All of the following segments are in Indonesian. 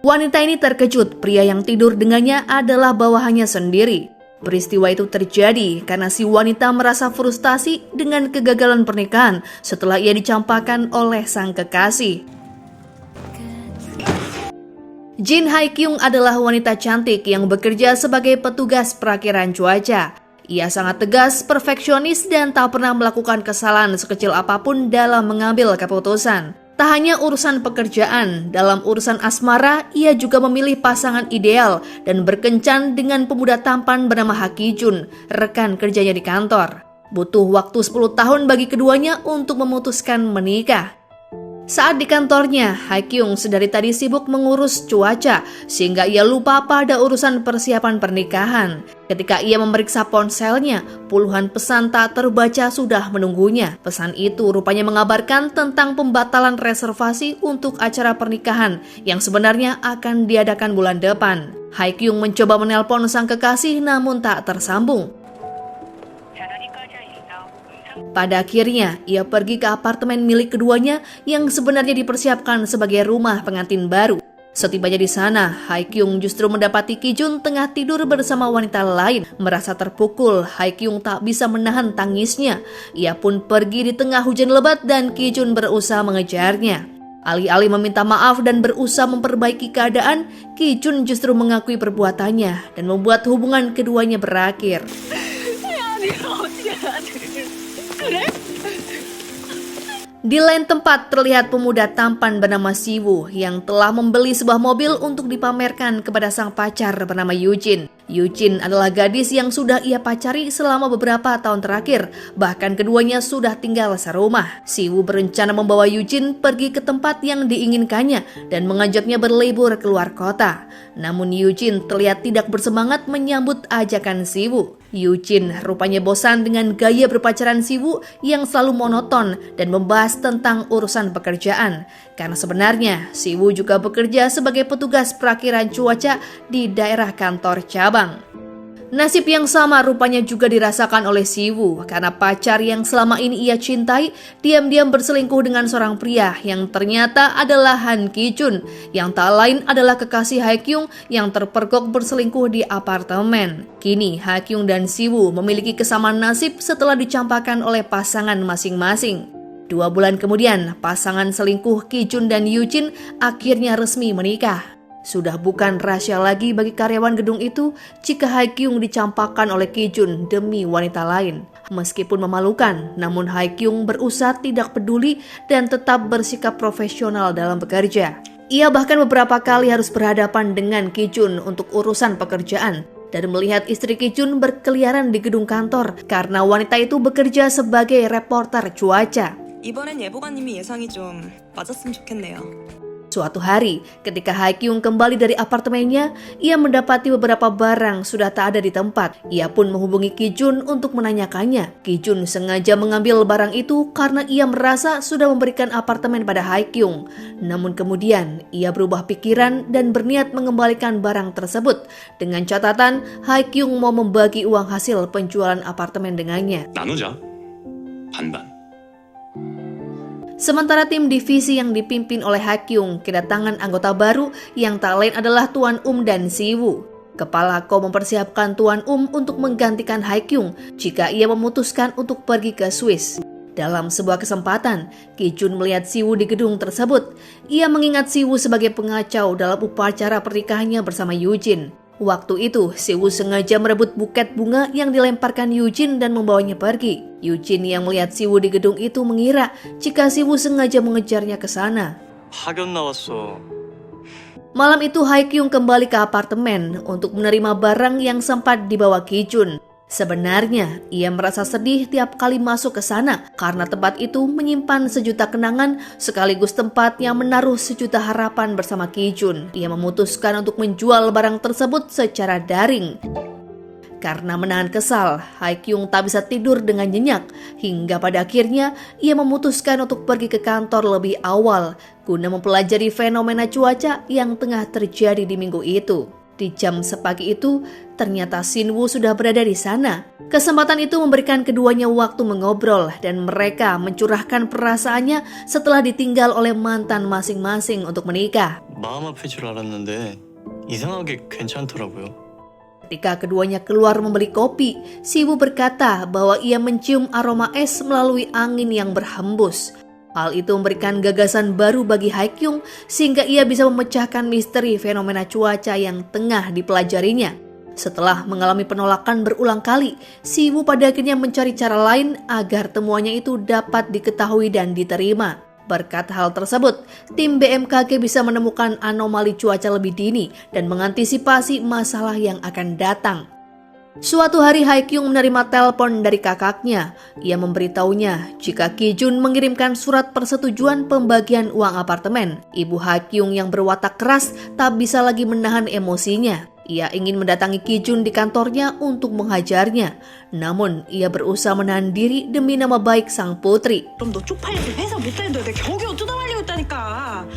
Wanita ini terkejut, pria yang tidur dengannya adalah bawahannya sendiri. Peristiwa itu terjadi karena si wanita merasa frustasi dengan kegagalan pernikahan setelah ia dicampakkan oleh sang kekasih. Jin Hae-kyung adalah wanita cantik yang bekerja sebagai petugas perakiran cuaca. Ia sangat tegas, perfeksionis, dan tak pernah melakukan kesalahan sekecil apapun dalam mengambil keputusan. Tak hanya urusan pekerjaan, dalam urusan asmara, ia juga memilih pasangan ideal dan berkencan dengan pemuda tampan bernama Ha Ki-jun, rekan kerjanya di kantor. Butuh waktu 10 tahun bagi keduanya untuk memutuskan menikah. Saat di kantornya, Ha-kyung sedari tadi sibuk mengurus cuaca sehingga ia lupa pada urusan persiapan pernikahan. Ketika ia memeriksa ponselnya, puluhan pesan tak terbaca sudah menunggunya. Pesan itu rupanya mengabarkan tentang pembatalan reservasi untuk acara pernikahan yang sebenarnya akan diadakan bulan depan. Ha-kyung mencoba menelpon sang kekasih namun tak tersambung. Pada akhirnya, ia pergi ke apartemen milik keduanya yang sebenarnya dipersiapkan sebagai rumah pengantin baru. Setibanya di sana, Ha-kyung justru mendapati Ki-jun tengah tidur bersama wanita lain. Merasa terpukul, Ha-kyung tak bisa menahan tangisnya. Ia pun pergi di tengah hujan lebat dan Ki-jun berusaha mengejarnya. Alih-alih meminta maaf dan berusaha memperbaiki keadaan, Ki-jun justru mengakui perbuatannya dan membuat hubungan keduanya berakhir. Di lain tempat terlihat pemuda tampan bernama Siwoo yang telah membeli sebuah mobil untuk dipamerkan kepada sang pacar bernama Yujin. Yujin adalah gadis yang sudah ia pacari selama beberapa tahun terakhir, bahkan keduanya sudah tinggal serumah. Siwoo berencana membawa Yujin pergi ke tempat yang diinginkannya dan mengajaknya berlibur keluar kota. Namun Yujin terlihat tidak bersemangat menyambut ajakan Siwoo. Yujin rupanya bosan dengan gaya berpacaran Siwoo yang selalu monoton dan membahas tentang urusan pekerjaan. Karena sebenarnya Siwoo juga bekerja sebagai petugas perakiran cuaca di daerah kantor cabang. Nasib yang sama rupanya juga dirasakan oleh Siwoo karena pacar yang selama ini ia cintai diam-diam berselingkuh dengan seorang pria yang ternyata adalah Han Ki-jun yang tak lain adalah kekasih Ha-kyung yang terpergok berselingkuh di apartemen. Kini Ha-kyung dan Siwoo memiliki kesamaan nasib setelah dicampakkan oleh pasangan masing-masing. 2 bulan kemudian, pasangan selingkuh Ki-jun dan Yujin akhirnya resmi menikah. Sudah bukan rahasia lagi bagi karyawan gedung itu jika Ha-kyung dicampakkan oleh Ki-jun demi wanita lain. Meskipun memalukan, namun Ha-kyung berusaha tidak peduli dan tetap bersikap profesional dalam bekerja. Ia bahkan beberapa kali harus berhadapan dengan Ki-jun untuk urusan pekerjaan dan melihat istri Ki-jun berkeliaran di gedung kantor karena wanita itu bekerja sebagai reporter cuaca. 이번엔 예보관님이 예상이 좀 맞았으면 좋겠네요. Suatu hari, ketika Ha-kyung kembali dari apartemennya, ia mendapati beberapa barang sudah tak ada di tempat. Ia pun menghubungi Ki-jun untuk menanyakannya. Ki-jun sengaja mengambil barang itu karena ia merasa sudah memberikan apartemen pada Ha-kyung. Namun kemudian, ia berubah pikiran dan berniat mengembalikan barang tersebut. Dengan catatan, Ha-kyung mau membagi uang hasil penjualan apartemen dengannya. 나누자. 반반. Sementara tim divisi yang dipimpin oleh Ha-kyung kedatangan anggota baru yang tak lain adalah Tuan dan Siwoo. Kepala Ko mempersiapkan Tuan untuk menggantikan Ha-kyung jika ia memutuskan untuk pergi ke Swiss. Dalam sebuah kesempatan, Ki-jun melihat Siwoo di gedung tersebut. Ia mengingat Siwoo sebagai pengacau dalam upacara pernikahannya bersama Yujin. Waktu itu, Siwoo sengaja merebut buket bunga yang dilemparkan Yujin dan membawanya pergi. Yujin yang melihat Siwoo di gedung itu mengira jika Siwoo sengaja mengejarnya ke sana. 파견 나왔어. Malam itu Ha-kyung kembali ke apartemen untuk menerima barang yang sempat dibawa Ki-jun. Sebenarnya, ia merasa sedih tiap kali masuk ke sana karena tempat itu menyimpan sejuta kenangan sekaligus tempat yang menaruh sejuta harapan bersama Ki-jun. Ia memutuskan untuk menjual barang tersebut secara daring. Karena menahan kesal, Ha-kyung tak bisa tidur dengan nyenyak hingga pada akhirnya ia memutuskan untuk pergi ke kantor lebih awal guna mempelajari fenomena cuaca yang tengah terjadi di minggu itu. Di jam sepagi itu, ternyata Shin-woo sudah berada di sana. Kesempatan itu memberikan keduanya waktu mengobrol dan mereka mencurahkan perasaannya setelah ditinggal oleh mantan masing-masing untuk menikah. 마음 아플 줄 알았는데 이상하게 괜찮더라고요. Ketika keduanya keluar membeli kopi, Siwoo berkata bahwa ia mencium aroma es melalui angin yang berhembus. Hal itu memberikan gagasan baru bagi Haekyung sehingga ia bisa memecahkan misteri fenomena cuaca yang tengah dipelajarinya. Setelah mengalami penolakan berulang kali, Siwoo pada akhirnya mencari cara lain agar temuannya itu dapat diketahui dan diterima. Berkat hal tersebut, tim BMKG bisa menemukan anomali cuaca lebih dini dan mengantisipasi masalah yang akan datang. Suatu hari Haekyung menerima telepon dari kakaknya. Ia memberitahunya jika Ki-jun mengirimkan surat persetujuan pembagian uang apartemen. Ibu Haekyung yang berwatak keras tak bisa lagi menahan emosinya. Ia ingin mendatangi Ki-jun di kantornya untuk menghajarnya. Namun ia berusaha menahan diri demi nama baik sang putri. 그럼 너 쪽팔려서 회사 못 다닌다 내가 겨우겨우 뜯어말리고 있다니까.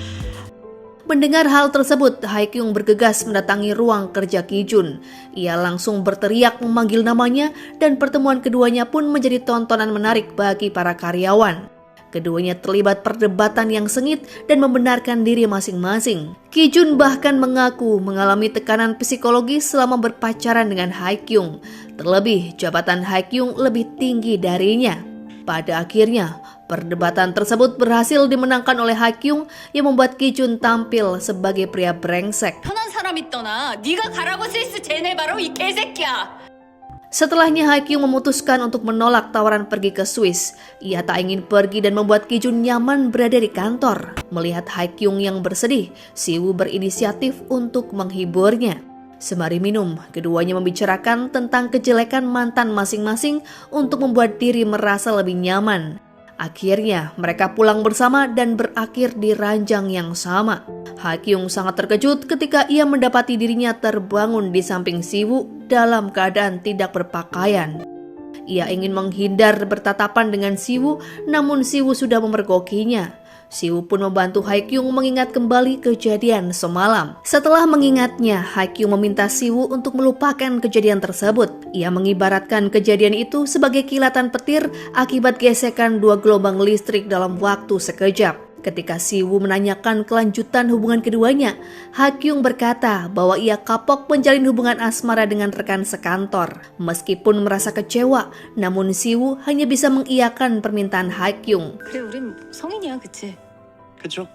Mendengar hal tersebut, Haekyung bergegas mendatangi ruang kerja Ki-jun. Ia langsung berteriak memanggil namanya dan pertemuan keduanya pun menjadi tontonan menarik bagi para karyawan. Keduanya terlibat perdebatan yang sengit dan membenarkan diri masing-masing. Ki-jun bahkan mengaku mengalami tekanan psikologis selama berpacaran dengan Haekyung. Terlebih, jabatan Haekyung lebih tinggi darinya. Pada akhirnya, perdebatan tersebut berhasil dimenangkan oleh Haekyung yang membuat Ki-jun tampil sebagai pria brengsek. 편한 사람 있더나 네가 가라고 쓸수 쟤네 바로 이 개새끼야. Setelahnya Haekyung memutuskan untuk menolak tawaran pergi ke Swiss. Ia tak ingin pergi dan membuat Ki-jun nyaman berada di kantor. Melihat Haekyung yang bersedih, Siwoo berinisiatif untuk menghiburnya. Sembari minum, keduanya membicarakan tentang kejelekan mantan masing-masing untuk membuat diri merasa lebih nyaman. Akhirnya mereka pulang bersama dan berakhir di ranjang yang sama. Haekyung sangat terkejut ketika ia mendapati dirinya terbangun di samping Siwoo dalam keadaan tidak berpakaian. Ia ingin menghindar bertatapan dengan Siwoo, namun Siwoo sudah memergokinya. Siwoo pun membantu Haekyung mengingat kembali kejadian semalam. Setelah mengingatnya, Haekyung meminta Siwoo untuk melupakan kejadian tersebut. Ia mengibaratkan kejadian itu sebagai kilatan petir akibat gesekan dua gelombang listrik dalam waktu sekejap. Ketika Siwoo menanyakan kelanjutan hubungan keduanya, Haekyung berkata bahwa ia kapok menjalin hubungan asmara dengan rekan sekantor. Meskipun merasa kecewa, namun Siwoo hanya bisa mengiyakan permintaan Haekyung. 그래 우린 성인이야 그치? 그쵸?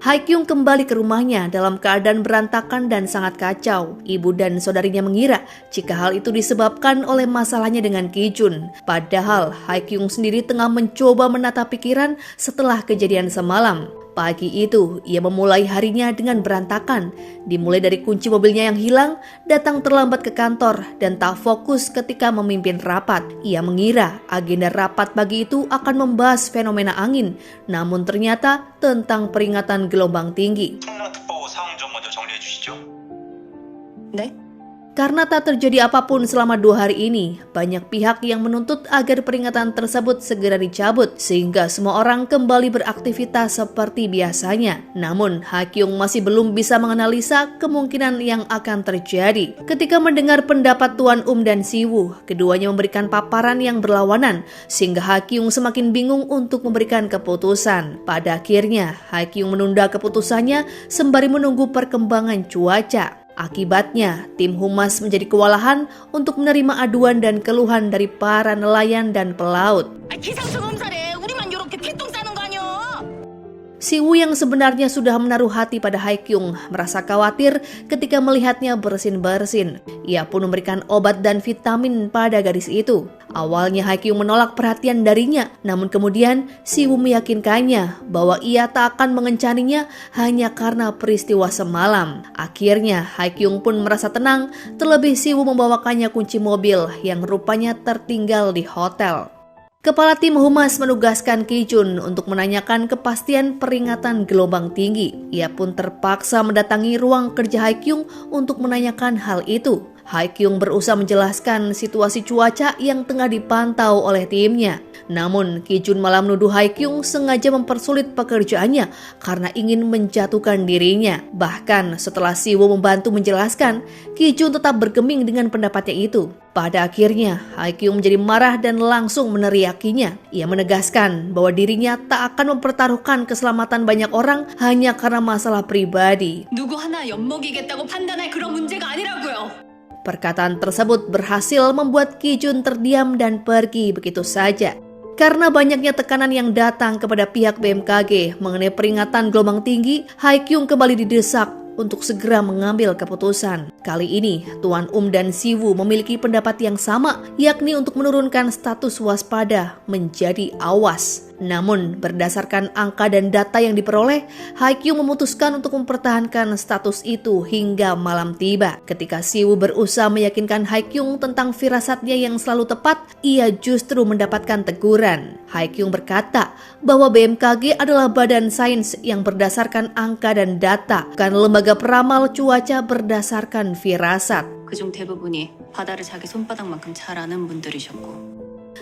Haekyung kembali ke rumahnya dalam keadaan berantakan dan sangat kacau. Ibu dan saudarinya mengira jika hal itu disebabkan oleh masalahnya dengan Ki-jun. Padahal Haekyung sendiri tengah mencoba menata pikiran setelah kejadian semalam. Pagi itu, ia memulai harinya dengan berantakan. Dimulai dari kunci mobilnya yang hilang, datang terlambat ke kantor, dan tak fokus ketika memimpin rapat. Ia mengira agenda rapat pagi itu akan membahas fenomena angin, namun ternyata tentang peringatan gelombang tinggi. 성남특보고 상황 좀 먼저 정리해 주시죠. 네? Karena tak terjadi apapun selama 2 hari ini, banyak pihak yang menuntut agar peringatan tersebut segera dicabut sehingga semua orang kembali beraktivitas seperti biasanya. Namun, Haekyung masih belum bisa menganalisa kemungkinan yang akan terjadi. Ketika mendengar pendapat Tuan dan Siwoo, keduanya memberikan paparan yang berlawanan sehingga Haekyung semakin bingung untuk memberikan keputusan. Pada akhirnya, Haekyung menunda keputusannya sembari menunggu perkembangan cuaca. Akibatnya, tim humas menjadi kewalahan untuk menerima aduan dan keluhan dari para nelayan dan pelaut. 기상청 검사래 우리만 이렇게 피똥 싸는 거 아니야? Siwoo yang sebenarnya sudah menaruh hati pada Haekyung merasa khawatir ketika melihatnya bersin-bersin. Ia pun memberikan obat dan vitamin pada gadis itu. Awalnya Haekyung menolak perhatian darinya, namun kemudian Siwoo meyakinkannya bahwa ia tak akan mengencaninya hanya karena peristiwa semalam. Akhirnya Haekyung pun merasa tenang, terlebih Siwoo membawakannya kunci mobil yang rupanya tertinggal di hotel. Kepala tim humas menugaskan Ki-jun untuk menanyakan kepastian peringatan gelombang tinggi. Ia pun terpaksa mendatangi ruang kerja Haekyung untuk menanyakan hal itu. Haekyung berusaha menjelaskan situasi cuaca yang tengah dipantau oleh timnya. Namun Ki Jun malah menuduh Hye-kyung sengaja mempersulit pekerjaannya karena ingin menjatuhkan dirinya. Bahkan setelah Siwoo membantu menjelaskan, Ki Jun tetap bergeming dengan pendapatnya itu. Pada akhirnya, Hye-kyung menjadi marah dan langsung meneriakinya. Ia menegaskan bahwa dirinya tak akan mempertaruhkan keselamatan banyak orang hanya karena masalah pribadi. 누구 하나 엿먹이겠다고 판단할 그런 문제가 아니라고요. Perkataan tersebut berhasil membuat Ki Jun terdiam dan pergi begitu saja. Karena banyaknya tekanan yang datang kepada pihak BMKG mengenai peringatan gelombang tinggi, Hye-kyung kembali didesak untuk segera mengambil keputusan. Kali ini, Tuan dan Siwoo memiliki pendapat yang sama, yakni untuk menurunkan status waspada menjadi awas. Namun, berdasarkan angka dan data yang diperoleh, Hye-kyung memutuskan untuk mempertahankan status itu hingga malam tiba. Ketika Siwoo berusaha meyakinkan Hye-kyung tentang firasatnya yang selalu tepat, ia justru mendapatkan teguran. Hye-kyung berkata bahwa BMKG adalah badan sains yang berdasarkan angka dan data, bukan lembaga peramal cuaca berdasarkan firasat. 그중 대부분이 바다를 자기 손바닥만큼 잘 아는 분들이셨고.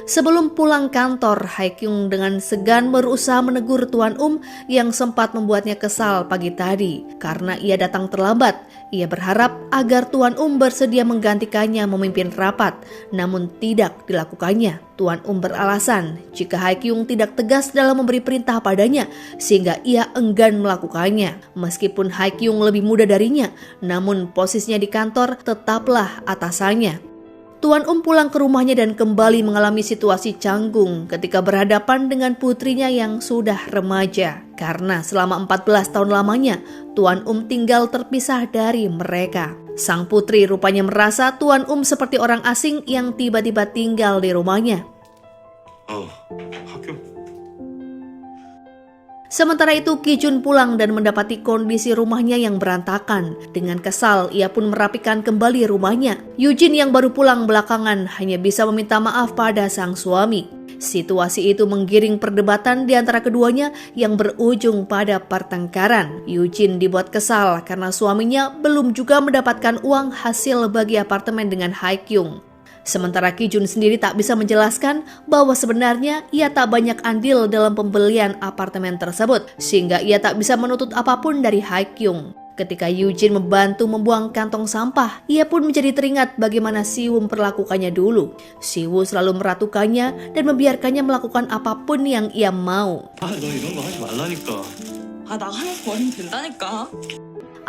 Sebelum pulang kantor, Hye-kyung dengan segan berusaha menegur Tuan yang sempat membuatnya kesal pagi tadi. Karena ia datang terlambat, ia berharap agar Tuan bersedia menggantikannya memimpin rapat, namun tidak dilakukannya. Tuan beralasan jika Hye-kyung tidak tegas dalam memberi perintah padanya, sehingga ia enggan melakukannya. Meskipun Hye-kyung lebih muda darinya, namun posisinya di kantor tetaplah atasannya. Tuan pulang ke rumahnya dan kembali mengalami situasi canggung ketika berhadapan dengan putrinya yang sudah remaja. Karena selama 14 tahun lamanya, Tuan tinggal terpisah dari mereka. Sang putri rupanya merasa Tuan seperti orang asing yang tiba-tiba tinggal di rumahnya. 학교? Sementara itu Ki Jun pulang dan mendapati kondisi rumahnya yang berantakan. Dengan kesal, ia pun merapikan kembali rumahnya. Yujin yang baru pulang belakangan hanya bisa meminta maaf pada sang suami. Situasi itu menggiring perdebatan di antara keduanya yang berujung pada pertengkaran. Yujin dibuat kesal karena suaminya belum juga mendapatkan uang hasil bagi apartemen dengan Hye-kyung. Sementara Ki Jun sendiri tak bisa menjelaskan bahwa sebenarnya ia tak banyak andil dalam pembelian apartemen tersebut, sehingga ia tak bisa menuntut apapun dari Hye-kyung. Ketika Yujin membantu membuang kantong sampah, ia pun menjadi teringat bagaimana Siwoo memperlakukannya dulu. Siwoo selalu meratukannya dan membiarkannya melakukan apapun yang ia mau. 너 이런 거 하지 말라니까. 나가면서 버리면 된다니까.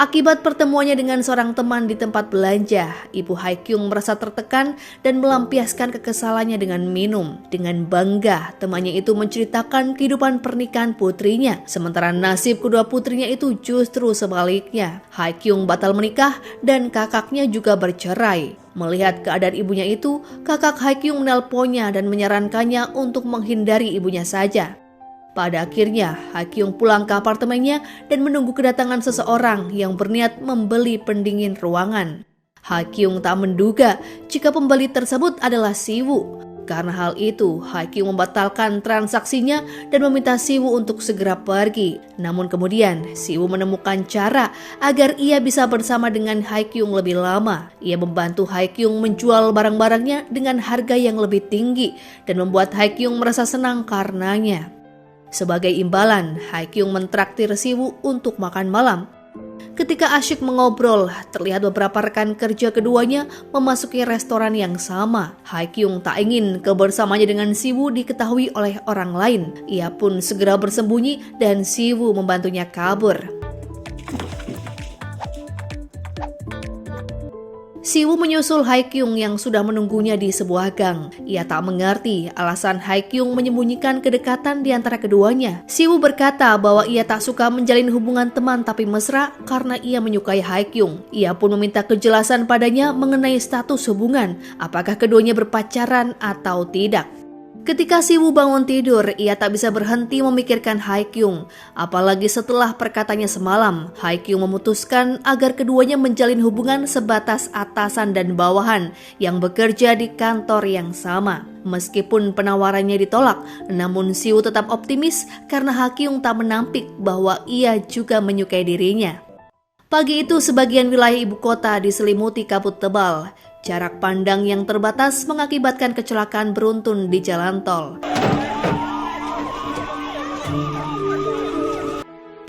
Akibat pertemuannya dengan seorang teman di tempat belanja, Ibu Hye-kyung merasa tertekan dan melampiaskan kekesalannya dengan minum. Dengan bangga, temannya itu menceritakan kehidupan pernikahan putrinya, sementara nasib kedua putrinya itu justru sebaliknya. Hye-kyung batal menikah dan kakaknya juga bercerai. Melihat keadaan ibunya itu, kakak Hye-kyung menelponnya dan menyarankannya untuk menghindari ibunya saja. Pada akhirnya, Hye-kyung pulang ke apartemennya dan menunggu kedatangan seseorang yang berniat membeli pendingin ruangan. Hye-kyung tak menduga jika pembeli tersebut adalah Siwoo. Karena hal itu, Hye-kyung membatalkan transaksinya dan meminta Siwoo untuk segera pergi. Namun kemudian, Siwoo menemukan cara agar ia bisa bersama dengan Hye-kyung lebih lama. Ia membantu Hye-kyung menjual barang-barangnya dengan harga yang lebih tinggi dan membuat Hye-kyung merasa senang karenanya. Sebagai imbalan, Hye-kyung mentraktir Siwoo untuk makan malam. Ketika asyik mengobrol, terlihat beberapa rekan kerja keduanya memasuki restoran yang sama. Hye-kyung tak ingin kebersamaannya dengan Siwoo diketahui oleh orang lain. Ia pun segera bersembunyi dan Siwoo membantunya kabur. Siwoo menyusul Hye-kyung yang sudah menunggunya di sebuah gang. Ia tak mengerti alasan Hye-kyung menyembunyikan kedekatan di antara keduanya. Siwoo berkata bahwa ia tak suka menjalin hubungan teman tapi mesra karena ia menyukai Hye-kyung. Ia pun meminta kejelasan padanya mengenai status hubungan, apakah keduanya berpacaran atau tidak. Ketika Siwoo bangun tidur, ia tak bisa berhenti memikirkan Hye-kyung. Apalagi setelah perkataannya semalam, Hye-kyung memutuskan agar keduanya menjalin hubungan sebatas atasan dan bawahan yang bekerja di kantor yang sama. Meskipun penawarannya ditolak, namun Siwoo tetap optimis karena Hye-kyung tak menampik bahwa ia juga menyukai dirinya. Pagi itu sebagian wilayah ibu kota diselimuti kabut tebal. Jarak pandang yang terbatas mengakibatkan kecelakaan beruntun di jalan tol.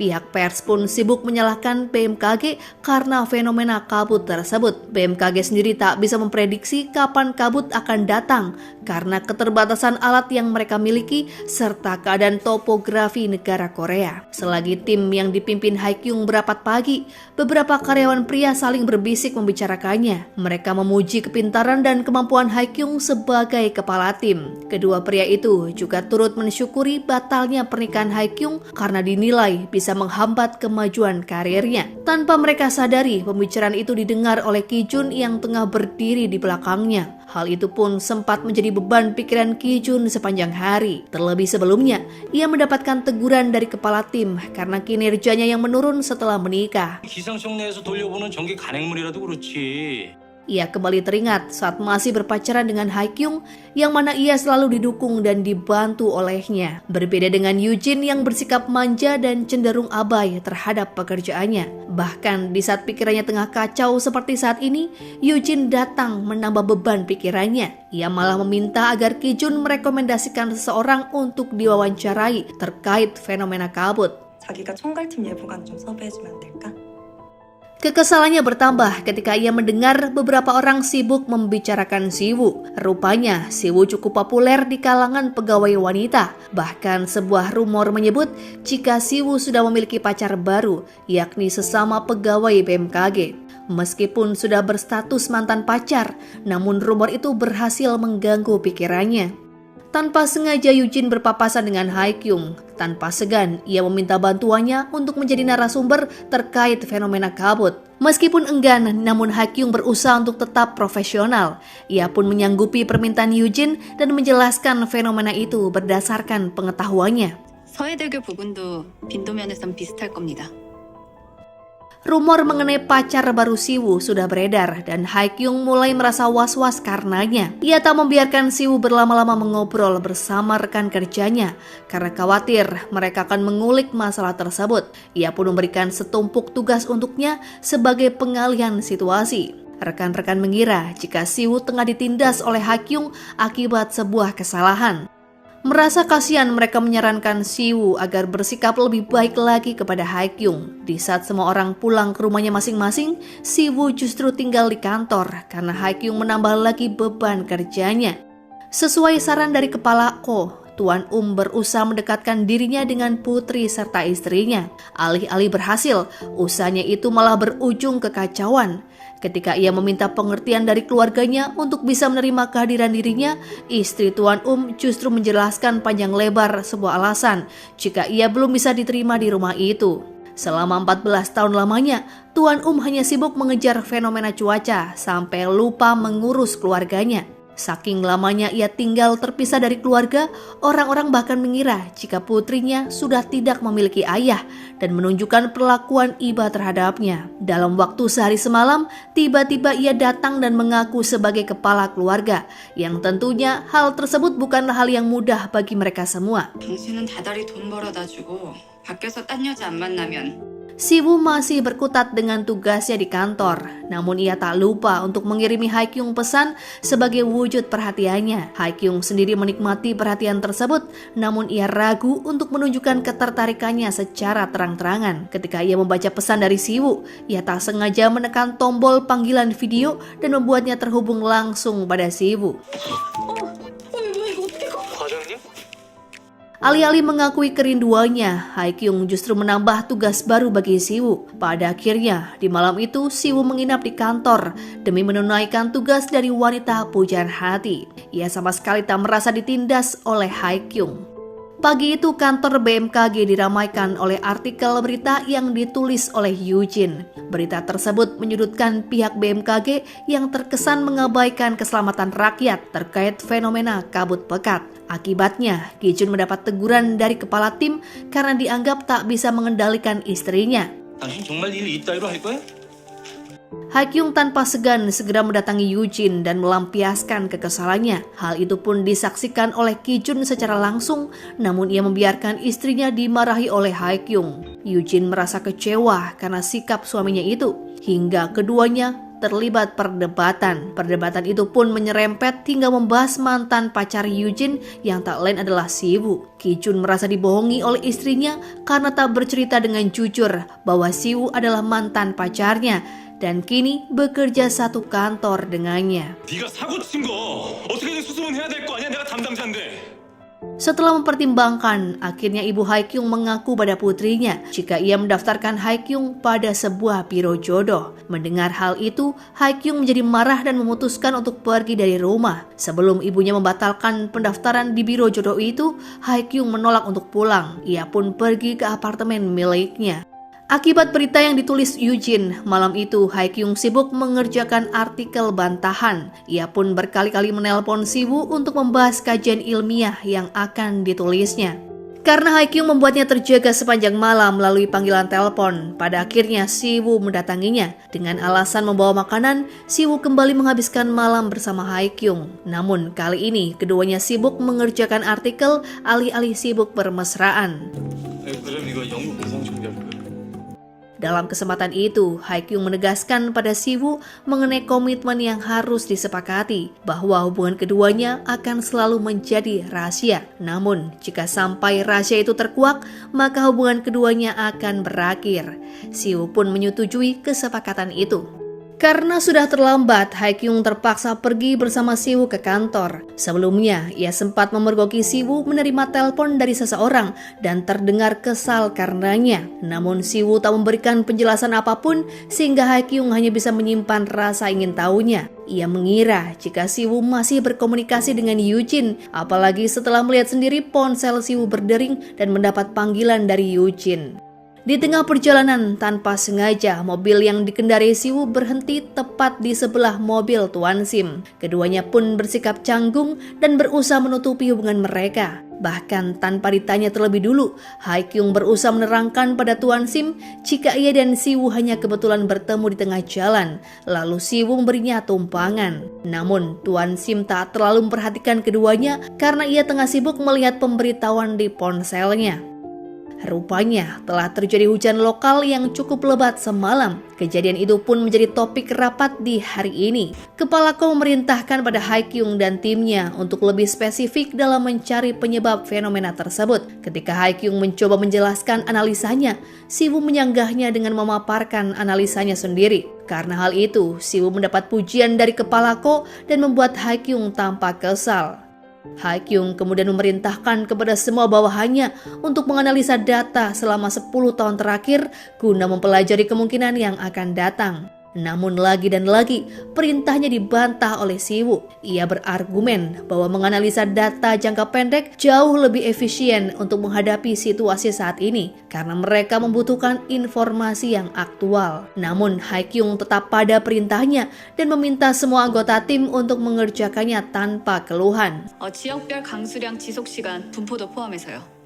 Pihak pers pun sibuk menyalahkan BMKG karena fenomena kabut tersebut. BMKG sendiri tak bisa memprediksi kapan kabut akan datang karena keterbatasan alat yang mereka miliki serta keadaan topografi negara Korea. Selagi tim yang dipimpin Haikyung berapat pagi, beberapa karyawan pria saling berbisik membicarakannya. Mereka memuji kepintaran dan kemampuan Haikyung sebagai kepala tim. Kedua pria itu juga turut mensyukuri batalnya pernikahan Haikyung karena dinilai bisa menghambat kemajuan karirnya. Tanpa mereka sadari, pembicaraan itu didengar oleh Ki Jun yang tengah berdiri di belakangnya. Hal itu pun sempat menjadi beban pikiran Ki Jun sepanjang hari. Terlebih sebelumnya, ia mendapatkan teguran dari kepala tim karena kinerjanya yang menurun setelah menikah. 기상청 내에서 돌려보는 전기 간행물이라도 그렇지. Ia kembali teringat saat masih berpacaran dengan Haikyung yang mana ia selalu didukung dan dibantu olehnya. Berbeda dengan Eugene yang bersikap manja dan cenderung abai terhadap pekerjaannya. Bahkan di saat pikirannya tengah kacau seperti saat ini, Eugene datang menambah beban pikirannya. Ia malah meminta agar Ki Jun merekomendasikan seseorang untuk diwawancarai terkait fenomena kabut. 자기가 총괄팀 예보관 좀 섭외해주면 안 될까? Kekesalannya bertambah ketika ia mendengar beberapa orang sibuk membicarakan Siwoo. Rupanya, Siwoo cukup populer di kalangan pegawai wanita. Bahkan sebuah rumor menyebut jika Siwoo sudah memiliki pacar baru, yakni sesama pegawai BMKG. Meskipun sudah berstatus mantan pacar, namun rumor itu berhasil mengganggu pikirannya. Tanpa sengaja Eugene berpapasan dengan Haikyung. Tanpa segan, ia meminta bantuannya untuk menjadi narasumber terkait fenomena kabut. Meskipun enggan, namun Haikyung berusaha untuk tetap profesional. Ia pun menyanggupi permintaan Eugene dan menjelaskan fenomena itu berdasarkan pengetahuannya. 서해대교 부근도 빈도면에선 비슷할 겁니다. Rumor mengenai pacar baru Siwoo sudah beredar dan Haikyung mulai merasa was-was karenanya. Ia tak membiarkan Siwoo berlama-lama mengobrol bersama rekan kerjanya karena khawatir mereka akan mengulik masalah tersebut. Ia pun memberikan setumpuk tugas untuknya sebagai pengalihan situasi. Rekan-rekan mengira jika Siwoo tengah ditindas oleh Haikyung akibat sebuah kesalahan. Merasa kasihan, mereka menyarankan Siwoo agar bersikap lebih baik lagi kepada Haikyung. Di saat semua orang pulang ke rumahnya masing-masing, Siwoo justru tinggal di kantor karena Haikyung menambah lagi beban kerjanya. Sesuai saran dari kepala Ko, Tuan berusaha mendekatkan dirinya dengan putri serta istrinya. Alih-alih berhasil, usahanya itu malah berujung kekacauan. Ketika ia meminta pengertian dari keluarganya untuk bisa menerima kehadiran dirinya, istri Tuan justru menjelaskan panjang lebar sebuah alasan jika ia belum bisa diterima di rumah itu. Selama 14 tahun lamanya, Tuan hanya sibuk mengejar fenomena cuaca sampai lupa mengurus keluarganya. Saking lamanya ia tinggal terpisah dari keluarga, orang-orang bahkan mengira jika putrinya sudah tidak memiliki ayah dan menunjukkan perlakuan iba terhadapnya. Dalam waktu sehari semalam, tiba-tiba ia datang dan mengaku sebagai kepala keluarga, yang tentunya hal tersebut bukanlah hal yang mudah bagi mereka semua. 당신은 다달이 돈 벌어다 주고 밖에서 딴 여자 안 만나면 Siwoo masih berkutat dengan tugasnya di kantor, namun ia tak lupa untuk mengirimi Haikyung pesan sebagai wujud perhatiannya. Haikyung sendiri menikmati perhatian tersebut, namun ia ragu untuk menunjukkan ketertarikannya secara terang-terangan. Ketika ia membaca pesan dari Siwoo, ia tak sengaja menekan tombol panggilan video dan membuatnya terhubung langsung pada Siwoo. 과장님? Alih-alih mengakui kerinduannya, Haikyung justru menambah tugas baru bagi Siwoo. Pada akhirnya, di malam itu Siwoo menginap di kantor demi menunaikan tugas dari wanita pujaan hati. Ia sama sekali tak merasa ditindas oleh Haikyung. Pagi itu kantor BMKG diramaikan oleh artikel berita yang ditulis oleh Eugene. Berita tersebut menyudutkan pihak BMKG yang terkesan mengabaikan keselamatan rakyat terkait fenomena kabut pekat. Akibatnya, Ki Jun mendapat teguran dari kepala tim karena dianggap tak bisa mengendalikan istrinya. 당신 정말 일 이따위로 할 거야? Haikyung tanpa segan segera mendatangi Eugene dan melampiaskan kekesalannya. Hal itu pun disaksikan oleh Ki Jun secara langsung, namun ia membiarkan istrinya dimarahi oleh Haikyung. Eugene merasa kecewa karena sikap suaminya itu, hingga keduanya terlibat perdebatan. Perdebatan itu pun menyerempet hingga membahas mantan pacar Yujin yang tak lain adalah Siwoo. Ki-jun merasa dibohongi oleh istrinya karena tak bercerita dengan jujur bahwa Siwoo adalah mantan pacarnya dan kini bekerja satu kantor dengannya. 네가 사고 친 거 어떻게든 수습은 해야 될 거 아니야? 내가 담당자인데. Setelah mempertimbangkan, akhirnya ibu Haikyung mengaku pada putrinya jika ia mendaftarkan Haikyung pada sebuah biro jodoh. Mendengar hal itu, Haikyung menjadi marah dan memutuskan untuk pergi dari rumah. Sebelum ibunya membatalkan pendaftaran di biro jodoh itu, Haikyung menolak untuk pulang. Ia pun pergi ke apartemen miliknya. Akibat berita yang ditulis Yujin, malam itu Haikyung sibuk mengerjakan artikel bantahan. Ia pun berkali-kali menelpon Siwoo untuk membahas kajian ilmiah yang akan ditulisnya. Karena Haikyung membuatnya terjaga sepanjang malam melalui panggilan telepon, pada akhirnya Siwoo mendatanginya. Dengan alasan membawa makanan, Siwoo kembali menghabiskan malam bersama Haikyung. Namun kali ini keduanya sibuk mengerjakan artikel alih-alih sibuk bermesraan. 그럼 이거 영국 비상 준비할 거야. Dalam kesempatan itu, Haikyung menegaskan pada Siwoo mengenai komitmen yang harus disepakati bahwa hubungan keduanya akan selalu menjadi rahasia. Namun, jika sampai rahasia itu terkuak, maka hubungan keduanya akan berakhir. Siwoo pun menyetujui kesepakatan itu. Karena sudah terlambat, Haikyung terpaksa pergi bersama Siwoo ke kantor. Sebelumnya, ia sempat memergoki Siwoo menerima telepon dari seseorang dan terdengar kesal karenanya. Namun Siwoo tak memberikan penjelasan apapun sehingga Haikyung hanya bisa menyimpan rasa ingin tahunya. Ia mengira jika Siwoo masih berkomunikasi dengan Yujin, apalagi setelah melihat sendiri ponsel Siwoo berdering dan mendapat panggilan dari Yujin. Di tengah perjalanan, tanpa sengaja, mobil yang dikendarai Siwoo berhenti tepat di sebelah mobil Tuan Sim. Keduanya pun bersikap canggung dan berusaha menutupi hubungan mereka. Bahkan tanpa ditanya terlebih dulu, Haikyung berusaha menerangkan pada Tuan Sim jika ia dan Siwoo hanya kebetulan bertemu di tengah jalan. Lalu Siwoo memberinya tumpangan. Namun Tuan Sim tak terlalu memperhatikan keduanya karena ia tengah sibuk melihat pemberitahuan di ponselnya. Rupanya telah terjadi hujan lokal yang cukup lebat semalam. Kejadian itu pun menjadi topik rapat di hari ini. Kepala Ko memerintahkan pada Haikyung dan timnya untuk lebih spesifik dalam mencari penyebab fenomena tersebut. Ketika Haikyung mencoba menjelaskan analisanya, Siwoo menyanggahnya dengan memaparkan analisanya sendiri. Karena hal itu, Siwoo mendapat pujian dari Kepala Ko dan membuat Haikyung tampak kesal. Haikyung kemudian memerintahkan kepada semua bawahannya untuk menganalisa data selama 10 tahun terakhir guna mempelajari kemungkinan yang akan datang. Namun lagi dan lagi perintahnya dibantah oleh Siwoo. Ia berargumen bahwa menganalisa data jangka pendek jauh lebih efisien untuk menghadapi situasi saat ini karena mereka membutuhkan informasi yang aktual. Namun Haikyung tetap pada perintahnya dan meminta semua anggota tim untuk mengerjakannya tanpa keluhan. 지역별 강수량 지속 시간 분포도 포함해서요.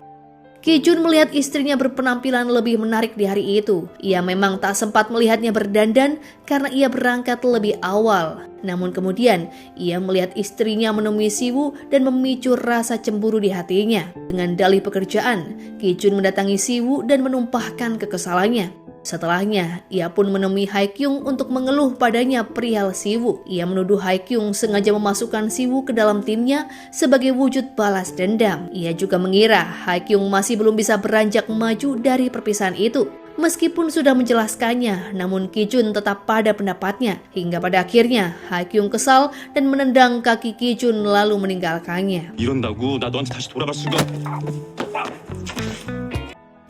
Ki-jun melihat istrinya berpenampilan lebih menarik di hari itu. Ia memang tak sempat melihatnya berdandan karena ia berangkat lebih awal. Namun kemudian, ia melihat istrinya menemui Siwoo dan memicu rasa cemburu di hatinya. Dengan dalih pekerjaan, Ki-jun mendatangi Siwoo dan menumpahkan kekesalannya. Setelahnya, ia pun menemui Haikyung untuk mengeluh padanya perihal Siwoo. Ia menuduh Haikyung sengaja memasukkan Siwoo ke dalam timnya sebagai wujud balas dendam. Ia juga mengira Haikyung masih belum bisa beranjak maju dari perpisahan itu. Meskipun sudah menjelaskannya, namun Ki-jun tetap pada pendapatnya. Hingga pada akhirnya, Haikyung kesal dan menendang kaki Ki-jun lalu meninggalkannya. 이런다고 나 너한테 다시 돌아갈 수가.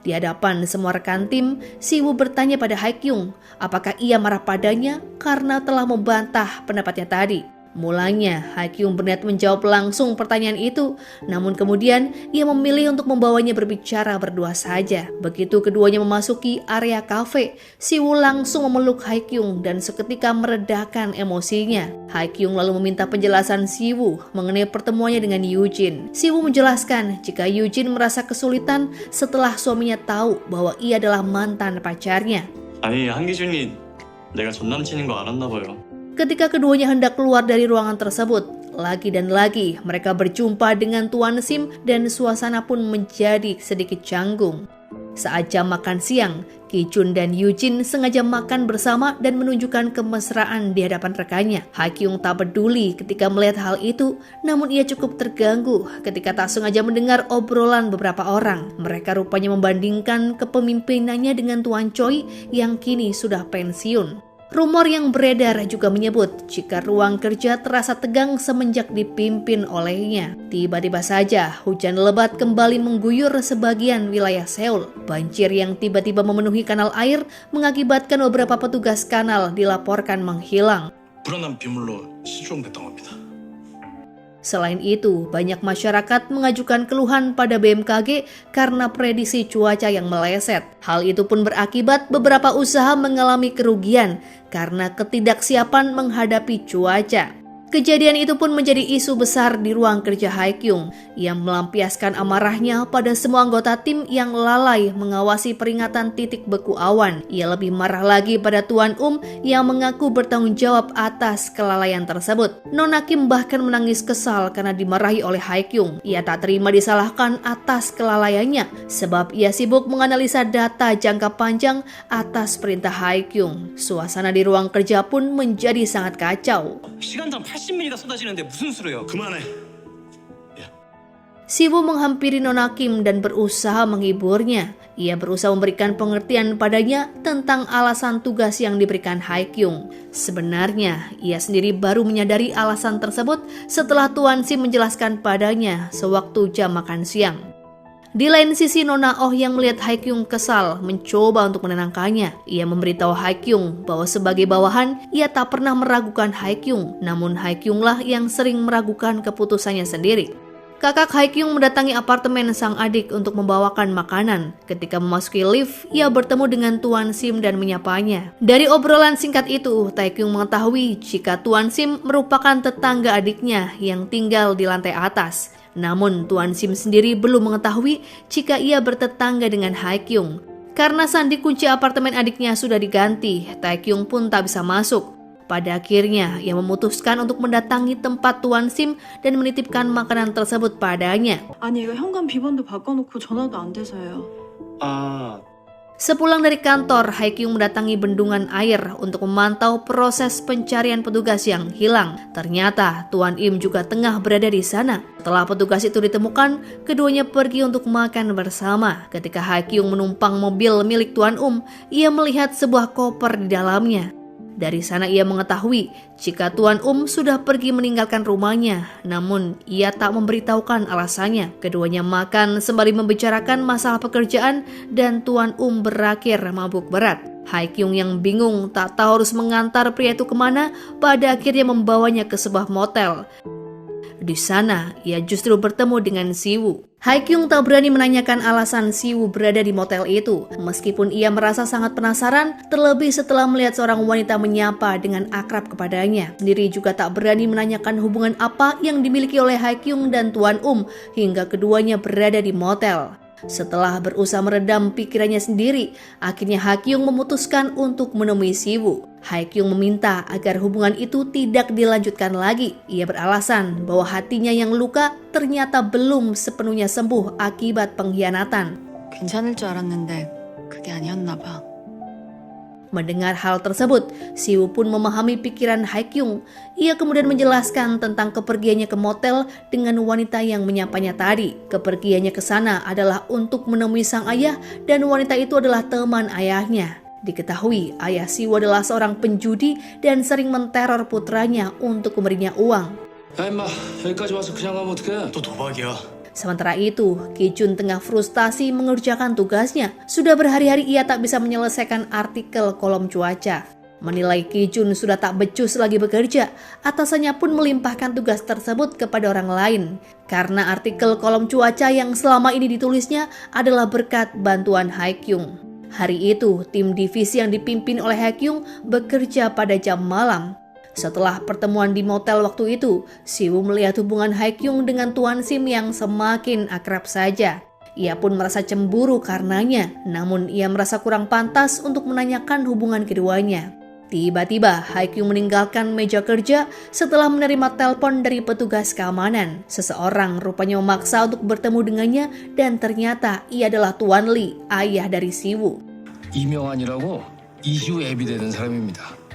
Di hadapan semua rekan tim, Siwoo bertanya pada Haikyung apakah ia marah padanya karena telah membantah pendapatnya tadi. Mulanya, Haikyung berniat menjawab langsung pertanyaan itu, namun kemudian ia memilih untuk membawanya berbicara berdua saja. Begitu keduanya memasuki area kafe, Siwoo langsung memeluk Haikyung dan seketika meredakan emosinya. Haikyung lalu meminta penjelasan Siwoo mengenai pertemuannya dengan Yujin. Siwoo menjelaskan jika Yujin merasa kesulitan setelah suaminya tahu bahwa ia adalah mantan pacarnya. 아니 한기준이 내가 전 남친인 거 알았나 봐요. Ketika keduanya hendak keluar dari ruangan tersebut, lagi dan lagi mereka berjumpa dengan Tuan Sim dan suasana pun menjadi sedikit canggung. Saat jam makan siang, Ki-jun dan Yujin sengaja makan bersama dan menunjukkan kemesraan di hadapan rekannya. Ha-kyung tak peduli ketika melihat hal itu, namun ia cukup terganggu ketika tak sengaja mendengar obrolan beberapa orang. Mereka rupanya membandingkan kepemimpinannya dengan Tuan Choi yang kini sudah pensiun. Rumor yang beredar juga menyebut jika ruang kerja terasa tegang semenjak dipimpin olehnya. Tiba-tiba saja hujan lebat kembali mengguyur sebagian wilayah Seoul. Banjir yang tiba-tiba memenuhi kanal air mengakibatkan beberapa petugas kanal dilaporkan menghilang. 불어난 비물로 실종됐던 겁니다. Selain itu, banyak masyarakat mengajukan keluhan pada BMKG karena prediksi cuaca yang meleset. Hal itu pun berakibat beberapa usaha mengalami kerugian karena ketidaksiapan menghadapi cuaca. Kejadian itu pun menjadi isu besar di ruang kerja Ha-kyung yang melampiaskan amarahnya pada semua anggota tim yang lalai mengawasi peringatan titik beku awan. Ia lebih marah lagi pada Tuan yang mengaku bertanggung jawab atas kelalaian tersebut. Nona Kim bahkan menangis kesal karena dimarahi oleh Ha-kyung. Ia tak terima disalahkan atas kelalaiannya sebab ia sibuk menganalisa data jangka panjang atas perintah Ha-kyung. Suasana di ruang kerja pun menjadi sangat kacau. 시간당 80mm가 쏟아지는데 무슨 수로요? 그만해. Siwoo menghampiri Nona Kim dan berusaha menghiburnya. Ia berusaha memberikan pengertian padanya tentang alasan tugas yang diberikan Ha-kyung. Sebenarnya, ia sendiri baru menyadari alasan tersebut setelah Tuan Sim menjelaskan padanya sewaktu jam makan siang. Di lain sisi, Nona Oh yang melihat Ha-kyung kesal mencoba untuk menenangkannya. Ia memberitahu Ha-kyung bahwa sebagai bawahan, ia tak pernah meragukan Ha-kyung, namun Ha-kyung lah yang sering meragukan keputusannya sendiri. Kakak Ha-kyung mendatangi apartemen sang adik untuk membawakan makanan. Ketika memasuki lift, ia bertemu dengan Tuan Sim dan menyapanya. Dari obrolan singkat itu, Ha-kyung mengetahui jika Tuan Sim merupakan tetangga adiknya yang tinggal di lantai atas. Namun Tuan Sim sendiri belum mengetahui jika ia bertetangga dengan Ha-kyung. Karena sandi kunci apartemen adiknya sudah diganti, Ha-kyung pun tak bisa masuk. Pada akhirnya, ia memutuskan untuk mendatangi tempat Tuan Sim dan menitipkan makanan tersebut padanya. 아니 이거 현관 비번도 바꿔놓고 전화도 안 돼서요. Sepulang dari kantor, Ha-kyung mendatangi bendungan air untuk memantau proses pencarian petugas yang hilang. Ternyata Tuan Im juga tengah berada di sana. Setelah petugas itu ditemukan, keduanya pergi untuk makan bersama. Ketika Ha-kyung menumpang mobil milik Tuan ia melihat sebuah koper di dalamnya. Dari sana ia mengetahui jika Tuan sudah pergi meninggalkan rumahnya, namun ia tak memberitahukan alasannya. Keduanya makan sembari membicarakan masalah pekerjaan dan Tuan berakhir mabuk berat. Ha-kyung yang bingung tak tahu harus mengantar pria itu kemana, pada akhirnya membawanya ke sebuah motel. Di sana, ia justru bertemu dengan Siwoo. Ha-kyung tak berani menanyakan alasan Siwoo berada di motel itu, meskipun ia merasa sangat penasaran, terlebih setelah melihat seorang wanita menyapa dengan akrab kepadanya. Sendiri juga tak berani menanyakan hubungan apa yang dimiliki oleh Ha-kyung dan Tuan hingga keduanya berada di motel. Setelah berusaha meredam pikirannya sendiri, akhirnya Ha-kyung memutuskan untuk menemui Siwoo. Ha-kyung meminta agar hubungan itu tidak dilanjutkan lagi. Ia beralasan bahwa hatinya yang luka ternyata belum sepenuhnya sembuh akibat pengkhianatan. 괜찮을 줄 알았는데 그게 아니었나 봐. Mendengar hal tersebut, Siwoo pun memahami pikiran Ha-kyung. Ia kemudian menjelaskan tentang kepergiannya ke motel dengan wanita yang menyapanya tadi. Kepergiannya ke sana adalah untuk menemui sang ayah dan wanita itu adalah teman ayahnya. Diketahui ayah Siwoo adalah seorang penjudi dan sering menteror putranya untuk memberinya uang. 임마 여기까지 와서 그냥 가면 어떡해? 또 도박이야. Sementara itu, Ki-jun tengah frustasi mengerjakan tugasnya. Sudah berhari-hari ia tak bisa menyelesaikan artikel kolom cuaca. Menilai Ki-jun sudah tak becus lagi bekerja, atasannya pun melimpahkan tugas tersebut kepada orang lain. Karena artikel kolom cuaca yang selama ini ditulisnya adalah berkat bantuan Ha-kyung. Hari itu, tim divisi yang dipimpin oleh Ha-kyung bekerja pada jam malam. Setelah pertemuan di motel waktu itu, Siwoo melihat hubungan Ha-kyung dengan Tuan Sim yang semakin akrab saja. Ia pun merasa cemburu karenanya, namun ia merasa kurang pantas untuk menanyakan hubungan keduanya. Tiba-tiba Haikyung meninggalkan meja kerja setelah menerima telepon dari petugas keamanan. Seseorang rupanya memaksa untuk bertemu dengannya dan ternyata ia adalah Tuan Lee, ayah dari Siwoo. 이명환이라고 이슈 앱이 되는 사람입니다.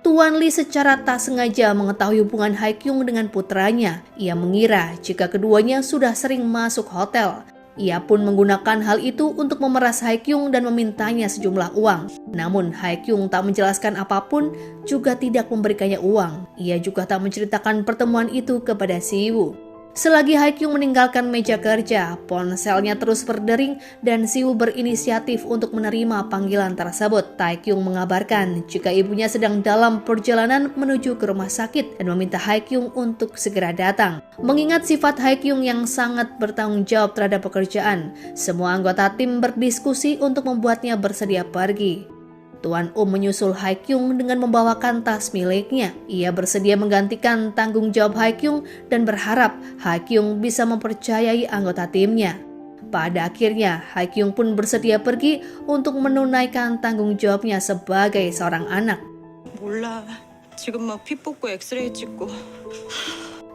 Tuan Lee secara tak sengaja mengetahui hubungan Haikyung dengan putranya. Ia mengira jika keduanya sudah sering masuk hotel. Ia pun menggunakan hal itu untuk memeras Haikyung dan memintanya sejumlah uang. Namun Haikyung tak menjelaskan apapun, juga tidak memberikannya uang. Ia juga tak menceritakan pertemuan itu kepada Siwoo. Selagi Haikyung meninggalkan meja kerja, ponselnya terus berdering dan Siwoo berinisiatif untuk menerima panggilan tersebut. Taekyung mengabarkan jika ibunya sedang dalam perjalanan menuju ke rumah sakit dan meminta Haikyung untuk segera datang. Mengingat sifat Haikyung yang sangat bertanggung jawab terhadap pekerjaan, semua anggota tim berdiskusi untuk membuatnya bersedia pergi. Tuan menyusul Haikyung dengan membawakan tas miliknya. Ia bersedia menggantikan tanggung jawab Haikyung dan berharap Haikyung bisa mempercayai anggota timnya. Pada akhirnya, Haikyung pun bersedia pergi untuk menunaikan tanggung jawabnya sebagai seorang anak. 몰라. 지금 막 피 뽑고 엑스레이 찍고.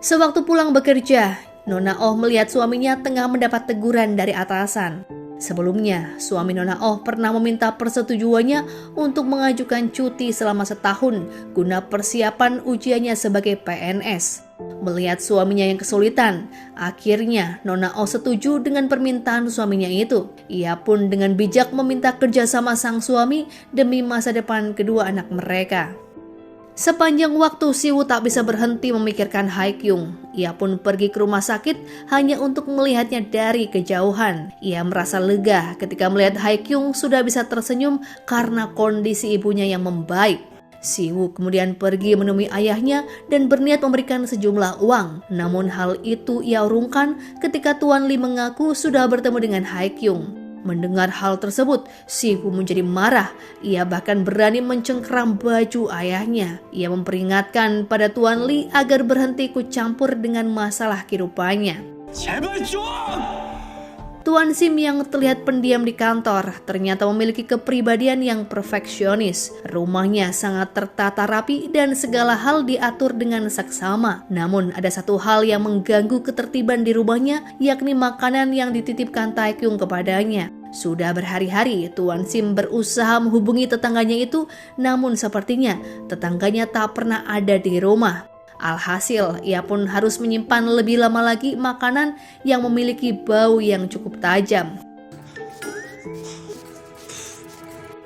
Sewaktu pulang bekerja, Nona Oh melihat suaminya tengah mendapat teguran dari atasan. Sebelumnya, suami Nona Oh pernah meminta persetujuannya untuk mengajukan cuti selama setahun guna persiapan ujiannya sebagai PNS. Melihat suaminya yang kesulitan, akhirnya Nona Oh setuju dengan permintaan suaminya itu. Ia pun dengan bijak meminta kerjasama sang suami demi masa depan kedua anak mereka. Sepanjang waktu Siwoo tak bisa berhenti memikirkan Haikyung. Ia pun pergi ke rumah sakit hanya untuk melihatnya dari kejauhan. Ia merasa lega ketika melihat Haikyung sudah bisa tersenyum karena kondisi ibunya yang membaik. Siwoo kemudian pergi menemui ayahnya dan berniat memberikan sejumlah uang. Namun hal itu ia urungkan ketika Tuan Lee mengaku sudah bertemu dengan Haikyung. Mendengar hal tersebut, Siwoo menjadi marah. Ia bahkan berani mencengkeram baju ayahnya. Ia memperingatkan pada Tuan Lee agar berhenti ikut campur dengan masalah kehidupannya. 제발 좀! Tuan Sim yang terlihat pendiam di kantor ternyata memiliki kepribadian yang perfeksionis. Rumahnya sangat tertata rapi dan segala hal diatur dengan saksama. Namun ada satu hal yang mengganggu ketertiban di rumahnya, yakni makanan yang dititipkan Taekyung kepadanya. Sudah berhari-hari Tuan Sim berusaha menghubungi tetangganya itu, namun sepertinya tetangganya tak pernah ada di rumah. Alhasil, ia pun harus menyimpan lebih lama lagi makanan yang memiliki bau yang cukup tajam.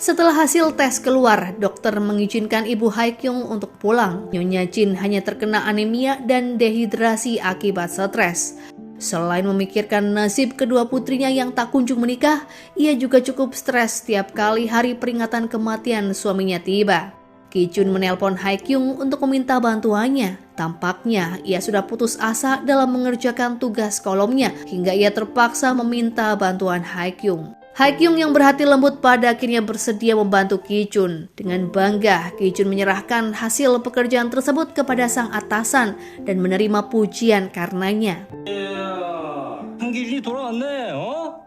Setelah hasil tes keluar, dokter mengizinkan ibu Haikyung untuk pulang. Nyonya Jin hanya terkena anemia dan dehidrasi akibat stres. Selain memikirkan nasib kedua putrinya yang tak kunjung menikah, ia juga cukup stres setiap kali hari peringatan kematian suaminya tiba. Ki-chun menelpon Haikyung untuk meminta bantuannya. Tampaknya ia sudah putus asa dalam mengerjakan tugas kolomnya hingga ia terpaksa meminta bantuan Haikyung. Haikyung yang berhati lembut pada akhirnya bersedia membantu Ki-chun. Dengan bangga, Ki-chun menyerahkan hasil pekerjaan tersebut kepada sang atasan dan menerima pujian karenanya. 한기준이 돌아왔네, 어?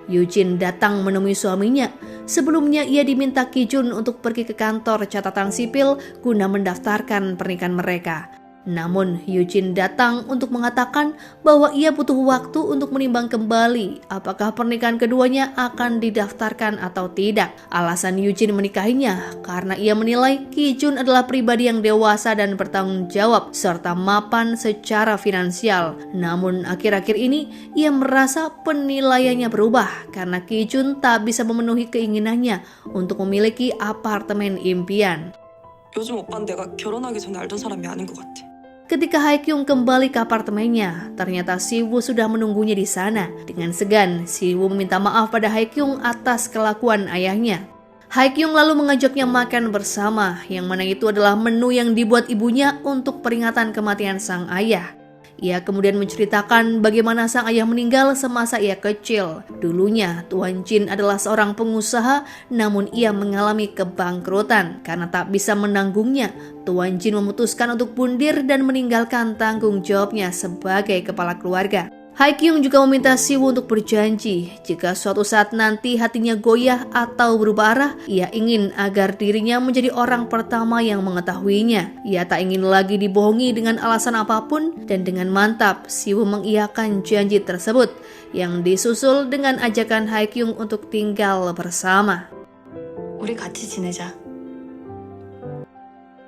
Yujin datang menemui suaminya. Sebelumnya ia diminta Ki-jun untuk pergi ke kantor catatan sipil guna mendaftarkan pernikahan mereka. Namun Yujin datang untuk mengatakan bahwa ia butuh waktu untuk menimbang kembali apakah pernikahan keduanya akan didaftarkan atau tidak. Alasan Yujin menikahinya karena ia menilai Ki-jun adalah pribadi yang dewasa dan bertanggung jawab serta mapan secara finansial. Namun akhir-akhir ini ia merasa penilaiannya berubah karena Ki-jun tak bisa memenuhi keinginannya untuk memiliki apartemen impian. 요즘 오빠는 내가 결혼하기 전에 알던 사람이 아닌 것 같아. Ketika Haikyung kembali ke apartemennya, ternyata Siwoo sudah menunggunya di sana. Dengan segan, Siwoo meminta maaf pada Haikyung atas kelakuan ayahnya. Haikyung lalu mengajaknya makan bersama, yang mana itu adalah menu yang dibuat ibunya untuk peringatan kematian sang ayah. Ia kemudian menceritakan bagaimana sang ayah meninggal semasa ia kecil. Dulunya, Tuan Jin adalah seorang pengusaha, namun ia mengalami kebangkrutan. Karena tak bisa menanggungnya, Tuan Jin memutuskan untuk bundir dan meninggalkan tanggung jawabnya sebagai kepala keluarga. Haikyung juga meminta Siwoo untuk berjanji jika suatu saat nanti hatinya goyah atau berubah arah, ia ingin agar dirinya menjadi orang pertama yang mengetahuinya. Ia tak ingin lagi dibohongi dengan alasan apapun, dan dengan mantap Siwoo mengiyakan janji tersebut yang disusul dengan ajakan Haikyung untuk tinggal bersama. 우리 같이 지내자.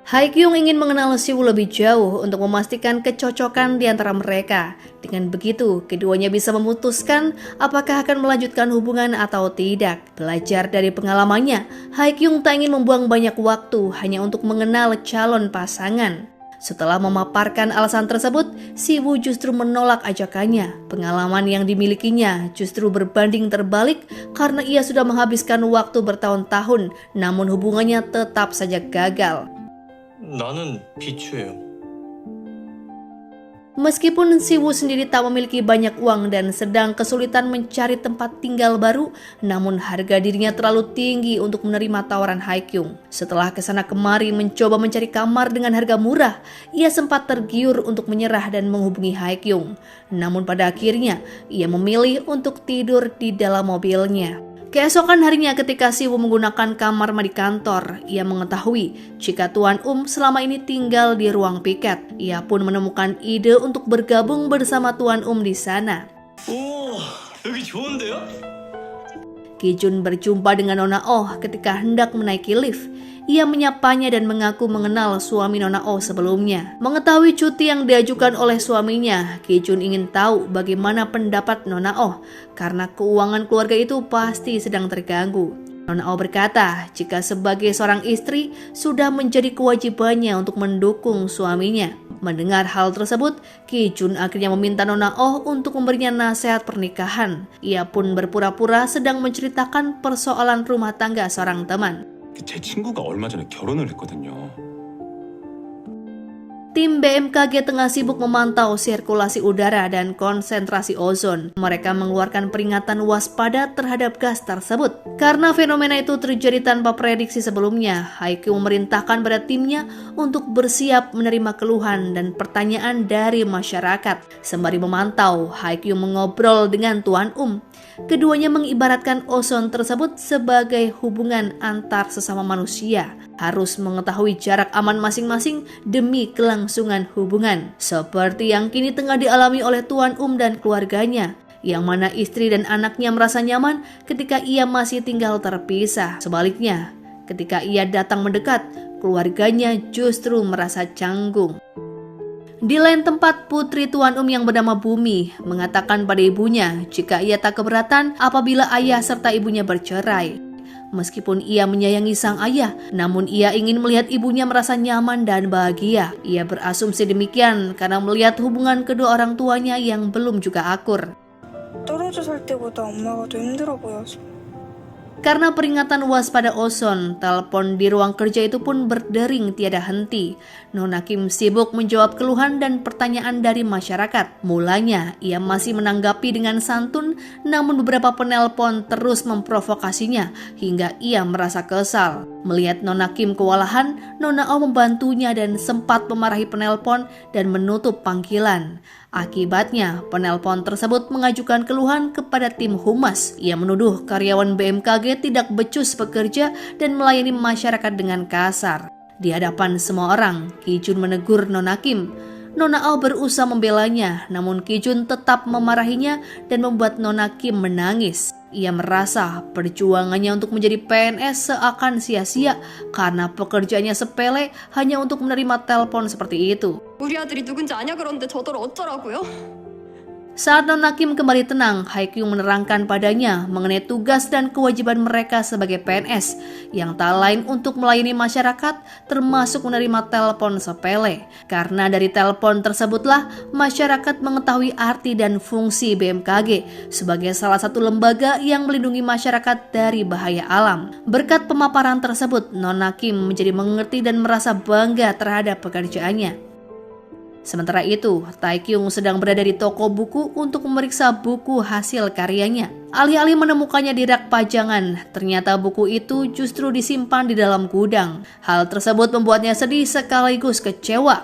Haikyung ingin mengenal Siwoo lebih jauh untuk memastikan kecocokan di antara mereka. Dengan begitu, keduanya bisa memutuskan apakah akan melanjutkan hubungan atau tidak. Belajar dari pengalamannya, Haikyung tak ingin membuang banyak waktu hanya untuk mengenal calon pasangan. Setelah memaparkan alasan tersebut, Siwoo justru menolak ajakannya. Pengalaman yang dimilikinya justru berbanding terbalik karena ia sudah menghabiskan waktu bertahun-tahun, namun hubungannya tetap saja gagal. 나는 비추예요. Meskipun Siwoo sendiri tak memiliki banyak uang dan sedang kesulitan mencari tempat tinggal baru, namun harga dirinya terlalu tinggi untuk menerima tawaran Haikyung. Setelah kesana kemari mencoba mencari kamar dengan harga murah, ia sempat tergiur untuk menyerah dan menghubungi Haikyung. Namun pada akhirnya, ia memilih untuk tidur di dalam mobilnya. Keesokan harinya ketika Siwoo menggunakan kamar mandi kantor, ia mengetahui jika Tuan selama ini tinggal di ruang piket. Ia pun menemukan ide untuk bergabung bersama Tuan di sana. 오, 여기 좋은데요? Ki-jun berjumpa dengan Nona Oh ketika hendak menaiki lift. Ia menyapanya dan mengaku mengenal suami Nona Oh sebelumnya. Mengetahui cuti yang diajukan oleh suaminya, Ki-jun ingin tahu bagaimana pendapat Nona Oh karena keuangan keluarga itu pasti sedang terganggu. Nona Oh berkata jika sebagai seorang istri sudah menjadi kewajibannya untuk mendukung suaminya. Mendengar hal tersebut, Ki-jun akhirnya meminta Nona Oh untuk memberinya nasihat pernikahan. Ia pun berpura-pura sedang menceritakan persoalan rumah tangga seorang teman. 제 친구가 얼마 전에 결혼을 했거든요. Tim BMKG tengah sibuk memantau sirkulasi udara dan konsentrasi ozon. Mereka mengeluarkan peringatan waspada terhadap gas tersebut. Karena fenomena itu terjadi tanpa prediksi sebelumnya, Haikyung memerintahkan pada timnya untuk bersiap menerima keluhan dan pertanyaan dari masyarakat. Sembari memantau, Haikyung mengobrol dengan Tuan Keduanya mengibaratkan ozon tersebut sebagai hubungan antar sesama manusia. Harus mengetahui jarak aman masing-masing demi kelangsungan hubungan. Seperti yang kini tengah dialami oleh Tuan dan keluarganya, yang mana istri dan anaknya merasa nyaman ketika ia masih tinggal terpisah. Sebaliknya, ketika ia datang mendekat, keluarganya justru merasa canggung. Di lain tempat, putri Tuan yang bernama Bumi mengatakan pada ibunya jika ia tak keberatan apabila ayah serta ibunya bercerai. Meskipun ia menyayangi sang ayah, namun ia ingin melihat ibunya merasa nyaman dan bahagia. Ia berasumsi demikian karena melihat hubungan kedua orang tuanya yang belum juga akur. 떨어져 살 때보다 엄마가 더 힘들어 보여서. Karena peringatan waspada ozon, telepon di ruang kerja itu pun berdering tiada henti. Nona Kim sibuk menjawab keluhan dan pertanyaan dari masyarakat. Mulanya, ia masih menanggapi dengan santun, namun beberapa penelpon terus memprovokasinya hingga ia merasa kesal. Melihat Nona Kim kewalahan, Nona Oh membantunya dan sempat memarahi penelpon dan menutup panggilan. Akibatnya, penelpon tersebut mengajukan keluhan kepada tim humas. Ia menuduh karyawan BMKG tidak becus bekerja dan melayani masyarakat dengan kasar. Di hadapan semua orang, Ki-jun menegur Nona Kim. Nona Oh berusaha membelanya, namun Ki-jun tetap memarahinya dan membuat Nona Kim menangis. Ia merasa perjuangannya untuk menjadi PNS seakan sia-sia karena pekerjaannya sepele hanya untuk menerima telepon seperti itu. 우리 아들이 누군지 아냐 그러는데 저더러 어쩌라고요? Saat Nona Kim kembali tenang, Haikyung menerangkan padanya mengenai tugas dan kewajiban mereka sebagai PNS yang tak lain untuk melayani masyarakat termasuk menerima telepon sepele. Karena dari telepon tersebutlah masyarakat mengetahui arti dan fungsi BMKG sebagai salah satu lembaga yang melindungi masyarakat dari bahaya alam. Berkat pemaparan tersebut, Nona Kim menjadi mengerti dan merasa bangga terhadap pekerjaannya. Sementara itu, Taekyung sedang berada di toko buku untuk memeriksa buku hasil karyanya. Alih-alih menemukannya di rak pajangan, ternyata buku itu justru disimpan di dalam gudang. Hal tersebut membuatnya sedih sekaligus kecewa.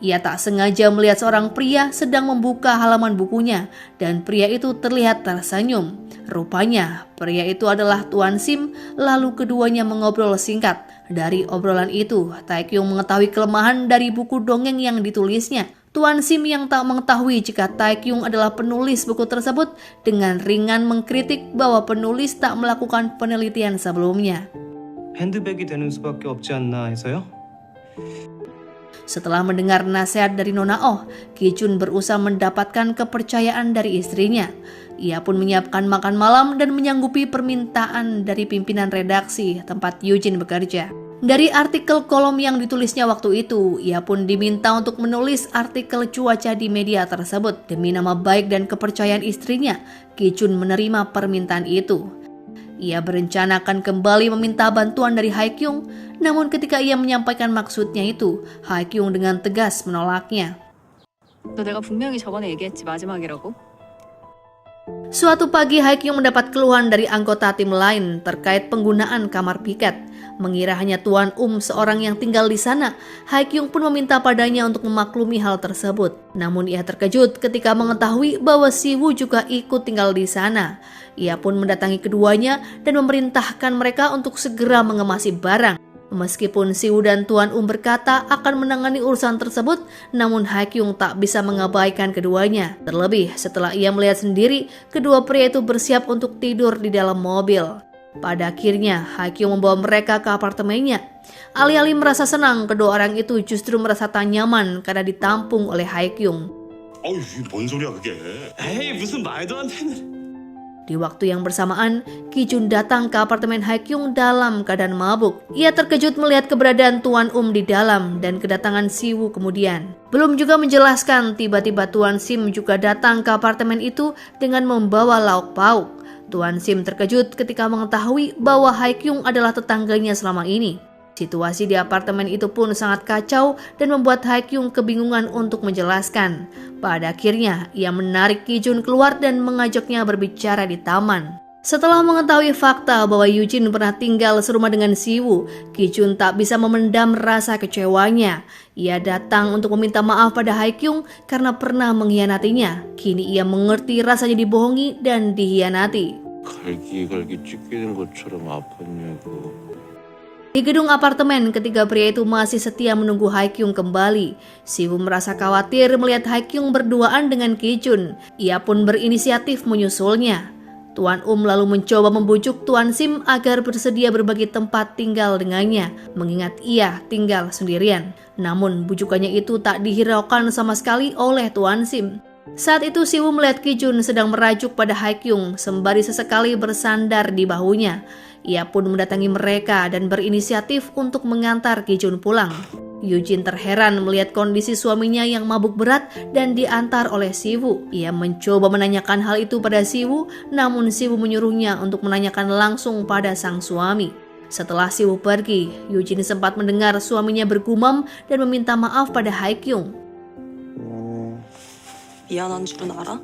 Ia tak sengaja melihat seorang pria sedang membuka halaman bukunya dan pria itu terlihat tersenyum. Rupanya pria itu adalah Tuan Sim, lalu keduanya mengobrol singkat. Dari obrolan itu, Taekyung mengetahui kelemahan dari buku dongeng yang ditulisnya. Tuan Sim yang tak mengetahui jika Taekyung adalah penulis buku tersebut dengan ringan mengkritik bahwa penulis tak melakukan penelitian sebelumnya. 핸드백이 되는 수밖에 없지 않나 해서요? Setelah mendengar nasihat dari Nona Oh, Ki-jun berusaha mendapatkan kepercayaan dari istrinya. Ia pun menyiapkan makan malam dan menyanggupi permintaan dari pimpinan redaksi tempat Yujin bekerja. Dari artikel kolom yang ditulisnya waktu itu, ia pun diminta untuk menulis artikel cuaca di media tersebut. Demi nama baik dan kepercayaan istrinya, Ki-jun menerima permintaan itu. Ia berencana akan kembali meminta bantuan dari Haekyung, namun ketika ia menyampaikan maksudnya itu, Haekyung dengan tegas menolaknya. 너 내가 분명히 저번에 얘기했지 마지막이라고? Suatu pagi Haekyung mendapat keluhan dari anggota tim lain terkait penggunaan kamar piket. Mengira hanya Tuan seorang yang tinggal di sana, Haekyung pun meminta padanya untuk memaklumi hal tersebut. Namun ia terkejut ketika mengetahui bahwa Siwoo juga ikut tinggal di sana. Ia pun mendatangi keduanya dan memerintahkan mereka untuk segera mengemasi barang. Meskipun Siwoo dan Tuan berkata akan menangani urusan tersebut, namun Haekyung tak bisa mengabaikan keduanya. Terlebih setelah ia melihat sendiri kedua pria itu bersiap untuk tidur di dalam mobil. Pada akhirnya Haekyung membawa mereka ke apartemennya. Alih-alih merasa senang, kedua orang itu justru merasa tak nyaman karena ditampung oleh Haekyung. 어이, 뭔 소리야 그게? 에이 무슨 말도 안 되는. Di waktu yang bersamaan, Ki-jun datang ke apartemen Haekyung dalam keadaan mabuk. Ia terkejut melihat keberadaan Tuan di dalam dan kedatangan Siwoo kemudian. Belum juga menjelaskan, tiba-tiba Tuan Sim juga datang ke apartemen itu dengan membawa lauk pauk. Tuan Sim terkejut ketika mengetahui bahwa Haekyung adalah tetangganya selama ini. Situasi di apartemen itu pun sangat kacau dan membuat Haekyung kebingungan untuk menjelaskan. Pada akhirnya, ia menarik Ki-jun keluar dan mengajaknya berbicara di taman. Setelah mengetahui fakta bahwa Yujin pernah tinggal serumah dengan Siwoo, Ki-jun tak bisa memendam rasa kecewanya. Ia datang untuk meminta maaf pada Haekyung karena pernah mengkhianatinya. Kini ia mengerti rasanya dibohongi dan dikhianati. 갈기갈기 찢기는 것처럼 아팠냐고. Di gedung apartemen, ketiga pria itu masih setia menunggu Haekyung kembali. Siwoo merasa khawatir melihat Haekyung berduaan dengan Ki-jun. Ia pun berinisiatif menyusulnya. Tuan lalu mencoba membujuk Tuan Sim agar bersedia berbagi tempat tinggal dengannya, mengingat ia tinggal sendirian. Namun bujukannya itu tak dihiraukan sama sekali oleh Tuan Sim. Saat itu Siwoo melihat Ki-jun sedang merajuk pada Haekyung sembari sesekali bersandar di bahunya. Ia pun mendatangi mereka dan berinisiatif untuk mengantar Ki-jun pulang. Yujin terheran melihat kondisi suaminya yang mabuk berat dan diantar oleh Siwoo. Ia mencoba menanyakan hal itu pada Siwoo, namun Siwoo menyuruhnya untuk menanyakan langsung pada sang suami. Setelah Siwoo pergi, Yujin sempat mendengar suaminya bergumam dan meminta maaf pada Haekyung. 미안한 줄은 알아?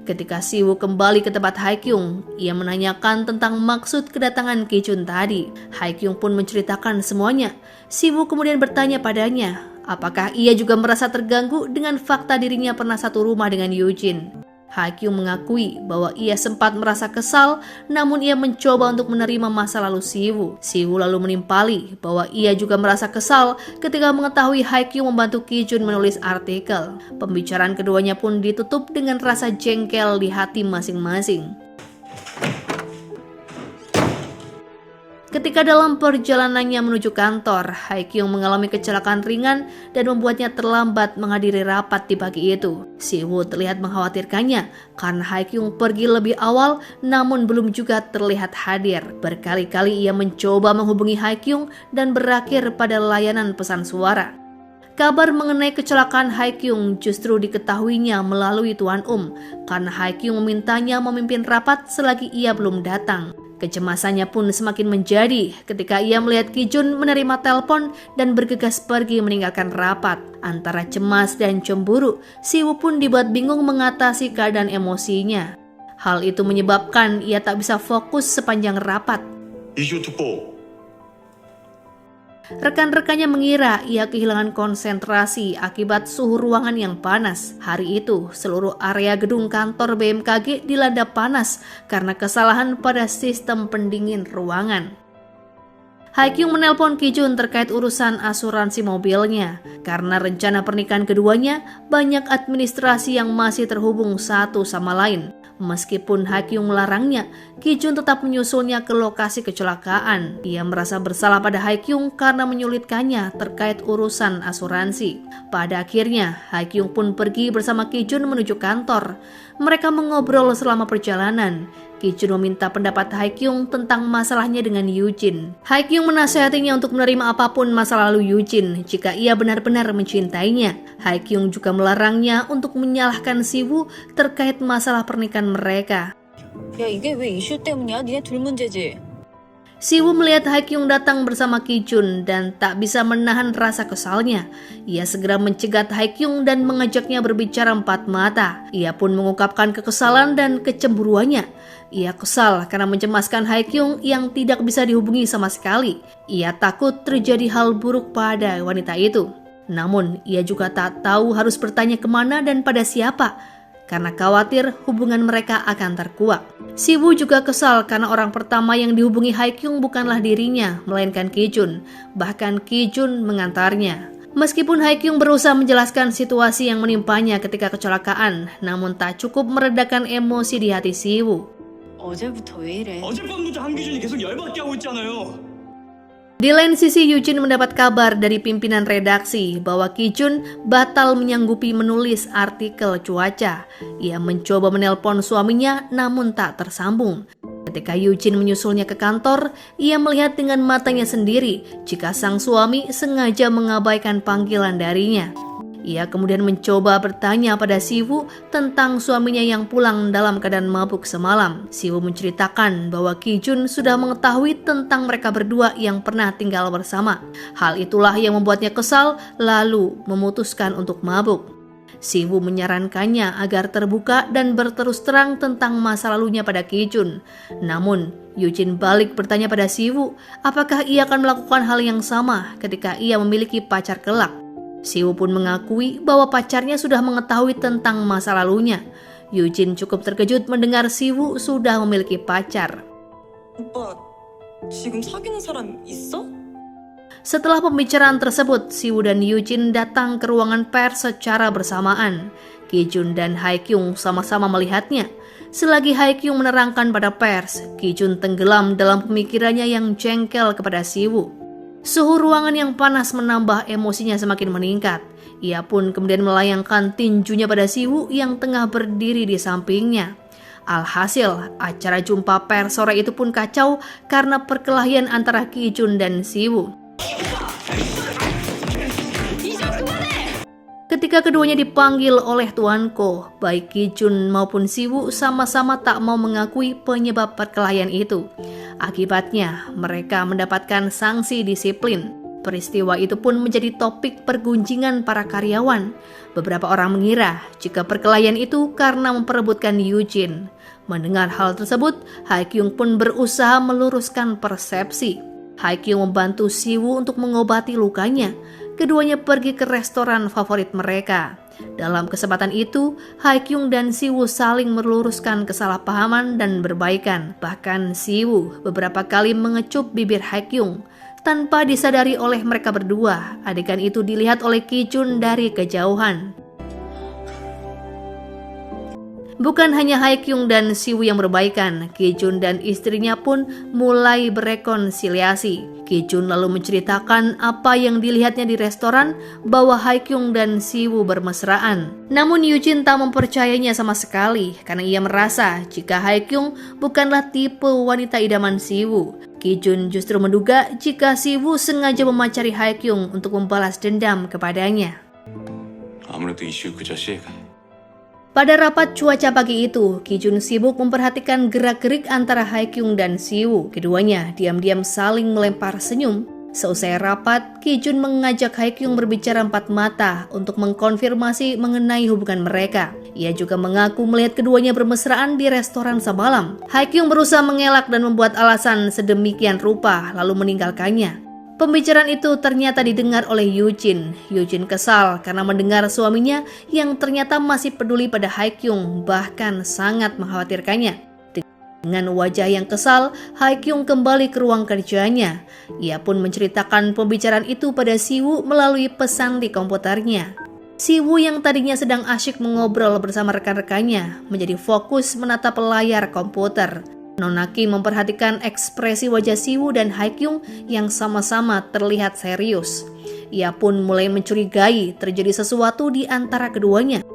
Ketika Siwoo kembali ke tempat Haekyung, ia menanyakan tentang maksud kedatangan Ki-jun tadi. Haekyung pun menceritakan semuanya. Siwoo kemudian bertanya padanya, apakah ia juga merasa terganggu dengan fakta dirinya pernah satu rumah dengan Yujin. Haekyung mengakui bahwa ia sempat merasa kesal, namun ia mencoba untuk menerima masa lalu Siwoo. Siwoo lalu menimpali bahwa ia juga merasa kesal ketika mengetahui Haekyung membantu Ki-jun menulis artikel. Pembicaraan keduanya pun ditutup dengan rasa jengkel di hati masing-masing. Ketika dalam perjalanannya menuju kantor, Haekyung mengalami kecelakaan ringan dan membuatnya terlambat menghadiri rapat di pagi itu. Siwoo terlihat mengkhawatirkannya karena Haekyung pergi lebih awal namun belum juga terlihat hadir. Berkali-kali ia mencoba menghubungi Haekyung dan berakhir pada layanan pesan suara. Kabar mengenai kecelakaan Haekyung justru diketahuinya melalui Tuan karena Haekyung memintanya memimpin rapat selagi ia belum datang. Kecemasannya pun semakin menjadi ketika ia melihat Ki-jun menerima telepon dan bergegas pergi meninggalkan rapat. Antara cemas dan cemburu, Siwoo pun dibuat bingung mengatasi keadaan emosinya. Hal itu menyebabkan ia tak bisa fokus sepanjang rapat. 이슈 특보 Rekan-rekannya mengira ia kehilangan konsentrasi akibat suhu ruangan yang panas. Hari itu, seluruh area gedung kantor BMKG dilanda panas karena kesalahan pada sistem pendingin ruangan. Haekyung menelpon Ki-jun terkait urusan asuransi mobilnya. Karena rencana pernikahan keduanya, banyak administrasi yang masih terhubung satu sama lain. Meskipun Haekyung melarangnya, Ki-jun tetap menyusulnya ke lokasi kecelakaan. Ia merasa bersalah pada Haekyung karena menyulitkannya terkait urusan asuransi. Pada akhirnya, Haekyung pun pergi bersama Ki-jun menuju kantor. Mereka mengobrol selama perjalanan. Ki-jun meminta pendapat Haekyung tentang masalahnya dengan Yoo-jin. Haekyung menasihatinya untuk menerima apapun masa lalu Yoo-jin jika ia benar-benar mencintainya. Haekyung juga melarangnya untuk menyalahkan Siwoo terkait masalah pernikahan mereka. 야, 이게 왜 이슈 때문이야? 니네 둘 문제지. Siwoo melihat Haekyung datang bersama Ki-jun dan tak bisa menahan rasa kesalnya. Ia segera mencegat Haekyung dan mengajaknya berbicara empat mata. Ia pun mengungkapkan kekesalan dan kecemburuannya. Ia kesal karena mencemaskan Haekyung yang tidak bisa dihubungi sama sekali. Ia takut terjadi hal buruk pada wanita itu. Namun, ia juga tak tahu harus bertanya kemana dan pada siapa, karena khawatir hubungan mereka akan terkuak. Siwoo juga kesal karena orang pertama yang dihubungi Haekyung bukanlah dirinya, melainkan Ki-jun. Bahkan Ki-jun mengantarnya. Meskipun Haekyung berusaha menjelaskan situasi yang menimpanya ketika kecelakaan, namun tak cukup meredakan emosi di hati Siwoo. 어제부터 왜 이래? 어젯밤부터 한기준이 계속 열받게 하고 있잖아요. Di lain sisi, Yoo-jin mendapat kabar dari pimpinan redaksi bahwa Ki-jun batal menyanggupi menulis artikel cuaca. Ia mencoba menelpon suaminya namun tak tersambung. Ketika Yoo-jin menyusulnya ke kantor, ia melihat dengan matanya sendiri jika sang suami sengaja mengabaikan panggilan darinya. Ia kemudian mencoba bertanya pada Siwoo tentang suaminya yang pulang dalam keadaan mabuk semalam. Siwoo menceritakan bahwa Ki-jun sudah mengetahui tentang mereka berdua yang pernah tinggal bersama. Hal itulah yang membuatnya kesal, lalu memutuskan untuk mabuk. Siwoo menyarankannya agar terbuka dan berterus terang tentang masa lalunya pada Ki-jun. Namun, Yoo-jin balik bertanya pada Siwoo apakah ia akan melakukan hal yang sama ketika ia memiliki pacar kelak. Siwoo pun mengakui bahwa pacarnya sudah mengetahui tentang masa lalunya. Yoo-jin cukup terkejut mendengar Siwoo sudah memiliki pacar. 오빠, 지금 사귀는 사람 있어? Setelah pembicaraan tersebut, Siwoo dan Yoo-jin datang ke ruangan pers secara bersamaan. Ki-jun dan Haekyung sama-sama melihatnya. Selagi Haekyung menerangkan pada pers, Ki-jun tenggelam dalam pemikirannya yang jengkel kepada Siwoo. Suhu ruangan yang panas menambah emosinya semakin meningkat. Ia pun kemudian melayangkan tinjunya pada Siwoo yang tengah berdiri di sampingnya. Alhasil, acara jumpa pers sore itu pun kacau karena perkelahian antara Ki-jun dan Siwoo. Ketika keduanya dipanggil oleh Tuan Ko, baik Ki-jun maupun Siwoo sama-sama tak mau mengakui penyebab perkelahian itu. Akibatnya, mereka mendapatkan sanksi disiplin. Peristiwa itu pun menjadi topik pergunjingan para karyawan. Beberapa orang mengira jika perkelahian itu karena memperebutkan Yoo-jin. Mendengar hal tersebut, Haekyung pun berusaha meluruskan persepsi. Haekyung membantu Siwoo untuk mengobati lukanya. Keduanya pergi ke restoran favorit mereka. Dalam kesempatan itu, Haekyung dan Siwoo saling meluruskan kesalahpahaman dan berbaikan. Bahkan Siwoo beberapa kali mengecup bibir Haekyung. Tanpa disadari oleh mereka berdua, adegan itu dilihat oleh Ki-jun dari kejauhan. Bukan hanya Haekyung dan Siwoo yang berbaikan, Ki-jun dan istrinya pun mulai berekonsiliasi. Ki-jun lalu menceritakan apa yang dilihatnya di restoran, bahwa Haekyung dan Siwoo bermesraan. Namun Yoo-jin tak mempercayainya sama sekali karena ia merasa jika Haekyung bukanlah tipe wanita idaman Siwoo. Ki-jun justru menduga jika Siwoo sengaja memacari Haekyung untuk membalas dendam kepadanya. 아무래도 이슈 그 자식. Pada rapat cuaca pagi itu, Ki-jun sibuk memperhatikan gerak-gerik antara Haekyung dan Siwoo. Keduanya diam-diam saling melempar senyum. Seusai rapat, Ki-jun mengajak Haekyung berbicara empat mata untuk mengkonfirmasi mengenai hubungan mereka. Ia juga mengaku melihat keduanya bermesraan di restoran semalam. Haekyung berusaha mengelak dan membuat alasan sedemikian rupa lalu meninggalkannya. Pembicaraan itu ternyata didengar oleh Yujin. Yujin kesal karena mendengar suaminya yang ternyata masih peduli pada Haekyung, bahkan sangat mengkhawatirkannya. Dengan wajah yang kesal, Haekyung kembali ke ruang kerjanya. Ia pun menceritakan pembicaraan itu pada Siwoo melalui pesan di komputernya. Siwoo yang tadinya sedang asyik mengobrol bersama rekan-rekannya menjadi fokus menatap layar komputer. Nonaki memperhatikan ekspresi wajah Siwoo dan Haekyung yang sama-sama terlihat serius. Ia pun mulai mencurigai terjadi sesuatu di antara keduanya.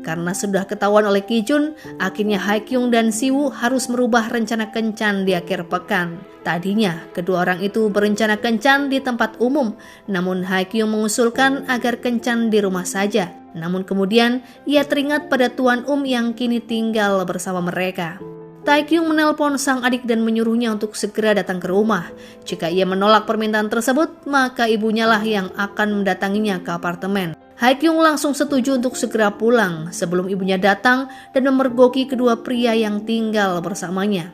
Karena sudah ketahuan oleh Kijun, akhirnya Haekyung dan Siwoo harus merubah rencana kencan di akhir pekan. Tadinya, kedua orang itu berencana kencan di tempat umum, namun Haekyung mengusulkan agar kencan di rumah saja. Namun kemudian, ia teringat pada Tuan yang kini tinggal bersama mereka. Taekyung menelpon sang adik dan menyuruhnya untuk segera datang ke rumah. Jika ia menolak permintaan tersebut, maka ibunya lah yang akan mendatanginya ke apartemen. Haekyung langsung setuju untuk segera pulang sebelum ibunya datang dan memergoki kedua pria yang tinggal bersamanya.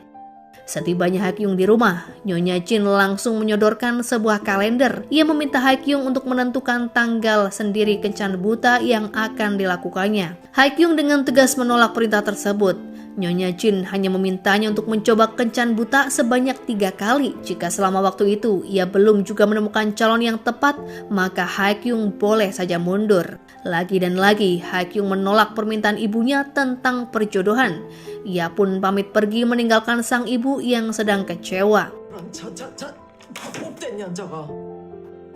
Setibanya Haekyung di rumah, Nyonya Jin langsung menyodorkan sebuah kalender. Ia meminta Haekyung untuk menentukan tanggal sendiri kencan buta yang akan dilakukannya. Haekyung dengan tegas menolak perintah tersebut. Nyonya Jin hanya memintanya untuk mencoba kencan buta sebanyak 3 kali. Jika selama waktu itu ia belum juga menemukan calon yang tepat, maka Haekyung boleh saja mundur. Lagi dan lagi, Haekyung menolak permintaan ibunya tentang perjodohan. Ia pun pamit pergi meninggalkan sang ibu yang sedang kecewa.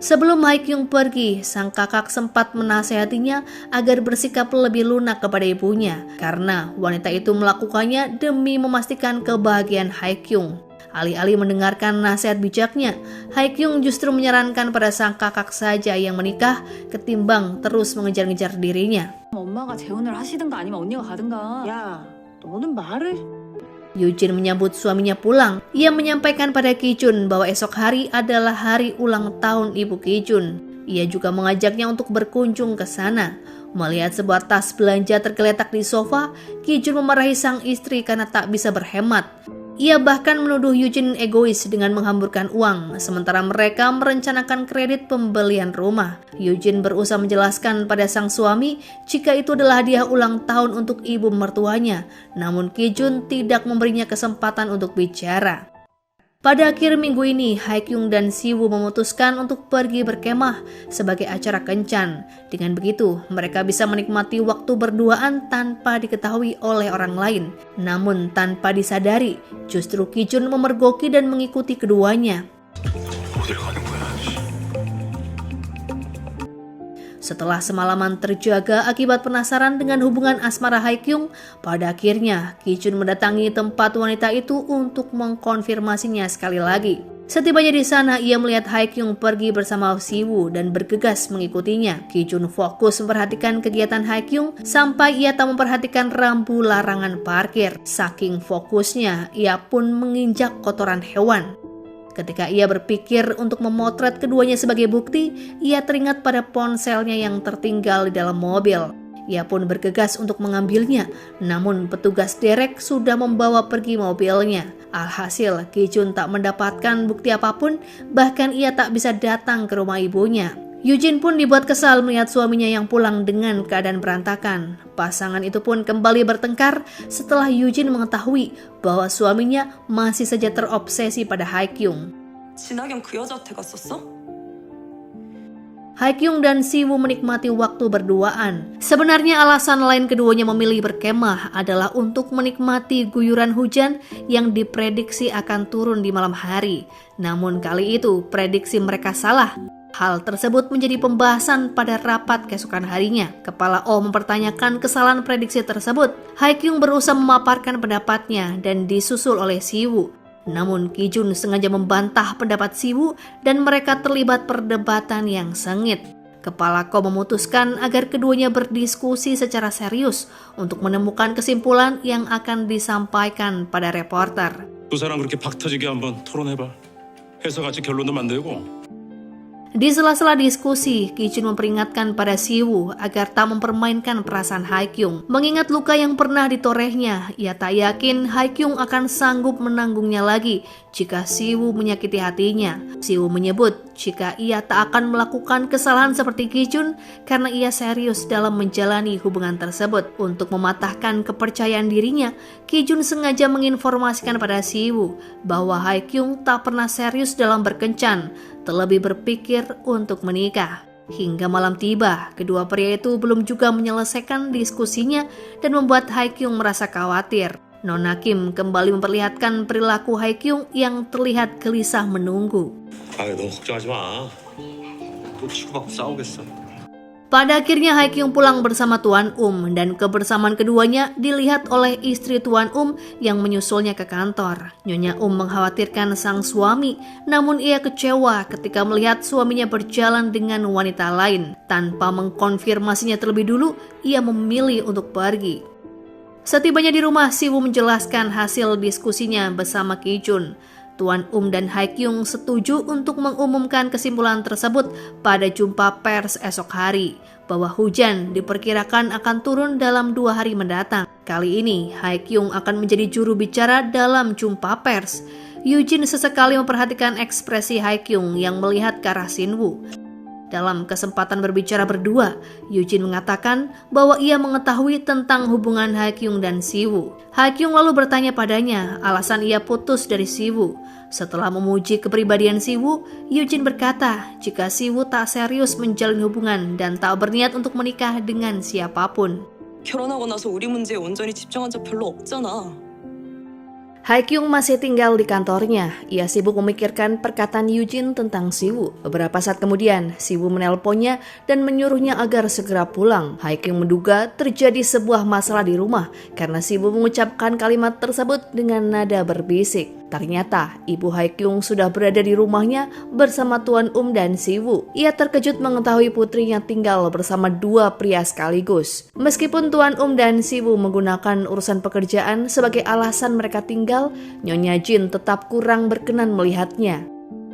Sebelum Haekyung pergi, sang kakak sempat menasehatinya agar bersikap lebih lunak kepada ibunya karena wanita itu melakukannya demi memastikan kebahagiaan Haekyung. Alih-alih mendengarkan nasihat bijaknya, Haekyung justru menyarankan pada sang kakak saja yang menikah ketimbang terus mengejar-ngejar dirinya. 엄마가 재혼을 하시든가 아니면 언니가 가든가. 야, 너는 말을... Yujin menyambut suaminya pulang. Ia menyampaikan pada Kijun bahwa esok hari adalah hari ulang tahun ibu Kijun. Ia juga mengajaknya untuk berkunjung ke sana. Melihat sebuah tas belanja tergeletak di sofa, Kijun memarahi sang istri karena tak bisa berhemat. Ia bahkan menuduh Yujin egois dengan menghamburkan uang, sementara mereka merencanakan kredit pembelian rumah. Yujin berusaha menjelaskan pada sang suami jika itu adalah hadiah ulang tahun untuk ibu mertuanya, namun Kijun tidak memberinya kesempatan untuk bicara. Pada akhir minggu ini, Haekyung dan Siwoo memutuskan untuk pergi berkemah sebagai acara kencan. Dengan begitu, mereka bisa menikmati waktu berduaan tanpa diketahui oleh orang lain. Namun tanpa disadari, justru Kijun memergoki dan mengikuti keduanya. Setelah semalaman terjaga akibat penasaran dengan hubungan asmara Haekyung, pada akhirnya Kijun mendatangi tempat wanita itu untuk mengkonfirmasinya sekali lagi. Setibanya di sana, ia melihat Haekyung pergi bersama Siwoo dan bergegas mengikutinya. Kijun fokus memperhatikan kegiatan Haekyung sampai ia tak memperhatikan rambu larangan parkir. Saking fokusnya, ia pun menginjak kotoran hewan. Ketika ia berpikir untuk memotret keduanya sebagai bukti, ia teringat pada ponselnya yang tertinggal di dalam mobil. Ia pun bergegas untuk mengambilnya, namun petugas derek sudah membawa pergi mobilnya. Alhasil, Kijun tak mendapatkan bukti apapun, bahkan ia tak bisa datang ke rumah ibunya. Yujin pun dibuat kesal melihat suaminya yang pulang dengan keadaan berantakan. Pasangan itu pun kembali bertengkar setelah Yujin mengetahui bahwa suaminya masih saja terobsesi pada Haekyung. 진학연 그 여자한테 갔었어? Haekyung dan Siwoo menikmati waktu berduaan. Sebenarnya alasan lain keduanya memilih berkemah adalah untuk menikmati guyuran hujan yang diprediksi akan turun di malam hari. Namun kali itu prediksi mereka salah. Hal tersebut menjadi pembahasan pada rapat keesokan harinya. Kepala O mempertanyakan kesalahan prediksi tersebut. Haekyung berusaha memaparkan pendapatnya dan disusul oleh Siwoo. Namun Kijun sengaja membantah pendapat Siwoo dan mereka terlibat perdebatan yang sengit. Kepala Ko memutuskan agar keduanya berdiskusi secara serius untuk menemukan kesimpulan yang akan disampaikan pada reporter. 두 사람 그렇게 박 터지게 한번 토론해봐. 해서 같이 결론도 만들고. Di sela-sela diskusi, Ki-jun memperingatkan pada Siwoo agar tak mempermainkan perasaan Hae-kyung. Mengingat luka yang pernah ditorehnya, ia tak yakin Hae-kyung akan sanggup menanggungnya lagi jika Siwoo menyakiti hatinya. Siwoo menyebut jika ia tak akan melakukan kesalahan seperti Ki-jun karena ia serius dalam menjalani hubungan tersebut. Untuk mematahkan kepercayaan dirinya, Ki-jun sengaja menginformasikan pada Siwoo bahwa Hae-kyung tak pernah serius dalam berkencan, terlebih berpikir untuk menikah. Hingga malam tiba, kedua pria itu belum juga menyelesaikan diskusinya dan membuat Hae-kyung merasa khawatir. Nona Kim kembali memperlihatkan perilaku Hae-kyung yang terlihat gelisah menunggu. 너무 걱정하지 마. 또 치고받고 싸우겠어. Pada akhirnya Hae-kyung pulang bersama Tuan dan kebersamaan keduanya dilihat oleh istri Tuan yang menyusulnya ke kantor. Nyonya mengkhawatirkan sang suami, namun ia kecewa ketika melihat suaminya berjalan dengan wanita lain. Tanpa mengkonfirmasinya terlebih dulu, ia memilih untuk pergi. Setibanya di rumah, Siwoo menjelaskan hasil diskusinya bersama Ki-jun. Tuan dan Hae-kyung setuju untuk mengumumkan kesimpulan tersebut pada jumpa pers esok hari, bahwa hujan diperkirakan akan turun dalam 2 hari mendatang. Kali ini, Hae-kyung akan menjadi juru bicara dalam jumpa pers. Yujin sesekali memperhatikan ekspresi Hae-kyung yang melihat ke arah Sinwoo. Dalam kesempatan berbicara berdua, Yujin mengatakan bahwa ia mengetahui tentang hubungan Hae-kyung dan Siwoo. Hae-kyung lalu bertanya padanya alasan ia putus dari Siwoo. Setelah memuji kepribadian Siwoo, Yujin berkata jika Siwoo tak serius menjalin hubungan dan tak berniat untuk menikah dengan siapapun. 결혼하고 나서 우리 문제에 온전히 집중한 적 별로 없잖아. Hae-kyung masih tinggal di kantornya. Ia sibuk memikirkan perkataan Yujin tentang Siwoo. Beberapa saat kemudian, Siwoo menelponnya dan menyuruhnya agar segera pulang. Hae-kyung menduga terjadi sebuah masalah di rumah karena Siwoo mengucapkan kalimat tersebut dengan nada berbisik. Ternyata, ibu Hae-kyung sudah berada di rumahnya bersama Tuan dan Siwoo. Ia terkejut mengetahui putrinya tinggal bersama 2 pria sekaligus. Meskipun Tuan dan Siwoo menggunakan urusan pekerjaan sebagai alasan mereka tinggal, Nyonya Jin tetap kurang berkenan melihatnya.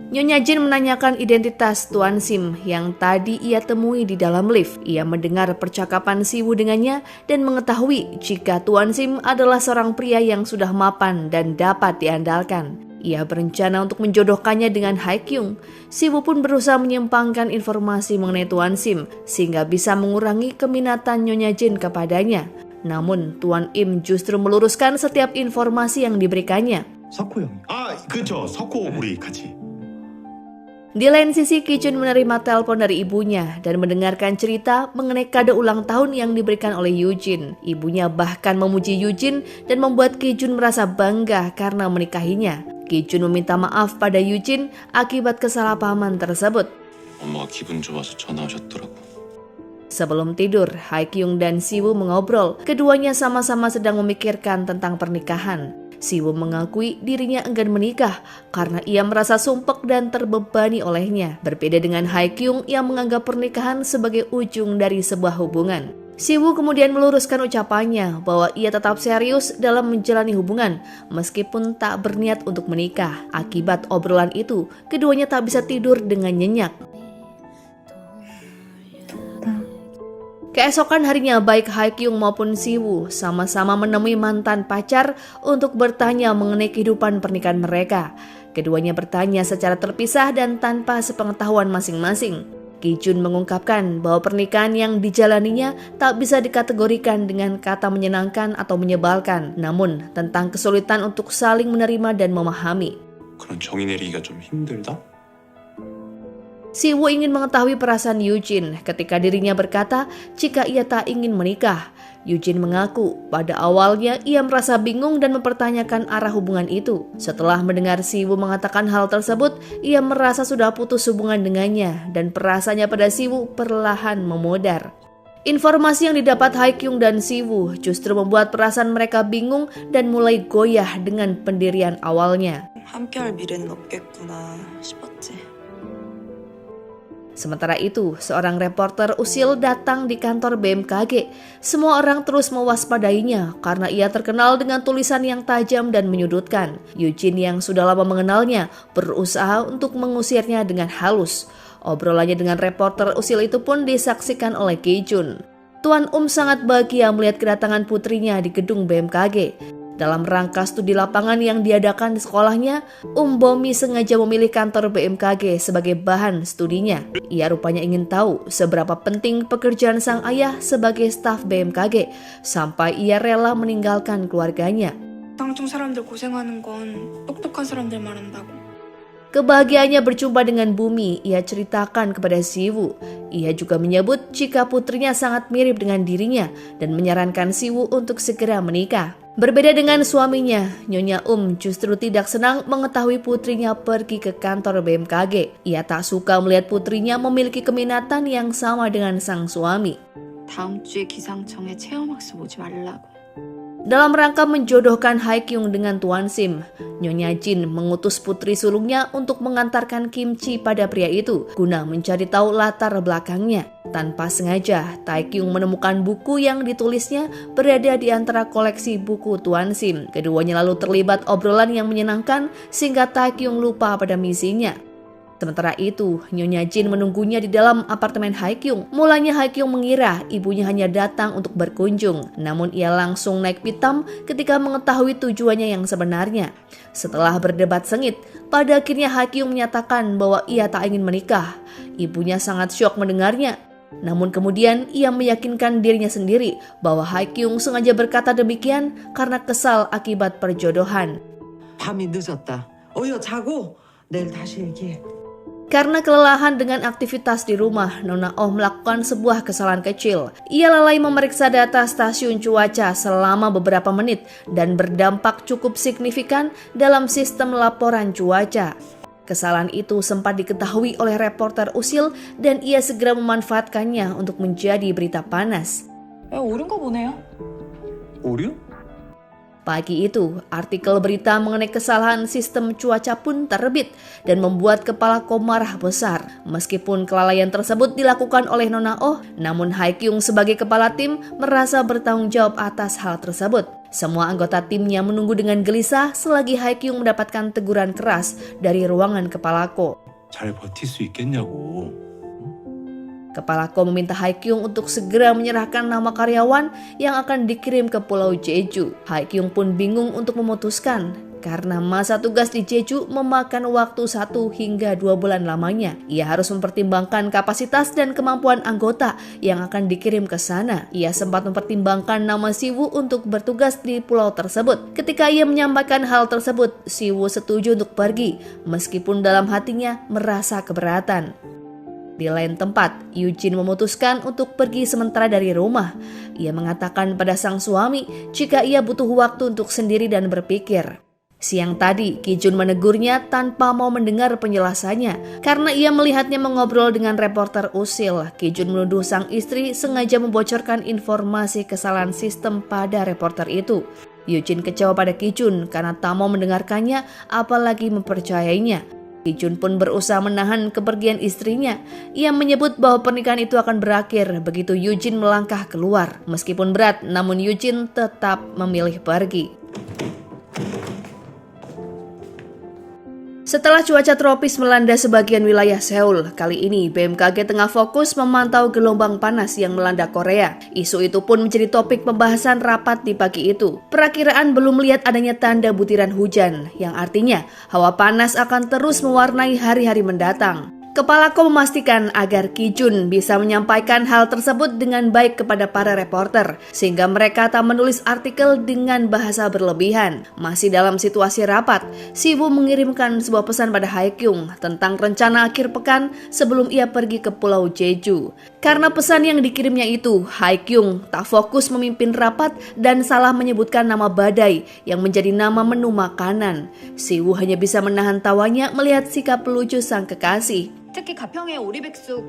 Nyonya Jin menanyakan identitas Tuan Sim yang tadi ia temui di dalam lift. Ia mendengar percakapan Siwoo dengannya dan mengetahui jika Tuan Sim adalah seorang pria yang sudah mapan dan dapat diandalkan. Ia berencana untuk menjodohkannya dengan Hae-kyung. Siwoo pun berusaha menyimpangkan informasi mengenai Tuan Sim sehingga bisa mengurangi keminatan Nyonya Jin kepadanya. Namun Tuan Im justru meluruskan setiap informasi yang diberikannya. 석호 형이. 그쵸. 석호 우리 같이. Di lain sisi, Ki-jun menerima telepon dari ibunya dan mendengarkan cerita mengenai kado ulang tahun yang diberikan oleh Yujin. Ibunya bahkan memuji Yujin dan membuat Ki-jun merasa bangga karena menikahinya. Ki-jun meminta maaf pada Yujin akibat kesalahpahaman tersebut. 엄마가 기분 좋아서 전화하셨더라고. Sebelum tidur, Hae-kyung dan Siwoo mengobrol. Keduanya sama-sama sedang memikirkan tentang pernikahan. Siwoo mengakui dirinya enggan menikah karena ia merasa sumpek dan terbebani olehnya. Berbeda dengan Hae-kyung yang menganggap pernikahan sebagai ujung dari sebuah hubungan. Siwoo kemudian meluruskan ucapannya bahwa ia tetap serius dalam menjalani hubungan meskipun tak berniat untuk menikah. Akibat obrolan itu, keduanya tak bisa tidur dengan nyenyak. Keesokan harinya baik Hae-kyung maupun Siwoo sama-sama menemui mantan pacar untuk bertanya mengenai kehidupan pernikahan mereka. Keduanya bertanya secara terpisah dan tanpa sepengetahuan masing-masing. Ki-jun mengungkapkan bahwa pernikahan yang dijalaninya tak bisa dikategorikan dengan kata menyenangkan atau menyebalkan, namun tentang kesulitan untuk saling menerima dan memahami. 그런 정의 내리기가 좀 힘들다? Siwoo ingin mengetahui perasaan Yujin ketika dirinya berkata jika ia tak ingin menikah. Yujin mengaku pada awalnya ia merasa bingung dan mempertanyakan arah hubungan itu. Setelah mendengar Siwoo mengatakan hal tersebut, ia merasa sudah putus hubungan dengannya dan perasaannya pada Siwoo perlahan memudar. Informasi yang didapat Hae-kyung dan Siwoo justru membuat perasaan mereka bingung dan mulai goyah dengan pendirian awalnya. 함께할 미래는 없겠구나 싶었지. Sementara itu, seorang reporter usil datang di kantor BMKG. Semua orang terus mewaspadainya karena ia terkenal dengan tulisan yang tajam dan menyudutkan. Yujin yang sudah lama mengenalnya berusaha untuk mengusirnya dengan halus. Obrolannya dengan reporter usil itu pun disaksikan oleh Ki-jun. Tuan sangat bahagia melihat kedatangan putrinya di gedung BMKG. Dalam rangka studi lapangan yang diadakan di sekolahnya, Bomi sengaja memilih kantor BMKG sebagai bahan studinya. Ia rupanya ingin tahu seberapa penting pekerjaan sang ayah sebagai staf BMKG sampai ia rela meninggalkan keluarganya. 기상청 사람들 고생하는 건 똑똑한 사람들 말한다고. Kebahagiaannya berjumpa dengan Bumi, ia ceritakan kepada Siwoo. Ia juga menyebut jika putrinya sangat mirip dengan dirinya dan menyarankan Siwoo untuk segera menikah. Berbeda dengan suaminya, Nyonya justru tidak senang mengetahui putrinya pergi ke kantor BMKG. Ia tak suka melihat putrinya memiliki keminatan yang sama dengan sang suami. 다음 주에 기상청에 체험학습 오지 말라고. Dalam rangka menjodohkan Haekyung dengan Tuan Sim, Nyonya Jin mengutus putri sulungnya untuk mengantarkan kimchi pada pria itu guna mencari tahu latar belakangnya. Tanpa sengaja, Taekyung menemukan buku yang ditulisnya berada di antara koleksi buku Tuan Sim. Keduanya lalu terlibat obrolan yang menyenangkan sehingga Taekyung lupa pada misinya. Sementara itu, Nyonya Jin menunggunya di dalam apartemen Haekyung. Mulanya Haekyung mengira ibunya hanya datang untuk berkunjung, namun ia langsung naik pitam ketika mengetahui tujuannya yang sebenarnya. Setelah berdebat sengit, pada akhirnya Haekyung menyatakan bahwa ia tak ingin menikah. Ibunya sangat syok mendengarnya. Namun kemudian ia meyakinkan dirinya sendiri bahwa Haekyung sengaja berkata demikian karena kesal akibat perjodohan. 밤이 늦었다. 어여 자고 내일 다시 얘기해. Karena kelelahan dengan aktivitas di rumah, Nona Oh melakukan sebuah kesalahan kecil. Ia lalai memeriksa data stasiun cuaca selama beberapa menit dan berdampak cukup signifikan dalam sistem laporan cuaca. Kesalahan itu sempat diketahui oleh reporter usil dan ia segera memanfaatkannya untuk menjadi berita panas. 옳은가 보네요. 오류? Pagi itu, artikel berita mengenai kesalahan sistem cuaca pun terbit dan membuat kepala marah besar. Meskipun kelalaian tersebut dilakukan oleh Nona Oh, namun Haekyung sebagai kepala tim merasa bertanggung jawab atas hal tersebut. Semua anggota timnya menunggu dengan gelisah selagi Haekyung mendapatkan teguran keras dari ruangan kepala Ko. 잘 버틸 수 있겠냐고. Kepala Ko meminta Haekyung untuk segera menyerahkan nama karyawan yang akan dikirim ke Pulau Jeju. Haekyung pun bingung untuk memutuskan karena masa tugas di Jeju memakan waktu 1 hingga 2 bulan lamanya. Ia harus mempertimbangkan kapasitas dan kemampuan anggota yang akan dikirim ke sana. Ia sempat mempertimbangkan nama Siwoo untuk bertugas di pulau tersebut. Ketika ia menyampaikan hal tersebut, Siwoo setuju untuk pergi meskipun dalam hatinya merasa keberatan. Di lain tempat, Eugene memutuskan untuk pergi sementara dari rumah. Ia mengatakan pada sang suami jika ia butuh waktu untuk sendiri dan berpikir. Siang tadi, Ki-jun menegurnya tanpa mau mendengar penjelasannya. Karena ia melihatnya mengobrol dengan reporter usil, Ki-jun menuduh sang istri sengaja membocorkan informasi kesalahan sistem pada reporter itu. Eugene kecewa pada Ki-jun karena tak mau mendengarkannya, apalagi mempercayainya. Ki-jun pun berusaha menahan kepergian istrinya. Ia menyebut bahwa pernikahan itu akan berakhir begitu Eugene melangkah keluar. Meskipun berat, namun Eugene tetap memilih pergi. Setelah cuaca tropis melanda sebagian wilayah Seoul, kali ini BMKG tengah fokus memantau gelombang panas yang melanda Korea. Isu itu pun menjadi topik pembahasan rapat di pagi itu. Perakiraan belum melihat adanya tanda butiran hujan, yang artinya hawa panas akan terus mewarnai hari-hari mendatang. Kepala Ko memastikan agar Ki-jun bisa menyampaikan hal tersebut dengan baik kepada para reporter, sehingga mereka tak menulis artikel dengan bahasa berlebihan. Masih dalam situasi rapat, Siwoo mengirimkan sebuah pesan pada Haekyung tentang rencana akhir pekan sebelum ia pergi ke Pulau Jeju. Karena pesan yang dikirimnya itu, Haekyung tak fokus memimpin rapat dan salah menyebutkan nama badai yang menjadi nama menu makanan. Siwoo hanya bisa menahan tawanya melihat sikap lucu sang kekasih. 특히 가평의 오리백숙.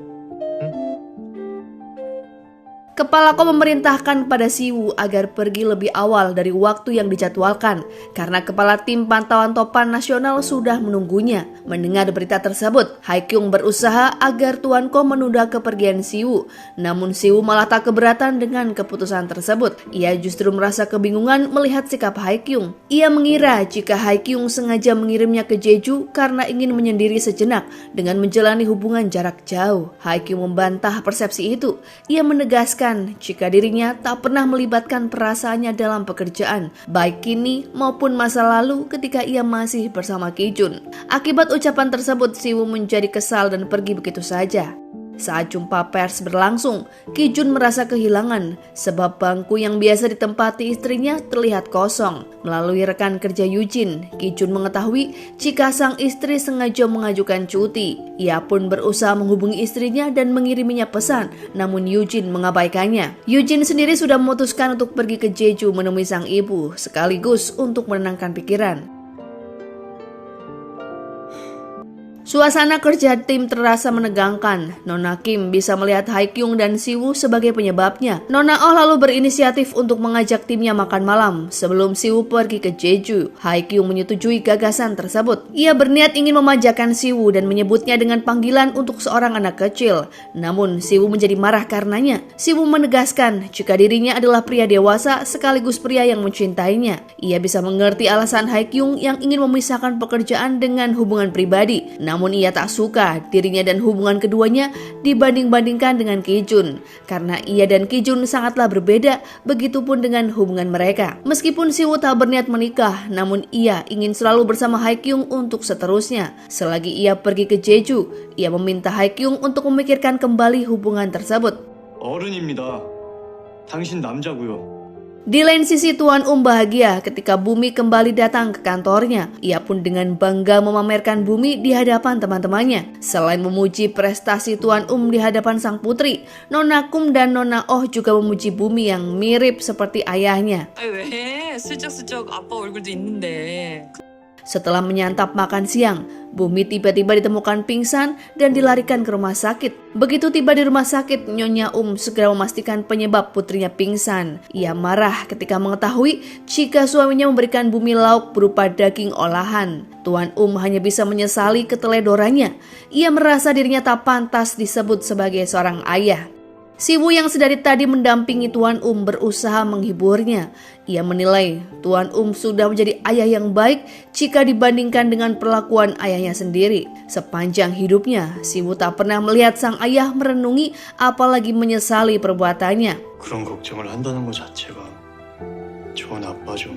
Kepala Kom memerintahkan pada Siwoo agar pergi lebih awal dari waktu yang dijadwalkan karena kepala tim pantauan topan nasional sudah menunggunya. Mendengar berita tersebut, Haekyung berusaha agar Tuan Kom menunda kepergian Siwoo. Namun Siwoo malah tak keberatan dengan keputusan tersebut. Ia justru merasa kebingungan melihat sikap Haekyung. Ia mengira jika Haekyung sengaja mengirimnya ke Jeju karena ingin menyendiri sejenak dengan menjalani hubungan jarak jauh. Haekyung membantah persepsi itu. Ia menegaskan jika dirinya tak pernah melibatkan perasaannya dalam pekerjaan, baik kini maupun masa lalu ketika ia masih bersama Ki-jun. Akibat ucapan tersebut, Siwoo menjadi kesal dan pergi begitu saja. Saat jumpa pers berlangsung, Ki-jun merasa kehilangan sebab bangku yang biasa ditempati istrinya terlihat kosong. Melalui rekan kerja Yujin, Ki-jun mengetahui jika sang istri sengaja mengajukan cuti. Ia pun berusaha menghubungi istrinya dan mengiriminya pesan, namun Yujin mengabaikannya. Yujin sendiri sudah memutuskan untuk pergi ke Jeju menemui sang ibu, sekaligus untuk menenangkan pikiran. Suasana kerja tim terasa menegangkan. Nona Kim bisa melihat Haekyung dan Siwoo sebagai penyebabnya. Nona Oh lalu berinisiatif untuk mengajak timnya makan malam sebelum Siwoo pergi ke Jeju. Haekyung menyetujui gagasan tersebut. Ia berniat ingin memanjakan Siwoo dan menyebutnya dengan panggilan untuk seorang anak kecil. Namun Siwoo menjadi marah karenanya. Siwoo menegaskan jika dirinya adalah pria dewasa sekaligus pria yang mencintainya. Ia bisa mengerti alasan Haekyung yang ingin memisahkan pekerjaan dengan hubungan pribadi. Namun ia tak suka dirinya dan hubungan keduanya dibanding-bandingkan dengan Ki-jun karena ia dan Ki-jun sangatlah berbeda, begitupun dengan hubungan mereka. Meskipun Siwoo tak berniat menikah, namun ia ingin selalu bersama Haekyung untuk seterusnya. Selagi ia pergi ke Jeju, ia meminta Haekyung untuk memikirkan kembali hubungan tersebut. 어른입니다. 당신 남자고요. Di lain sisi, Tuan bahagia ketika Bumi kembali datang ke kantornya. Ia pun dengan bangga memamerkan Bumi di hadapan teman-temannya. Selain memuji prestasi Tuan di hadapan sang putri, Nona Kum dan Nona Oh juga memuji Bumi yang mirip seperti ayahnya. 아니 왜? 슬쩍슬쩍 아빠 얼굴도 있는데. Setelah menyantap makan siang, Bumi tiba-tiba ditemukan pingsan dan dilarikan ke rumah sakit. Begitu tiba di rumah sakit, Nyonya segera memastikan penyebab putrinya pingsan. Ia marah ketika mengetahui jika suaminya memberikan Bumi lauk berupa daging olahan. Tuan hanya bisa menyesali keteledorannya. Ia merasa dirinya tak pantas disebut sebagai seorang ayah. Siwoo yang sedari tadi mendampingi Tuan berusaha menghiburnya. Ia menilai Tuan sudah menjadi ayah yang baik jika dibandingkan dengan perlakuan ayahnya sendiri. Sepanjang hidupnya, Siwoo tak pernah melihat sang ayah merenungi apalagi menyesali perbuatannya. 그런 걱정을 한다는 것 자체가 좋은 아빠죠.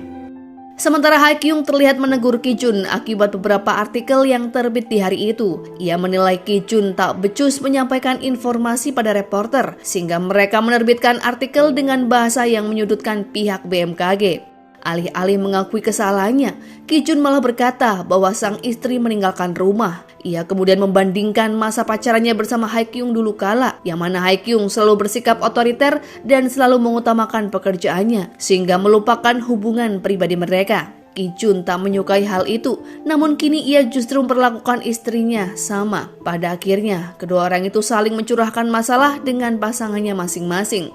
Sementara Haekyung terlihat menegur Ki-jun akibat beberapa artikel yang terbit di hari itu. Ia menilai Ki-jun tak becus menyampaikan informasi pada reporter, sehingga mereka menerbitkan artikel dengan bahasa yang menyudutkan pihak BMKG. Alih-alih mengakui kesalahannya, Ki-jun malah berkata bahwa sang istri meninggalkan rumah. Ia kemudian membandingkan masa pacarannya bersama Haekyung dulu kala, yang mana Haekyung selalu bersikap otoriter dan selalu mengutamakan pekerjaannya, sehingga melupakan hubungan pribadi mereka. Ki-jun tak menyukai hal itu, namun kini ia justru memperlakukan istrinya sama. Pada akhirnya, kedua orang itu saling mencurahkan masalah dengan pasangannya masing-masing.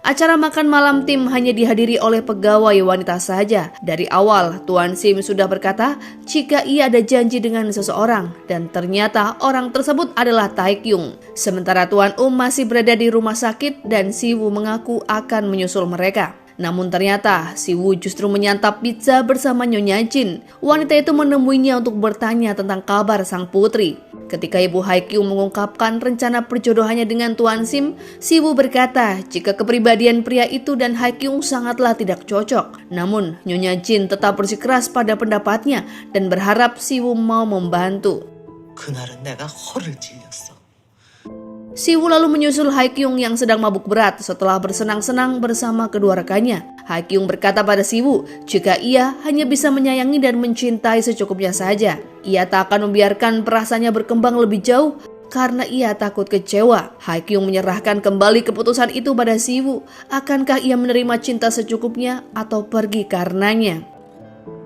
Acara makan malam tim hanya dihadiri oleh pegawai wanita saja. Dari awal, Tuan Sim sudah berkata jika ia ada janji dengan seseorang dan ternyata orang tersebut adalah Taekyung. Sementara Tuan masih berada di rumah sakit dan Siwoo mengaku akan menyusul mereka. Namun ternyata Siwoo justru menyantap pizza bersama Nyonya Jin. Wanita itu menemuinya untuk bertanya tentang kabar sang putri. Ketika Ibu Haekyung mengungkapkan rencana perjodohannya dengan Tuan Sim, Siwoo berkata jika kepribadian pria itu dan Haekyung sangatlah tidak cocok. Namun Nyonya Jin tetap bersikeras pada pendapatnya dan berharap Siwoo mau membantu. 그날은 내가 허를 찔렸어. Siwoo lalu menyusul Haekyung yang sedang mabuk berat setelah bersenang-senang bersama kedua rekannya. Haekyung berkata pada Siwoo jika ia hanya bisa menyayangi dan mencintai secukupnya saja. Ia tak akan membiarkan perasaannya berkembang lebih jauh karena ia takut kecewa. Haekyung menyerahkan kembali keputusan itu pada Siwoo. Akankah ia menerima cinta secukupnya atau pergi karenanya?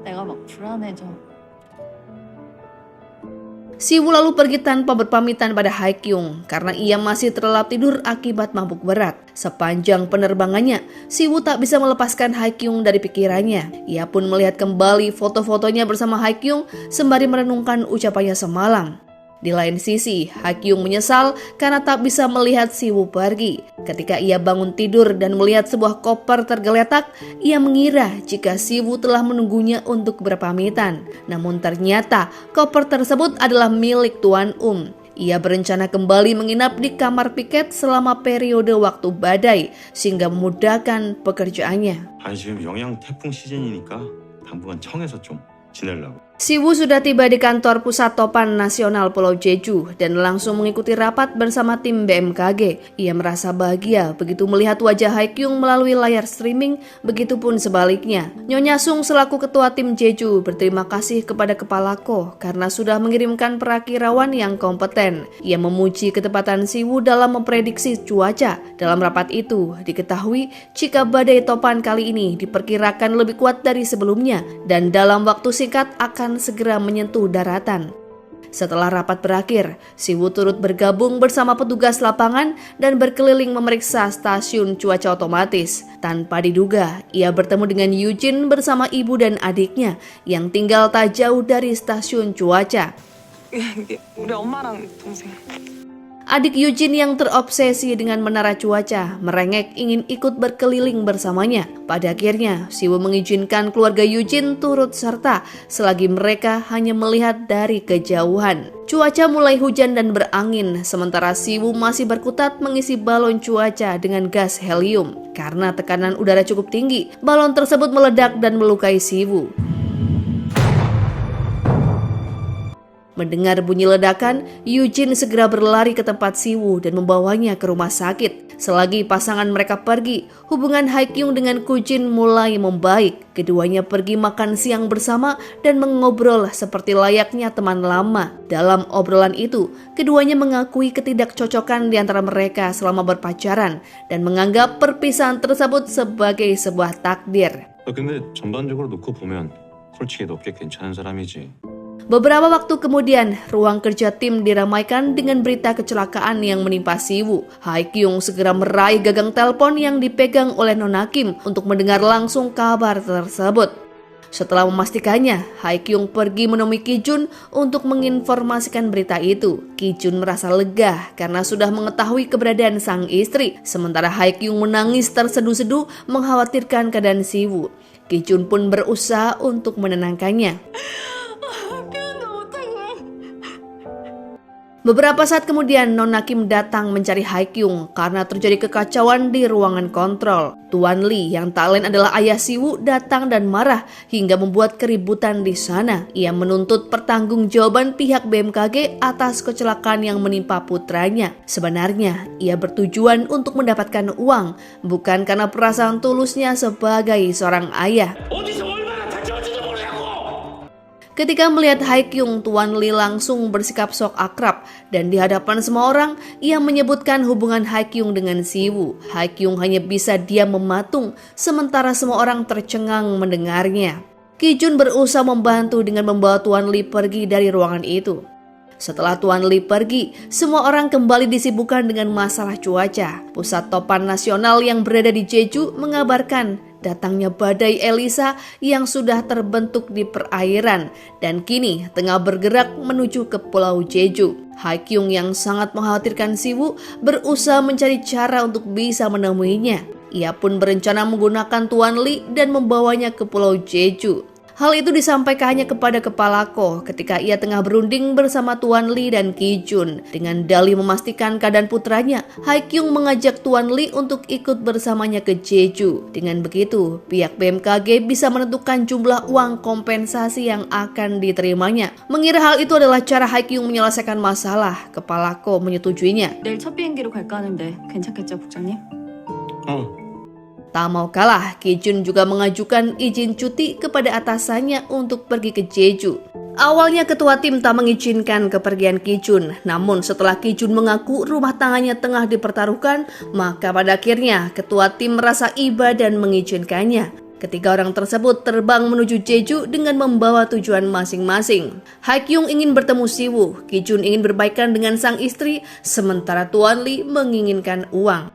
내가 막 불안해져. Siwoo lalu pergi tanpa berpamitan pada Hye-kyung karena ia masih terlelap tidur akibat mabuk berat. Sepanjang penerbangannya, Siwoo tak bisa melepaskan Hye-kyung dari pikirannya. Ia pun melihat kembali foto-fotonya bersama Hye-kyung sembari merenungkan ucapannya semalam. Di lain sisi, Hye-kyung menyesal karena tak bisa melihat Siwoo pergi. Ketika ia bangun tidur dan melihat sebuah koper tergeletak, ia mengira jika Siwoo telah menunggunya untuk berpamitan. Namun ternyata koper tersebut adalah milik Tuan Ia berencana kembali menginap di kamar piket selama periode waktu badai sehingga memudahkan pekerjaannya. 아니 지금 영양 태풍 시즌이니까 당분간 청에서 좀 지내려고. Siwoo sudah tiba di kantor pusat topan nasional Pulau Jeju dan langsung mengikuti rapat bersama tim BMKG. Ia merasa bahagia begitu melihat wajah Hye-kyung melalui layar streaming, begitupun sebaliknya. Nyonya Sung selaku ketua tim Jeju berterima kasih kepada Kepala Ko karena sudah mengirimkan perakirawan yang kompeten. Ia memuji ketepatan Siwoo dalam memprediksi cuaca. Dalam rapat itu diketahui jika badai topan kali ini diperkirakan lebih kuat dari sebelumnya dan dalam waktu singkat akan segera menyentuh daratan. Setelah rapat berakhir, Siwoo turut bergabung bersama petugas lapangan dan berkeliling memeriksa stasiun cuaca otomatis. Tanpa diduga, ia bertemu dengan Eugene bersama ibu dan adiknya yang tinggal tak jauh dari stasiun cuaca. 우리 엄마랑 동생. Adik Eugene yang terobsesi dengan menara cuaca merengek ingin ikut berkeliling bersamanya. Pada akhirnya, Siwoo mengizinkan keluarga Eugene turut serta selagi mereka hanya melihat dari kejauhan. Cuaca mulai hujan dan berangin, sementara Siwoo masih berkutat mengisi balon cuaca dengan gas helium. Karena tekanan udara cukup tinggi, balon tersebut meledak dan melukai Siwoo. Mendengar bunyi ledakan, Eugene segera berlari ke tempat Siwoo dan membawanya ke rumah sakit. Selagi pasangan mereka pergi, hubungan Hye-kyung dengan Kujin mulai membaik. Keduanya pergi makan siang bersama dan mengobrol seperti layaknya teman lama. Dalam obrolan itu, keduanya mengakui ketidakcocokan di antara mereka selama berpacaran dan menganggap perpisahan tersebut sebagai sebuah takdir. 근데 전반적으로 놓고 보면 솔직히 너 꽤 괜찮은 사람이지. Beberapa waktu kemudian, ruang kerja tim diramaikan dengan berita kecelakaan yang menimpa Siwoo. Hye-kyung segera meraih gagang telepon yang dipegang oleh Nona Kim untuk mendengar langsung kabar tersebut. Setelah memastikannya, Hye-kyung pergi menemui Ki-jun untuk menginformasikan berita itu. Ki-jun merasa lega karena sudah mengetahui keberadaan sang istri, sementara Hye-kyung menangis terseduh-seduh mengkhawatirkan keadaan Siwoo. Ki-jun pun berusaha untuk menenangkannya. Beberapa saat kemudian, Nona Kim datang mencari Hye-kyung karena terjadi kekacauan di ruangan kontrol. Tuan Lee yang tak lain adalah ayah Siwoo datang dan marah hingga membuat keributan di sana. Ia menuntut pertanggungjawaban pihak BMKG atas kecelakaan yang menimpa putranya. Sebenarnya, ia bertujuan untuk mendapatkan uang, bukan karena perasaan tulusnya sebagai seorang ayah. Ketika melihat Hye-kyung, Tuan Lee langsung bersikap sok akrab dan di hadapan semua orang, ia menyebutkan hubungan Hye-kyung dengan Siwoo. Hye-kyung hanya bisa diam mematung, sementara semua orang tercengang mendengarnya. Ki-jun berusaha membantu dengan membawa Tuan Lee pergi dari ruangan itu. Setelah Tuan Lee pergi, semua orang kembali disibukkan dengan masalah cuaca. Pusat topan nasional yang berada di Jeju mengabarkan datangnya badai Elisa yang sudah terbentuk di perairan dan kini tengah bergerak menuju ke Pulau Jeju. Hye-kyung yang sangat mengkhawatirkan Siwoo berusaha mencari cara untuk bisa menemuinya. Ia pun berencana menggunakan Tuan Lee dan membawanya ke Pulau Jeju. Hal itu disampaikannya kepada Kepala Ko ketika ia tengah berunding bersama Tuan Lee dan Ki-jun. Dengan dalih memastikan keadaan putranya, Hye-kyung mengajak Tuan Lee untuk ikut bersamanya ke Jeju. Dengan begitu, pihak BMKG bisa menentukan jumlah uang kompensasi yang akan diterimanya. Mengira hal itu adalah cara Hye-kyung menyelesaikan masalah, Kepala Ko menyetujuinya. 내일 첫 비행기로 갈까 하는데 괜찮겠죠, 국장님? Tak mau kalah, Ki-jun juga mengajukan izin cuti kepada atasannya untuk pergi ke Jeju. Awalnya ketua tim tak mengizinkan kepergian Ki-jun, namun setelah Ki-jun mengaku rumah tangannya tengah dipertaruhkan, maka pada akhirnya ketua tim merasa iba dan mengizinkannya. Ketiga orang tersebut terbang menuju Jeju dengan membawa tujuan masing-masing. Hye-kyung ingin bertemu Siwoo, Ki-jun ingin berbaikan dengan sang istri, sementara Tuan Lee menginginkan uang.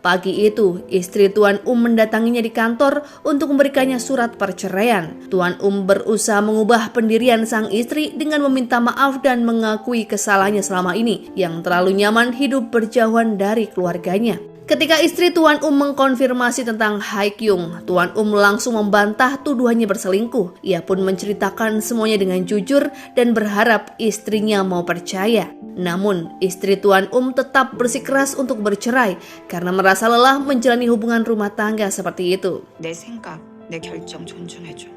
Pagi itu, istri Tuan mendatanginya di kantor untuk memberikannya surat perceraian. Tuan berusaha mengubah pendirian sang istri dengan meminta maaf dan mengakui kesalahannya selama ini yang terlalu nyaman hidup berjauhan dari keluarganya. Ketika istri Tuan mengkonfirmasi tentang Hye-kyung, Tuan langsung membantah tuduhannya berselingkuh. Ia pun menceritakan semuanya dengan jujur dan berharap istrinya mau percaya. Namun, istri Tuan tetap bersikeras untuk bercerai karena merasa lelah menjalani hubungan rumah tangga seperti itu. 내 생각, 내 결정 존중해줘.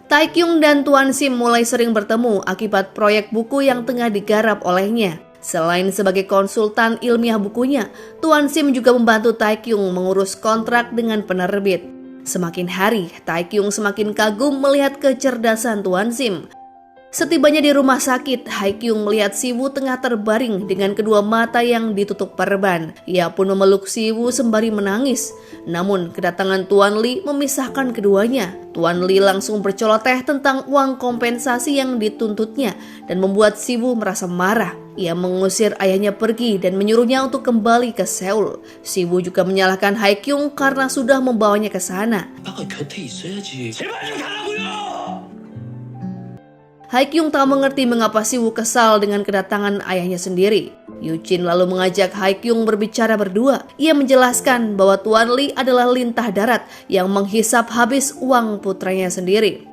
Tae-kyung dan Tuan Sim mulai sering bertemu akibat proyek buku yang tengah digarap olehnya. Selain sebagai konsultan ilmiah bukunya, Tuan Sim juga membantu Tae-kyung mengurus kontrak dengan penerbit. Semakin hari, Tae-kyung semakin kagum melihat kecerdasan Tuan Sim. Setibanya di rumah sakit, Hye-kyung melihat Siwoo tengah terbaring dengan kedua mata yang ditutup perban. Ia pun memeluk Siwoo sembari menangis. Namun, kedatangan Tuan Lee memisahkan keduanya. Tuan Lee langsung berceloteh tentang uang kompensasi yang dituntutnya dan membuat Siwoo merasa marah. Ia mengusir ayahnya pergi dan menyuruhnya untuk kembali ke Seoul. Siwoo juga menyalahkan Hye-kyung karena sudah membawanya ke sana. 아빠가 곁에 있어야지. 제발 좀 가라고요. Hye-kyung tak mengerti mengapa Siwoo kesal dengan kedatangan ayahnya sendiri. Yoo-jin lalu mengajak Hye-kyung berbicara berdua. Ia menjelaskan bahwa Tuan Lee adalah lintah darat yang menghisap habis uang putranya sendiri.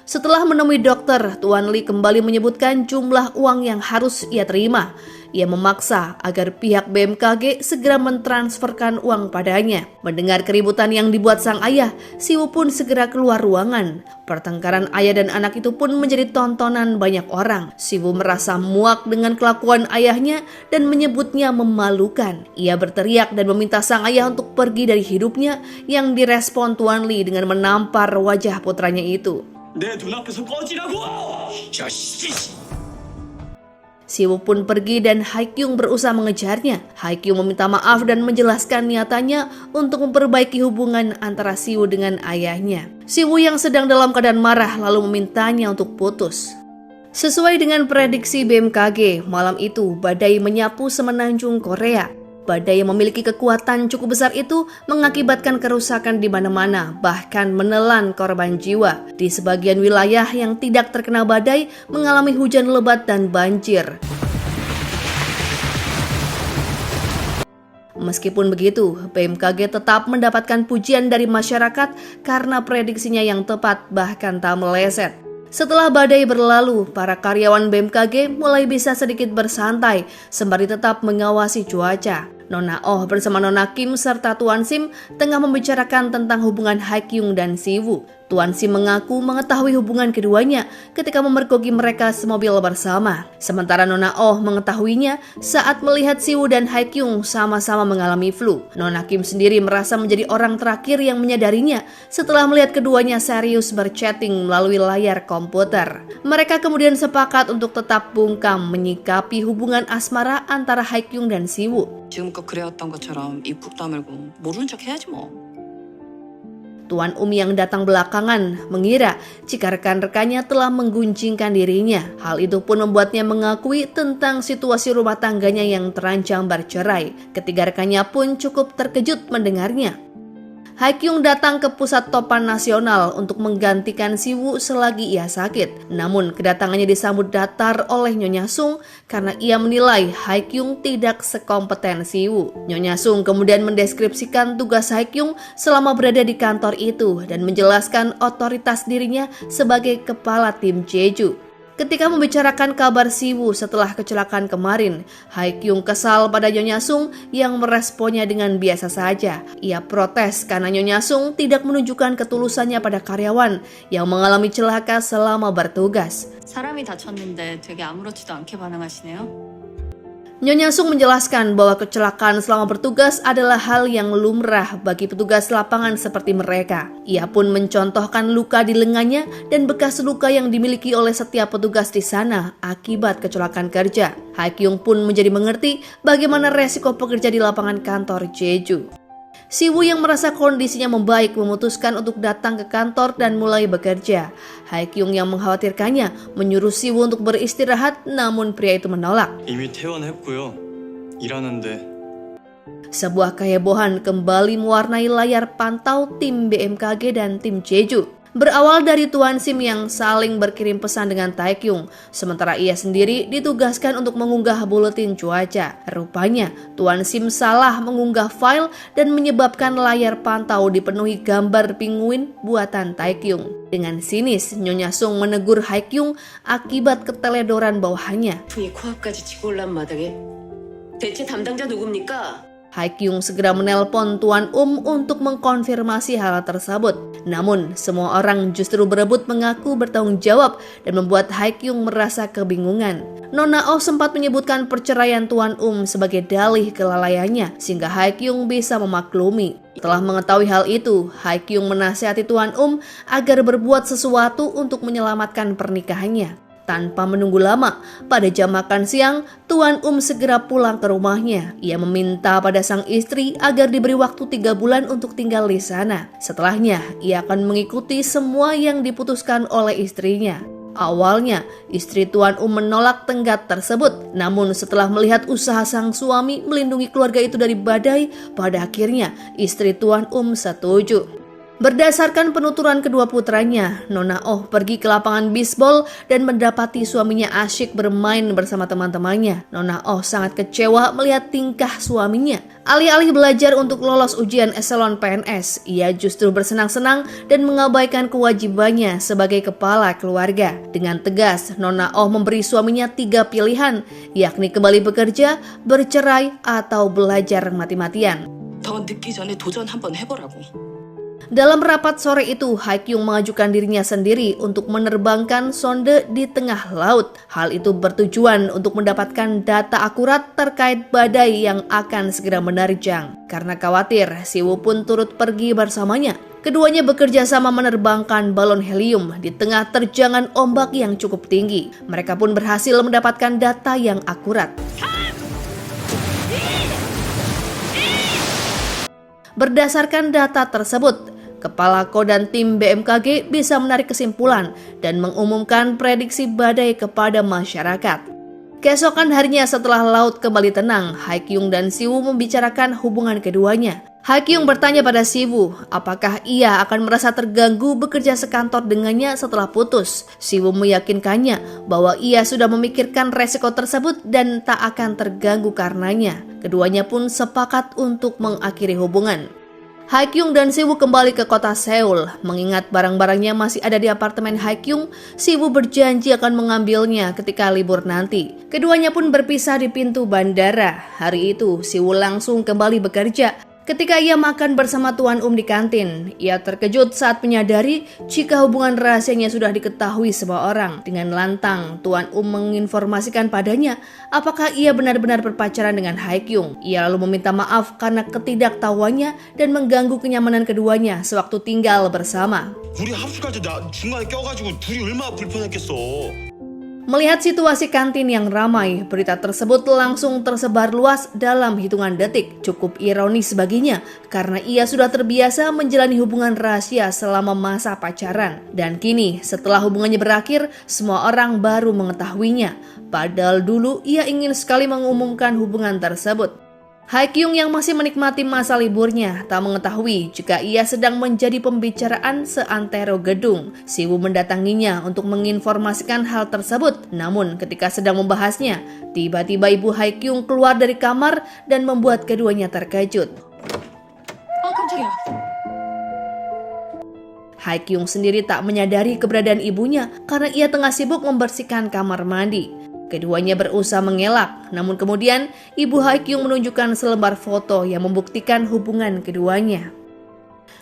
Setelah menemui dokter, Tuan Lee kembali menyebutkan jumlah uang yang harus ia terima. Ia memaksa agar pihak BMKG segera mentransferkan uang padanya. Mendengar keributan yang dibuat sang ayah, Siwoo pun segera keluar ruangan. Pertengkaran ayah dan anak itu pun menjadi tontonan banyak orang. Siwoo merasa muak dengan kelakuan ayahnya dan menyebutnya memalukan. Ia berteriak dan meminta sang ayah untuk pergi dari hidupnya, yang direspon Tuan Lee dengan menampar wajah putranya itu. 내 눈앞에서 꺼지라고! Siwoo pun pergi dan Hye-kyung berusaha mengejarnya. Hye-kyung meminta maaf dan menjelaskan niatannya untuk memperbaiki hubungan antara Siwoo dengan ayahnya. Siwoo yang sedang dalam keadaan marah lalu memintanya untuk putus. Sesuai dengan prediksi BMKG, malam itu badai menyapu semenanjung Korea. Badai yang memiliki kekuatan cukup besar itu mengakibatkan kerusakan di mana-mana, bahkan menelan korban jiwa. Di sebagian wilayah yang tidak terkena badai mengalami hujan lebat dan banjir. Meskipun begitu, BMKG tetap mendapatkan pujian dari masyarakat karena prediksinya yang tepat bahkan tak meleset. Setelah badai berlalu, para karyawan BMKG mulai bisa sedikit bersantai sembari tetap mengawasi cuaca. Nona Oh bersama Nona Kim serta Tuan Sim tengah membicarakan tentang hubungan Hye-kyung dan Siwoo. Tuan Sim mengaku mengetahui hubungan keduanya ketika memergoki mereka semobil bersama. Sementara Nona Oh mengetahuinya saat melihat Siwoo dan Hye-kyung sama-sama mengalami flu. Nona Kim sendiri merasa menjadi orang terakhir yang menyadarinya setelah melihat keduanya serius berchatting melalui layar komputer. Mereka kemudian sepakat untuk tetap bungkam menyikapi hubungan asmara antara Hye-kyung dan Siwoo. 지금껏 그래왔던 것처럼 입 푹 다물고 모르는 척 해야지 뭐. Tuan yang datang belakangan mengira jika rekan-rekannya telah menggunjingkan dirinya. Hal itu pun membuatnya mengakui tentang situasi rumah tangganya yang terancam bercerai. Ketiga rekannya pun cukup terkejut mendengarnya. Hye-kyung datang ke pusat topan nasional untuk menggantikan Siwoo selagi ia sakit. Namun kedatangannya disambut datar oleh Nyonya Sung karena ia menilai Hye-kyung tidak sekompeten Siwoo. Nyonya Sung kemudian mendeskripsikan tugas Hye-kyung selama berada di kantor itu dan menjelaskan otoritas dirinya sebagai kepala tim Jeju. Ketika membicarakan kabar Siwoo setelah kecelakaan kemarin, Hye-kyung kesal pada Nyonya Sung yang meresponnya dengan biasa saja. Ia protes karena Nyonya Sung tidak menunjukkan ketulusannya pada karyawan yang mengalami celaka selama bertugas. 사람이 다쳤는데 되게 아무렇지도 않게 반응하시네요. Nyonya Sung menjelaskan bahwa kecelakaan selama bertugas adalah hal yang lumrah bagi petugas lapangan seperti mereka. Ia pun mencontohkan luka di lengannya dan bekas luka yang dimiliki oleh setiap petugas di sana akibat kecelakaan kerja. Hye-kyung pun menjadi mengerti bagaimana resiko pekerja di lapangan kantor Jeju. Siwoo yang merasa kondisinya membaik memutuskan untuk datang ke kantor dan mulai bekerja. Haekyung yang mengkhawatirkannya menyuruh Siwoo untuk beristirahat, namun pria itu menolak. 이미 퇴원했고요. 일하는데. Sebuah kehebohan kembali mewarnai layar pantau tim BMKG dan tim Jeju. Berawal dari Tuan Sim yang saling berkirim pesan dengan Taekyung, sementara ia sendiri ditugaskan untuk mengunggah buletin cuaca. Rupanya, Tuan Sim salah mengunggah file dan menyebabkan layar pantau dipenuhi gambar penguin buatan Taekyung. Dengan sinis, Nyonya Sung menegur Haekyung akibat keteledoran bawahannya. 코앞까지 치고 올란 마당에 대체 담당자 누굽니까? Haekyung segera menelpon Tuan untuk mengkonfirmasi hal tersebut. Namun, semua orang justru berebut mengaku bertanggung jawab dan membuat Haekyung merasa kebingungan. Nona Oh sempat menyebutkan perceraian Tuan sebagai dalih kelalaiannya, sehingga Haekyung bisa memaklumi. Setelah mengetahui hal itu, Haekyung menasihati Tuan agar berbuat sesuatu untuk menyelamatkan pernikahannya. Tanpa menunggu lama, pada jam makan siang, Tuan segera pulang ke rumahnya. Ia meminta pada sang istri agar diberi waktu 3 bulan untuk tinggal di sana. Setelahnya, ia akan mengikuti semua yang diputuskan oleh istrinya. Awalnya, istri Tuan menolak tenggat tersebut. Namun setelah melihat usaha sang suami melindungi keluarga itu dari badai, pada akhirnya istri Tuan setuju. Berdasarkan penuturan kedua putranya, Nona Oh pergi ke lapangan bisbol dan mendapati suaminya asyik bermain bersama teman-temannya. Nona Oh sangat kecewa melihat tingkah suaminya. Alih-alih belajar untuk lolos ujian eselon PNS, ia justru bersenang-senang dan mengabaikan kewajibannya sebagai kepala keluarga. Dengan tegas, Nona Oh memberi suaminya 3 pilihan, yakni kembali bekerja, bercerai, atau belajar mati-matian. 더 늦기 전에 도전 한번 해보라고. Dalam rapat sore itu, Haekyung mengajukan dirinya sendiri untuk menerbangkan sonde di tengah laut. Hal itu bertujuan untuk mendapatkan data akurat terkait badai yang akan segera menerjang. Karena khawatir, Siwoo pun turut pergi bersamanya. Keduanya bekerja sama menerbangkan balon helium di tengah terjangan ombak yang cukup tinggi. Mereka pun berhasil mendapatkan data yang akurat. Berdasarkan data tersebut, Kepala Kodan tim BMKG bisa menarik kesimpulan dan mengumumkan prediksi badai kepada masyarakat. Keesokan harinya setelah laut kembali tenang, Haekyung dan Siwoo membicarakan hubungan keduanya. Haekyung bertanya pada Siwoo apakah ia akan merasa terganggu bekerja sekantor dengannya setelah putus. Siwoo meyakinkannya bahwa ia sudah memikirkan resiko tersebut dan tak akan terganggu karenanya. Keduanya pun sepakat untuk mengakhiri hubungan. Haekyung dan Siwoo kembali ke kota Seoul. Mengingat barang-barangnya masih ada di apartemen Haekyung, Siwoo berjanji akan mengambilnya ketika libur nanti. Keduanya pun berpisah di pintu bandara. Hari itu, Siwoo langsung kembali bekerja. Ketika ia makan bersama Tuan di kantin, ia terkejut saat menyadari jika hubungan rahasianya sudah diketahui semua orang. Dengan lantang, Tuan menginformasikan padanya apakah ia benar-benar berpacaran dengan Haekyung. Ia lalu meminta maaf karena ketidaktahuannya dan mengganggu kenyamanan keduanya sewaktu tinggal bersama. 우리 합숙할 때 나 중간에 껴가지고 둘이 얼마나 불편했겠어. Melihat situasi kantin yang ramai, berita tersebut langsung tersebar luas dalam hitungan detik. Cukup ironis baginya, karena ia sudah terbiasa menjalani hubungan rahasia selama masa pacaran. Dan kini, setelah hubungannya berakhir, semua orang baru mengetahuinya. Padahal dulu ia ingin sekali mengumumkan hubungan tersebut. Haekyung yang masih menikmati masa liburnya tak mengetahui jika ia sedang menjadi pembicaraan seantero gedung. Siwoo mendatanginya untuk menginformasikan hal tersebut. Namun ketika sedang membahasnya, tiba-tiba ibu Haekyung keluar dari kamar dan membuat keduanya terkejut. Haekyung sendiri tak menyadari keberadaan ibunya karena ia tengah sibuk membersihkan kamar mandi. Keduanya berusaha mengelak, namun kemudian ibu Haekyung menunjukkan selembar foto yang membuktikan hubungan keduanya.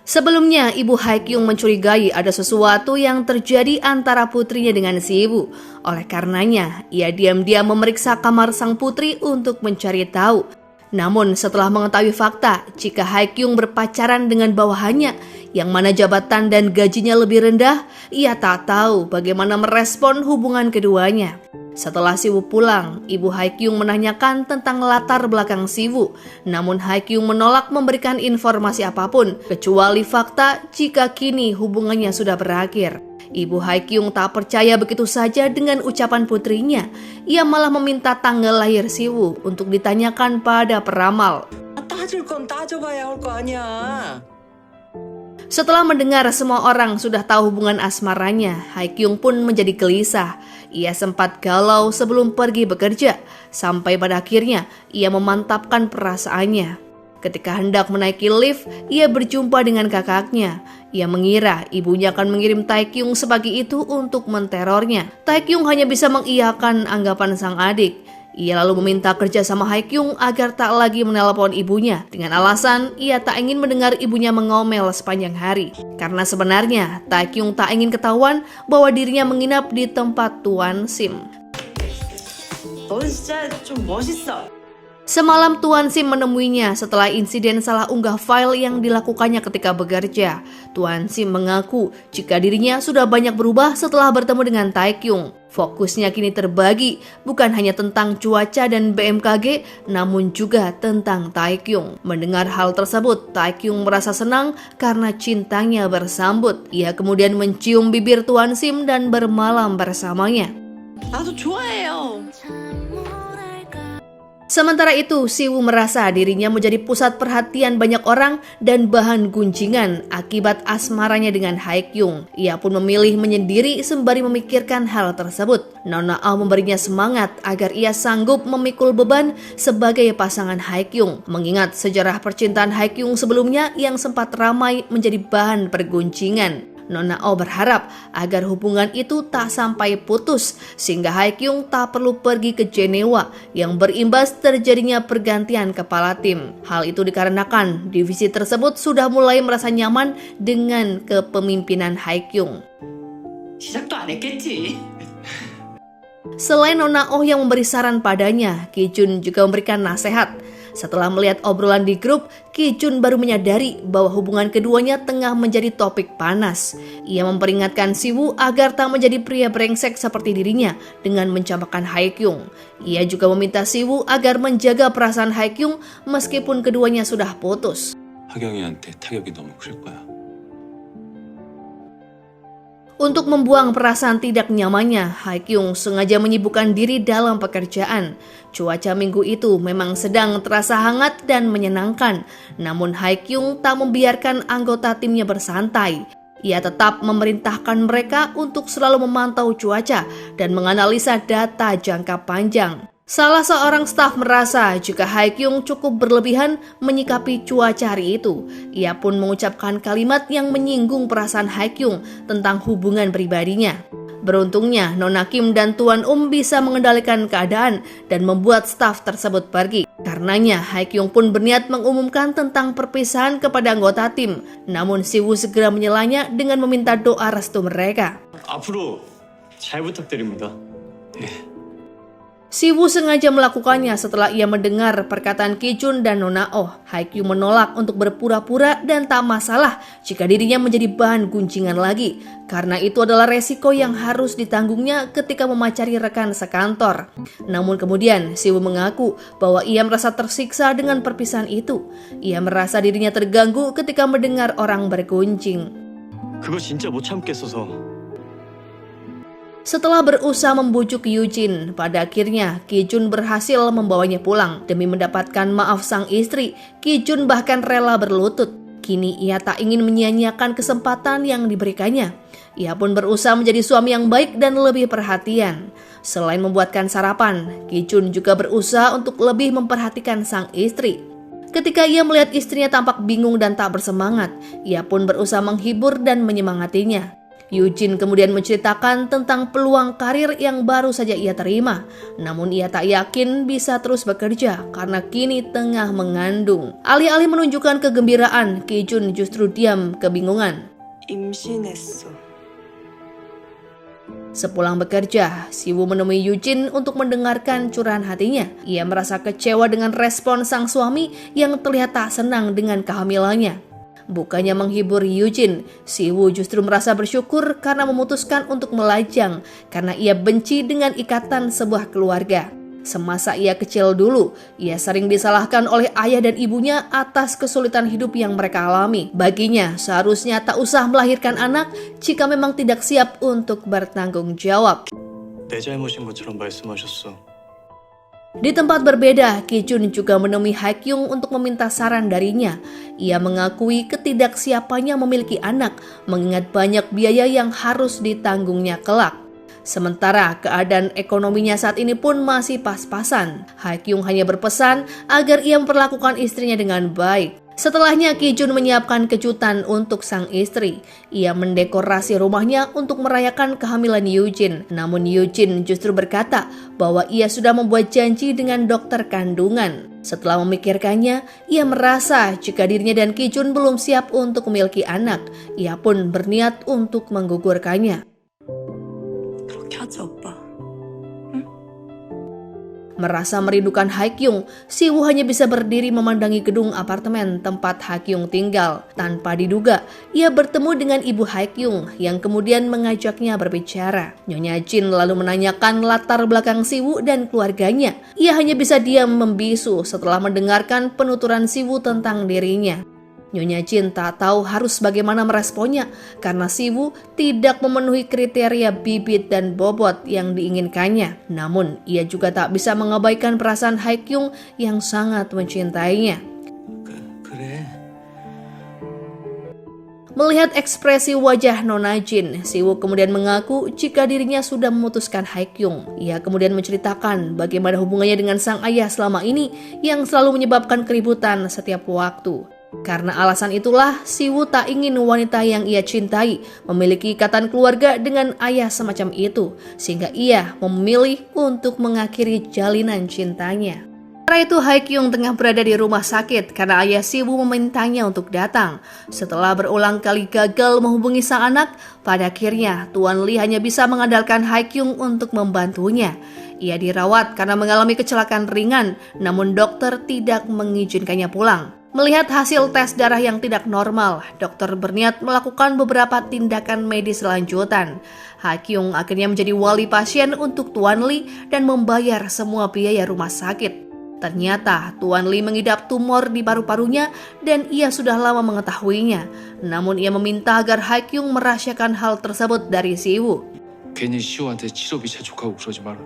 Sebelumnya, ibu Haekyung mencurigai ada sesuatu yang terjadi antara putrinya dengan Siwoo. Oleh karenanya, ia diam-diam memeriksa kamar sang putri untuk mencari tahu. Namun setelah mengetahui fakta jika Haekyung berpacaran dengan bawahannya, yang mana jabatan dan gajinya lebih rendah, ia tak tahu bagaimana merespon hubungan keduanya. Setelah Siwoo pulang, ibu Haikyung menanyakan tentang latar belakang Siwoo. Namun Haikyung menolak memberikan informasi apapun, kecuali fakta jika kini hubungannya sudah berakhir. Ibu Haikyung tak percaya begitu saja dengan ucapan putrinya. Ia malah meminta tanggal lahir Siwoo untuk ditanyakan pada peramal. 따질 건 따져봐야 할 거 아니야. Setelah mendengar semua orang sudah tahu hubungan asmaranya, Haikyung pun menjadi gelisah. Ia sempat galau sebelum pergi bekerja, sampai pada akhirnya ia memantapkan perasaannya. Ketika hendak menaiki lift, ia berjumpa dengan kakaknya. Ia mengira ibunya akan mengirim Taekyung sebagai itu untuk menterornya. Taekyung hanya bisa mengiyakan anggapan sang adik. Ia lalu meminta kerja sama Haikyung agar tak lagi menelpon ibunya dengan alasan ia tak ingin mendengar ibunya mengomel sepanjang hari. Karena sebenarnya Taekyung tak ingin ketahuan bahwa dirinya menginap di tempat Tuan Sim. 넌 진짜 좀 멋있어. Semalam Tuan Sim menemuinya setelah insiden salah unggah file yang dilakukannya ketika bekerja. Tuan Sim mengaku jika dirinya sudah banyak berubah setelah bertemu dengan Taekyung. Fokusnya kini terbagi bukan hanya tentang cuaca dan BMKG, namun juga tentang Taekyung. Mendengar hal tersebut, Taekyung merasa senang karena cintanya bersambut. Ia kemudian mencium bibir Tuan Sim dan bermalam bersamanya. 나도 좋아해요. Sementara itu, Siwoo merasa dirinya menjadi pusat perhatian banyak orang dan bahan gunjingan akibat asmaranya dengan Haikyung. Ia pun memilih menyendiri sembari memikirkan hal tersebut. Nona Oh memberinya semangat agar ia sanggup memikul beban sebagai pasangan Haikyung. Mengingat sejarah percintaan Haikyung sebelumnya yang sempat ramai menjadi bahan pergunjingan. Nona Oh berharap agar hubungan itu tak sampai putus sehingga Haikyung tak perlu pergi ke Jenewa yang berimbas terjadinya pergantian kepala tim. Hal itu dikarenakan divisi tersebut sudah mulai merasa nyaman dengan kepemimpinan Haikyung. 시작도 안 했겠지. Selain Nona Oh yang memberi saran padanya, Ki Jun juga memberikan nasihat. Setelah melihat obrolan di grup, Ki Jun baru menyadari bahwa hubungan keduanya tengah menjadi topik panas. Ia memperingatkan Siwoo agar tak menjadi pria brengsek seperti dirinya dengan mencampakkan Haikyung. Ia juga meminta Siwoo agar menjaga perasaan Haikyung meskipun keduanya sudah putus. 하경이한테 타격이 너무 클 거야. Untuk membuang perasaan tidak nyamannya, Haikyung sengaja menyibukkan diri dalam pekerjaan. Cuaca minggu itu memang sedang terasa hangat dan menyenangkan. Namun Haikyung tak membiarkan anggota timnya bersantai. Ia tetap memerintahkan mereka untuk selalu memantau cuaca dan menganalisa data jangka panjang. Salah seorang staf merasa jika Haikyung cukup berlebihan menyikapi cuaca hari itu. Ia pun mengucapkan kalimat yang menyinggung perasaan Haikyung tentang hubungan pribadinya. Beruntungnya, Nona Kim dan Tuan bisa mengendalikan keadaan dan membuat staf tersebut pergi. Karenanya, Haikyung pun berniat mengumumkan tentang perpisahan kepada anggota tim. Namun Siwoo segera menyelanya dengan meminta doa restu mereka. 앞으로 잘 부탁드립니다. Siwoo sengaja melakukannya setelah ia mendengar perkataan Ki Jun dan Nona Oh. Haikyung menolak untuk berpura-pura dan tak masalah jika dirinya menjadi bahan gunjingan lagi. Karena itu adalah resiko yang harus ditanggungnya ketika memacari rekan sekantor. Namun kemudian Siwoo mengaku bahwa ia merasa tersiksa dengan perpisahan itu. Ia merasa dirinya terganggu ketika mendengar orang bergunjing. 그거 진짜 못 참겠어서. Setelah berusaha membujuk Yujin, pada akhirnya Ki Jun berhasil membawanya pulang. Demi mendapatkan maaf sang istri, Ki Jun bahkan rela berlutut. Kini ia tak ingin menyia-nyiakan kesempatan yang diberikannya. Ia pun berusaha menjadi suami yang baik dan lebih perhatian. Selain membuatkan sarapan, Ki Jun juga berusaha untuk lebih memperhatikan sang istri. Ketika ia melihat istrinya tampak bingung dan tak bersemangat, ia pun berusaha menghibur dan menyemangatinya. Yujin kemudian menceritakan tentang peluang karir yang baru saja ia terima. Namun ia tak yakin bisa terus bekerja karena kini tengah mengandung. Alih-alih menunjukkan kegembiraan, Ki Jun justru diam kebingungan. 임신했어. Sepulang bekerja, Siwoo menemui Yujin untuk mendengarkan curahan hatinya. Ia merasa kecewa dengan respon sang suami yang terlihat tak senang dengan kehamilannya. Bukannya menghibur Eugene, Siwoo justru merasa bersyukur karena memutuskan untuk melajang karena ia benci dengan ikatan sebuah keluarga. Semasa ia kecil dulu, ia sering disalahkan oleh ayah dan ibunya atas kesulitan hidup yang mereka alami. Baginya, seharusnya tak usah melahirkan anak jika memang tidak siap untuk bertanggung jawab. 내 잘못인 것처럼 말씀하셨어. Di tempat berbeda, Ki-jun juga menemui Ha-kyung untuk meminta saran darinya. Ia mengakui ketidaksiapannya memiliki anak, mengingat banyak biaya yang harus ditanggungnya kelak. Sementara keadaan ekonominya saat ini pun masih pas-pasan. Ha-kyung hanya berpesan agar ia memperlakukan istrinya dengan baik. Setelahnya, Ki-jun menyiapkan kejutan untuk sang istri. Ia mendekorasi rumahnya untuk merayakan kehamilan Eugene. Namun Eugene justru berkata bahwa ia sudah membuat janji dengan dokter kandungan. Setelah memikirkannya, ia merasa jika dirinya dan Ki-jun belum siap untuk memiliki anak. Ia pun berniat untuk menggugurkannya. 그렇게 하자, 오빠. Merasa merindukan Ha-kyung, Siwoo hanya bisa berdiri memandangi gedung apartemen tempat Ha-kyung tinggal. Tanpa diduga, ia bertemu dengan ibu Ha-kyung yang kemudian mengajaknya berbicara. Nyonya Jin lalu menanyakan latar belakang Siwoo dan keluarganya. Ia hanya bisa diam membisu setelah mendengarkan penuturan Siwoo tentang dirinya. Nyonya Jin tak tahu harus bagaimana meresponnya karena Siwoo tidak memenuhi kriteria bibit dan bobot yang diinginkannya. Namun, ia juga tak bisa mengabaikan perasaan Ha-kyung yang sangat mencintainya. 그래. Melihat ekspresi wajah Nona Jin, Siwoo kemudian mengaku jika dirinya sudah memutuskan Ha-kyung. Ia kemudian menceritakan bagaimana hubungannya dengan sang ayah selama ini yang selalu menyebabkan keributan setiap waktu. Karena alasan itulah, Siwoo tak ingin wanita yang ia cintai memiliki ikatan keluarga dengan ayah semacam itu, sehingga ia memilih untuk mengakhiri jalinan cintanya. Sementara itu, Ha-kyung tengah berada di rumah sakit karena ayah Siwoo memintanya untuk datang. Setelah berulang kali gagal menghubungi sang anak, pada akhirnya Tuan Lee hanya bisa mengandalkan Ha-kyung untuk membantunya. Ia dirawat karena mengalami kecelakaan ringan, namun dokter tidak mengizinkannya pulang. Melihat hasil tes darah yang tidak normal, dokter berniat melakukan beberapa tindakan medis lanjutan. Ha-kyung akhirnya menjadi wali pasien untuk Tuan Lee dan membayar semua biaya rumah sakit. Ternyata Tuan Lee mengidap tumor di paru-parunya dan ia sudah lama mengetahuinya. Namun ia meminta agar Ha-kyung merahasiakan hal tersebut dari Siwoo. 괜히 시호한테 치료비 재촉하고 그러지 마라.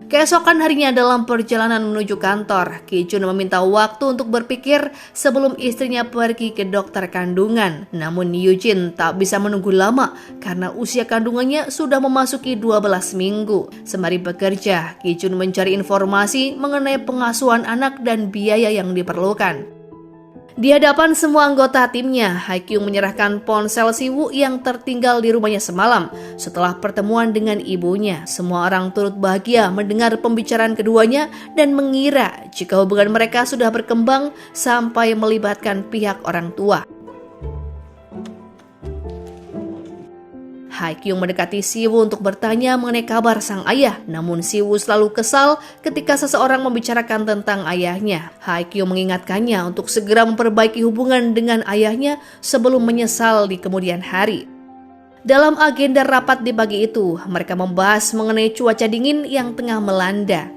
Keesokan harinya dalam perjalanan menuju kantor, Ki-jun meminta waktu untuk berpikir sebelum istrinya pergi ke dokter kandungan. Namun Eugene tak bisa menunggu lama karena usia kandungannya sudah memasuki 12 minggu. Sembari bekerja, Ki-jun mencari informasi mengenai pengasuhan anak dan biaya yang diperlukan. Di hadapan semua anggota timnya, Ha-kyung menyerahkan ponsel Siwoo yang tertinggal di rumahnya semalam setelah pertemuan dengan ibunya. Semua orang turut bahagia mendengar pembicaraan keduanya dan mengira jika hubungan mereka sudah berkembang sampai melibatkan pihak orang tua. Ha-kyung mendekati Siwoo untuk bertanya mengenai kabar sang ayah. Namun Siwoo selalu kesal ketika seseorang membicarakan tentang ayahnya. Ha-kyung mengingatkannya untuk segera memperbaiki hubungan dengan ayahnya sebelum menyesal di kemudian hari. Dalam agenda rapat di pagi itu, mereka membahas mengenai cuaca dingin yang tengah melanda.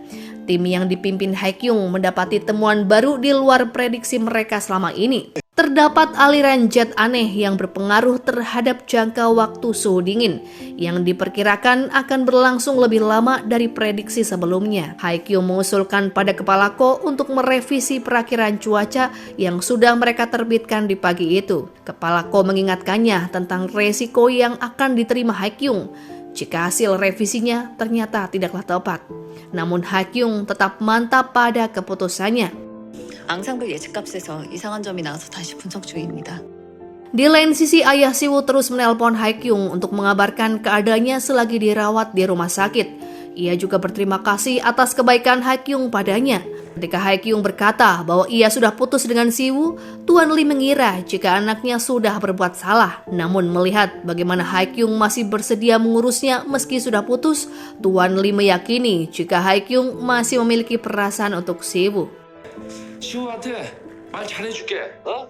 Tim yang dipimpin Ha-kyung mendapati temuan baru di luar prediksi mereka selama ini. Terdapat aliran jet aneh yang berpengaruh terhadap jangka waktu suhu dingin yang diperkirakan akan berlangsung lebih lama dari prediksi sebelumnya. Ha-kyung mengusulkan pada Kepala Ko untuk merevisi perakiran cuaca yang sudah mereka terbitkan di pagi itu. Kepala Ko mengingatkannya tentang resiko yang akan diterima Ha-kyung jika hasil revisinya ternyata tidaklah tepat. Namun Ha-kyung tetap mantap pada keputusannya. 앙상블 예측값에서 이상한 점이 나와서 다시 분석 중입니다. Di lain sisi, ayah Siwoo terus menelpon Ha-kyung untuk mengabarkan keadaannya selagi dirawat di rumah sakit. Ia juga berterima kasih atas kebaikan Ha-kyung padanya. Ketika Ha-kyung berkata bahwa ia sudah putus dengan Siwoo, Tuan Lee mengira jika anaknya sudah berbuat salah. Namun melihat bagaimana Ha-kyung masih bersedia mengurusnya meski sudah putus, Tuan Lee meyakini jika Ha-kyung masih memiliki perasaan untuk Siwoo. 시호한테 말 잘해줄게. 어?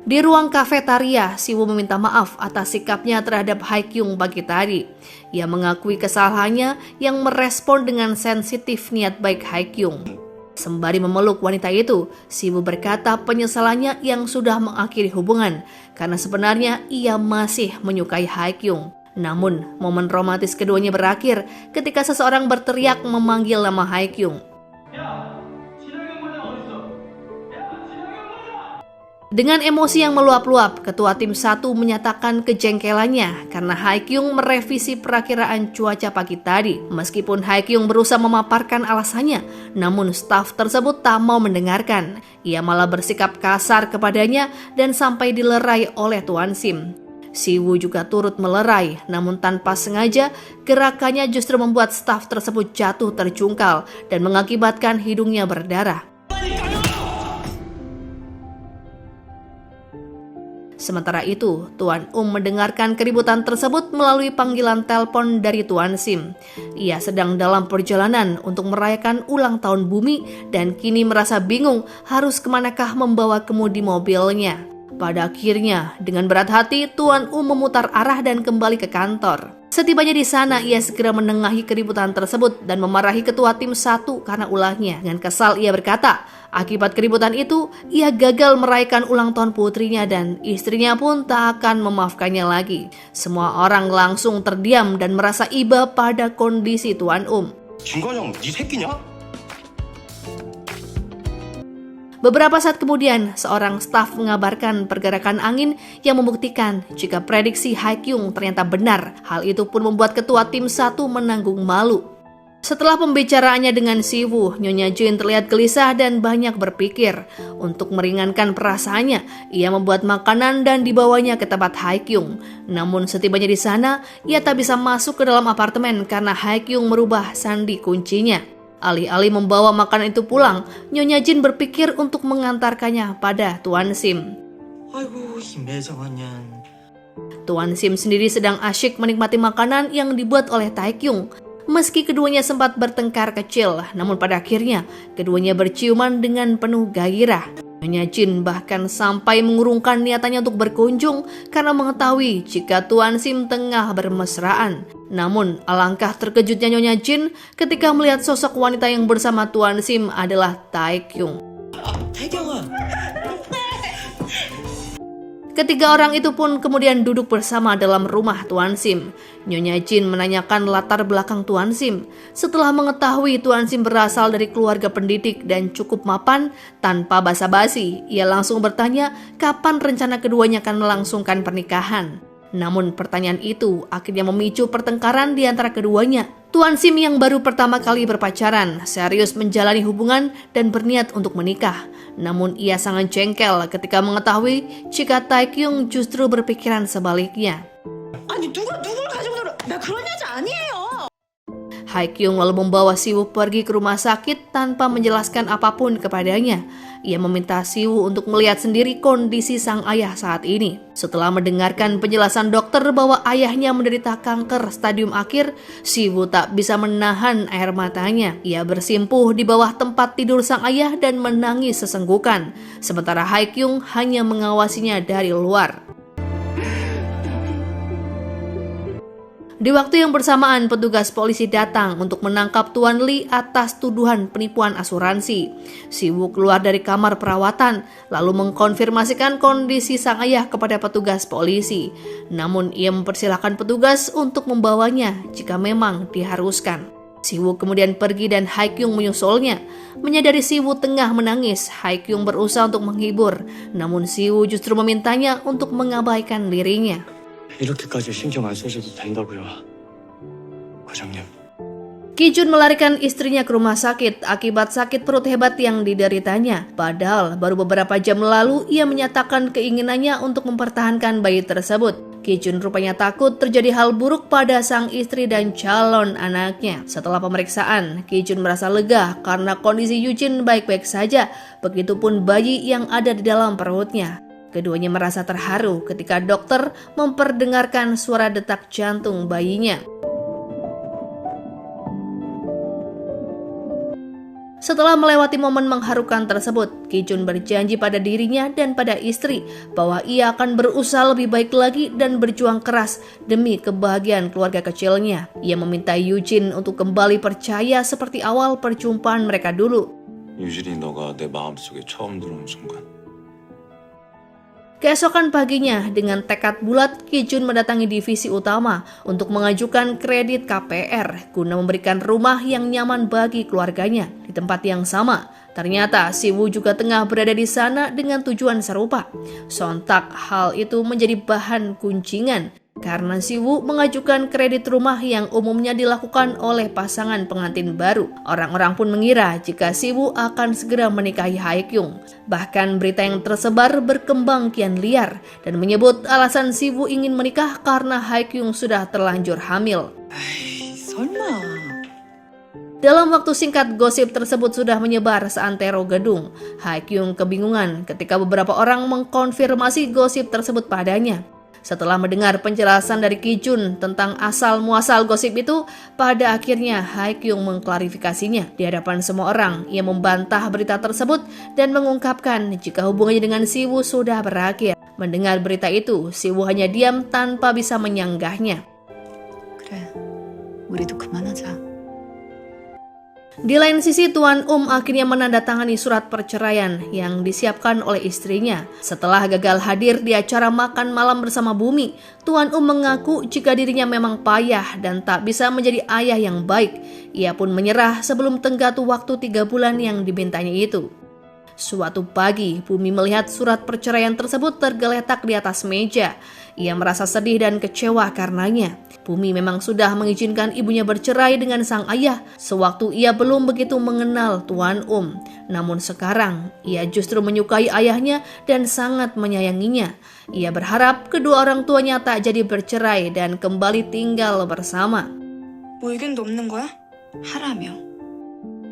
Di ruang kafetaria, Siwoo meminta maaf atas sikapnya terhadap Haekyung pagi tadi. Ia mengakui kesalahannya yang merespon dengan sensitif niat baik Haekyung. Sembari memeluk wanita itu, Siwoo berkata penyesalannya yang sudah mengakhiri hubungan karena sebenarnya ia masih menyukai Haekyung. Namun, momen romantis keduanya berakhir ketika seseorang berteriak memanggil nama Haekyung. Dengan emosi yang meluap-luap, Ketua Tim 1 menyatakan kejengkelannya karena Haekyung merevisi perakiraan cuaca pagi tadi. Meskipun Haekyung berusaha memaparkan alasannya, namun staf tersebut tak mau mendengarkan. Ia malah bersikap kasar kepadanya dan sampai dilerai oleh Tuan Sim. Siwoo juga turut melerai, namun tanpa sengaja gerakannya justru membuat staf tersebut jatuh terjungkal dan mengakibatkan hidungnya berdarah. Sementara itu, Tuan mendengarkan keributan tersebut melalui panggilan telepon dari Tuan Sim. Ia sedang dalam perjalanan untuk merayakan ulang tahun bumi dan kini merasa bingung harus kemanakah membawa kemudi mobilnya. Pada akhirnya, dengan berat hati, Tuan memutar arah dan kembali ke kantor. Setibanya di sana, ia segera menengahi keributan tersebut dan memarahi Ketua Tim 1 karena ulahnya. Dengan kesal, ia berkata, akibat keributan itu, ia gagal merayakan ulang tahun putrinya dan istrinya pun tak akan memaafkannya lagi. Semua orang langsung terdiam dan merasa iba pada kondisi Tuan 김관영, 네 새끼냐? Beberapa saat kemudian, seorang staf mengabarkan pergerakan angin yang membuktikan jika prediksi Haekyung ternyata benar. Hal itu pun membuat Ketua Tim 1 menanggung malu. Setelah pembicaraannya dengan Siwoo, Nyonya Jin terlihat gelisah dan banyak berpikir. Untuk meringankan perasaannya, ia membuat makanan dan dibawanya ke tempat Haekyung. Namun setibanya di sana, ia tak bisa masuk ke dalam apartemen karena Haekyung merubah sandi kuncinya. Alih-alih membawa makanan itu pulang, Nyonya Jin berpikir untuk mengantarkannya pada Tuan Sim. 아이고 이 매정한 년. Tuan Sim sendiri sedang asyik menikmati makanan yang dibuat oleh Taekyung. Meski keduanya sempat bertengkar kecil, namun pada akhirnya keduanya berciuman dengan penuh gairah. Nyonya Jin bahkan sampai mengurungkan niatannya untuk berkunjung karena mengetahui jika Tuan Sim tengah bermesraan. Namun alangkah terkejutnya Nyonya Jin ketika melihat sosok wanita yang bersama Tuan Sim adalah Taekyung. 태경아. Ketiga orang itu pun kemudian duduk bersama dalam rumah Tuan Sim. Nyonya Jin menanyakan latar belakang Tuan Sim. Setelah mengetahui Tuan Sim berasal dari keluarga pendidik dan cukup mapan, tanpa basa-basi, ia langsung bertanya kapan rencana keduanya akan melangsungkan pernikahan. Namun pertanyaan itu akhirnya memicu pertengkaran di antara keduanya. Tuan Sim yang baru pertama kali berpacaran, serius menjalani hubungan dan berniat untuk menikah. Namun ia sangat jengkel ketika mengetahui jika Taekyung justru berpikiran sebaliknya. 아니 누굴 가지고 놀아? 나 그런 여자 아니에요. Haekyung lalu membawa Siwoo pergi ke rumah sakit tanpa menjelaskan apapun kepadanya. Ia meminta Siwoo untuk melihat sendiri kondisi sang ayah saat ini. Setelah mendengarkan penjelasan dokter bahwa ayahnya menderita kanker stadium akhir, Siwoo tak bisa menahan air matanya. Ia bersimpuh di bawah tempat tidur sang ayah dan menangis sesenggukan. Sementara Haekyung hanya mengawasinya dari luar. Di waktu yang bersamaan, petugas polisi datang untuk menangkap Tuan Lee atas tuduhan penipuan asuransi. Siwoo keluar dari kamar perawatan, lalu mengkonfirmasikan kondisi sang ayah kepada petugas polisi. Namun ia mempersilahkan petugas untuk membawanya jika memang diharuskan. Siwoo kemudian pergi dan Haekyung menyusulnya. Menyadari Siwoo tengah menangis, Haekyung berusaha untuk menghibur. Namun Siwoo justru memintanya untuk mengabaikan dirinya. 이렇게까지 신경 안 써줘도 된다고요, 과장님. Ki-jun melarikan istrinya ke rumah sakit akibat sakit perut hebat yang dideritanya. Padahal baru beberapa jam lalu ia menyatakan keinginannya untuk mempertahankan bayi tersebut. Ki-jun rupanya takut terjadi hal buruk pada sang istri dan calon anaknya. Setelah pemeriksaan, Ki-jun merasa lega karena kondisi Yujin baik-baik saja. Begitupun bayi yang ada di dalam perutnya. Keduanya merasa terharu ketika dokter memperdengarkan suara detak jantung bayinya. Setelah melewati momen mengharukan tersebut, Ki Jun berjanji pada dirinya dan pada istri bahwa ia akan berusaha lebih baik lagi dan berjuang keras demi kebahagiaan keluarga kecilnya. Ia meminta Yujin untuk kembali percaya seperti awal perjumpaan mereka dulu. 유진이 너가 내 마음속에 처음 들어온 순간 Keesokan paginya, dengan tekad bulat, Ki Jun mendatangi divisi utama untuk mengajukan kredit KPR guna memberikan rumah yang nyaman bagi keluarganya. Di tempat yang sama, ternyata Siwoo juga tengah berada di sana dengan tujuan serupa. Sontak hal itu menjadi bahan gunjingan karena Siwoo mengajukan kredit rumah yang umumnya dilakukan oleh pasangan pengantin baru. Orang-orang pun mengira jika Siwoo akan segera menikahi Haekyung. Bahkan berita yang tersebar berkembang kian liar dan menyebut alasan Siwoo ingin menikah karena Haekyung sudah terlanjur hamil. 설마. Dalam waktu singkat, gosip tersebut sudah menyebar seantero gedung. Haekyung kebingungan ketika beberapa orang mengkonfirmasi gosip tersebut padanya. Setelah mendengar penjelasan dari Ki Jun tentang asal-muasal gosip itu, pada akhirnya Haekyung mengklarifikasinya. Di hadapan semua orang, ia membantah berita tersebut dan mengungkapkan jika hubungannya dengan Siwoo sudah berakhir. Mendengar berita itu, Siwoo hanya diam tanpa bisa menyanggahnya. 그래, 우리도 그만하자. Di lain sisi, Tuan akhirnya menandatangani surat perceraian yang disiapkan oleh istrinya. Setelah gagal hadir di acara makan malam bersama Bumi, Tuan mengaku jika dirinya memang payah dan tak bisa menjadi ayah yang baik. Ia pun menyerah sebelum tenggat waktu 3 bulan yang dimintanya itu. Suatu pagi, Bumi melihat surat perceraian tersebut tergeletak di atas meja. Ia merasa sedih dan kecewa karenanya. Bumi memang sudah mengizinkan ibunya bercerai dengan sang ayah sewaktu ia belum begitu mengenal Tuan Namun sekarang, ia justru menyukai ayahnya dan sangat menyayanginya. Ia berharap kedua orang tuanya tak jadi bercerai dan kembali tinggal bersama. 뭐 의견도 없는 거야? 하라며.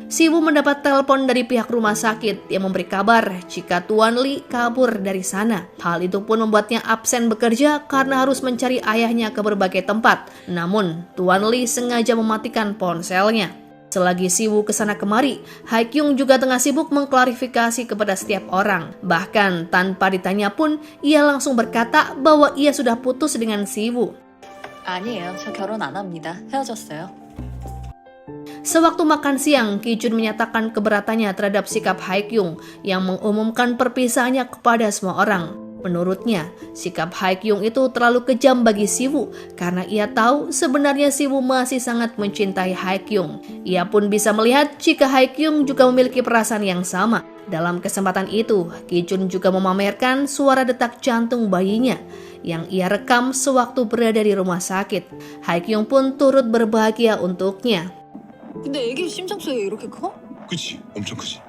Siwoo mendapat telepon dari pihak rumah sakit yang memberi kabar jika Tuan Lee kabur dari sana. Hal itu pun membuatnya absen bekerja karena harus mencari ayahnya ke berbagai tempat. Namun, Tuan Lee sengaja mematikan ponselnya. Selagi Siwoo kesana kemari, Haekyung juga tengah sibuk mengklarifikasi kepada setiap orang. Bahkan tanpa ditanya pun, ia langsung berkata bahwa ia sudah putus dengan Siwoo. 아니에요, 저 결혼 안 합니다. 헤어졌어요. Sewaktu makan siang, Ki Jun menyatakan keberatannya terhadap sikap Haekyung yang mengumumkan perpisahannya kepada semua orang. Menurutnya, sikap Haekyung itu terlalu kejam bagi Siwoo karena ia tahu sebenarnya Siwoo masih sangat mencintai Haekyung. Ia pun bisa melihat jika Haekyung juga memiliki perasaan yang sama. Dalam kesempatan itu, Ki Jun juga memamerkan suara detak jantung bayinya yang ia rekam sewaktu berada di rumah sakit. Haekyung pun turut berbahagia untuknya. 근데 애기 심장소리가 이렇게 커? 그치, 엄청 크지.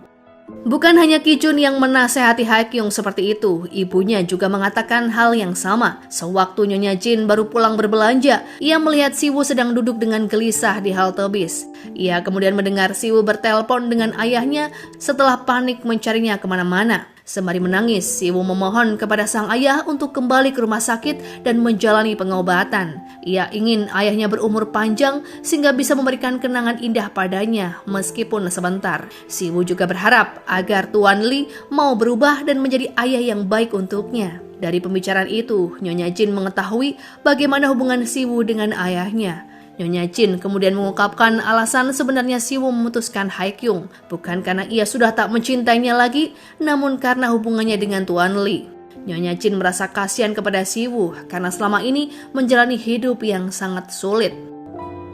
Bukan hanya Ki Jun yang menasehati Haekyung seperti itu, ibunya juga mengatakan hal yang sama. Sewaktu Nyonya Jin baru pulang berbelanja, ia melihat Siwoo sedang duduk dengan gelisah di halte bis. Ia kemudian mendengar Siwoo bertelepon dengan ayahnya setelah panik mencarinya kemana-mana. Sembari menangis, Siwoo memohon kepada sang ayah untuk kembali ke rumah sakit dan menjalani pengobatan. Ia ingin ayahnya berumur panjang sehingga bisa memberikan kenangan indah padanya meskipun sebentar. Siwoo juga berharap agar Tuan Lee mau berubah dan menjadi ayah yang baik untuknya. Dari pembicaraan itu, Nyonya Jin mengetahui bagaimana hubungan Siwoo dengan ayahnya. Nyonya Jin kemudian mengungkapkan alasan sebenarnya Siwoo memutuskan Haekyung bukan karena ia sudah tak mencintainya lagi, namun karena hubungannya dengan Tuan Lee. Nyonya Jin merasa kasihan kepada Siwoo karena selama ini menjalani hidup yang sangat sulit.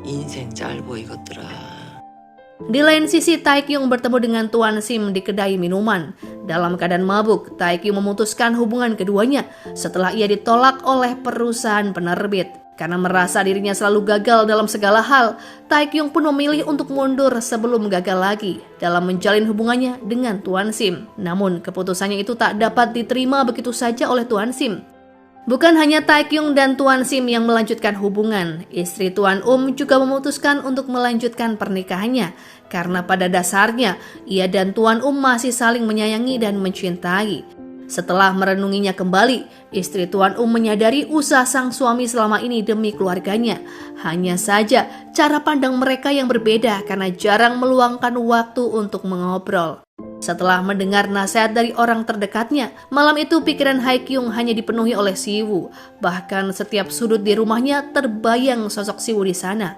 인생 짧어 이것들아. Di lain sisi, Taekyung bertemu dengan Tuan Sim di kedai minuman. Dalam keadaan mabuk, Taekyung memutuskan hubungan keduanya setelah ia ditolak oleh perusahaan penerbit. Karena merasa dirinya selalu gagal dalam segala hal, Taekyung pun memilih untuk mundur sebelum gagal lagi dalam menjalin hubungannya dengan Tuan Sim. Namun keputusannya itu tak dapat diterima begitu saja oleh Tuan Sim. Bukan hanya Taekyung dan Tuan Sim yang melanjutkan hubungan, istri Tuan juga memutuskan untuk melanjutkan pernikahannya karena pada dasarnya ia dan Tuan masih saling menyayangi dan mencintai. Setelah merenunginya kembali, istri Tuan menyadari usaha sang suami selama ini demi keluarganya. Hanya saja cara pandang mereka yang berbeda karena jarang meluangkan waktu untuk mengobrol. Setelah mendengar nasihat dari orang terdekatnya, malam itu pikiran Haikyung hanya dipenuhi oleh Siwoo. Bahkan setiap sudut di rumahnya terbayang sosok Siwoo di sana.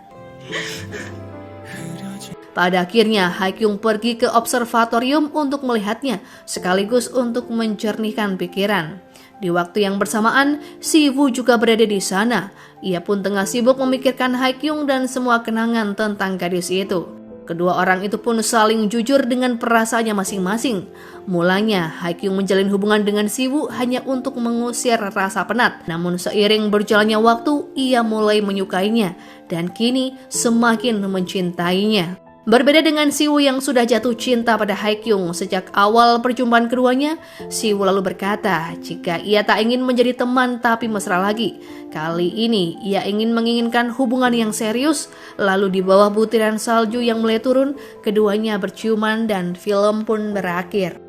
Pada akhirnya, Haikyung pergi ke observatorium untuk melihatnya, sekaligus untuk mencernihkan pikiran. Di waktu yang bersamaan, Siwoo juga berada di sana. Ia pun tengah sibuk memikirkan Haikyung dan semua kenangan tentang gadis itu. Kedua orang itu pun saling jujur dengan perasaannya masing-masing. Mulanya, Haikyung menjalin hubungan dengan Siwoo hanya untuk mengusir rasa penat. Namun seiring berjalannya waktu, ia mulai menyukainya dan kini semakin mencintainya. Berbeda dengan Siwoo yang sudah jatuh cinta pada Haikyung sejak awal perjumpaan keduanya, Siwoo lalu berkata jika ia tak ingin menjadi teman tapi mesra lagi. Kali ini ia ingin menginginkan hubungan yang serius. Lalu di bawah butiran salju yang mulai turun, keduanya berciuman dan film pun berakhir.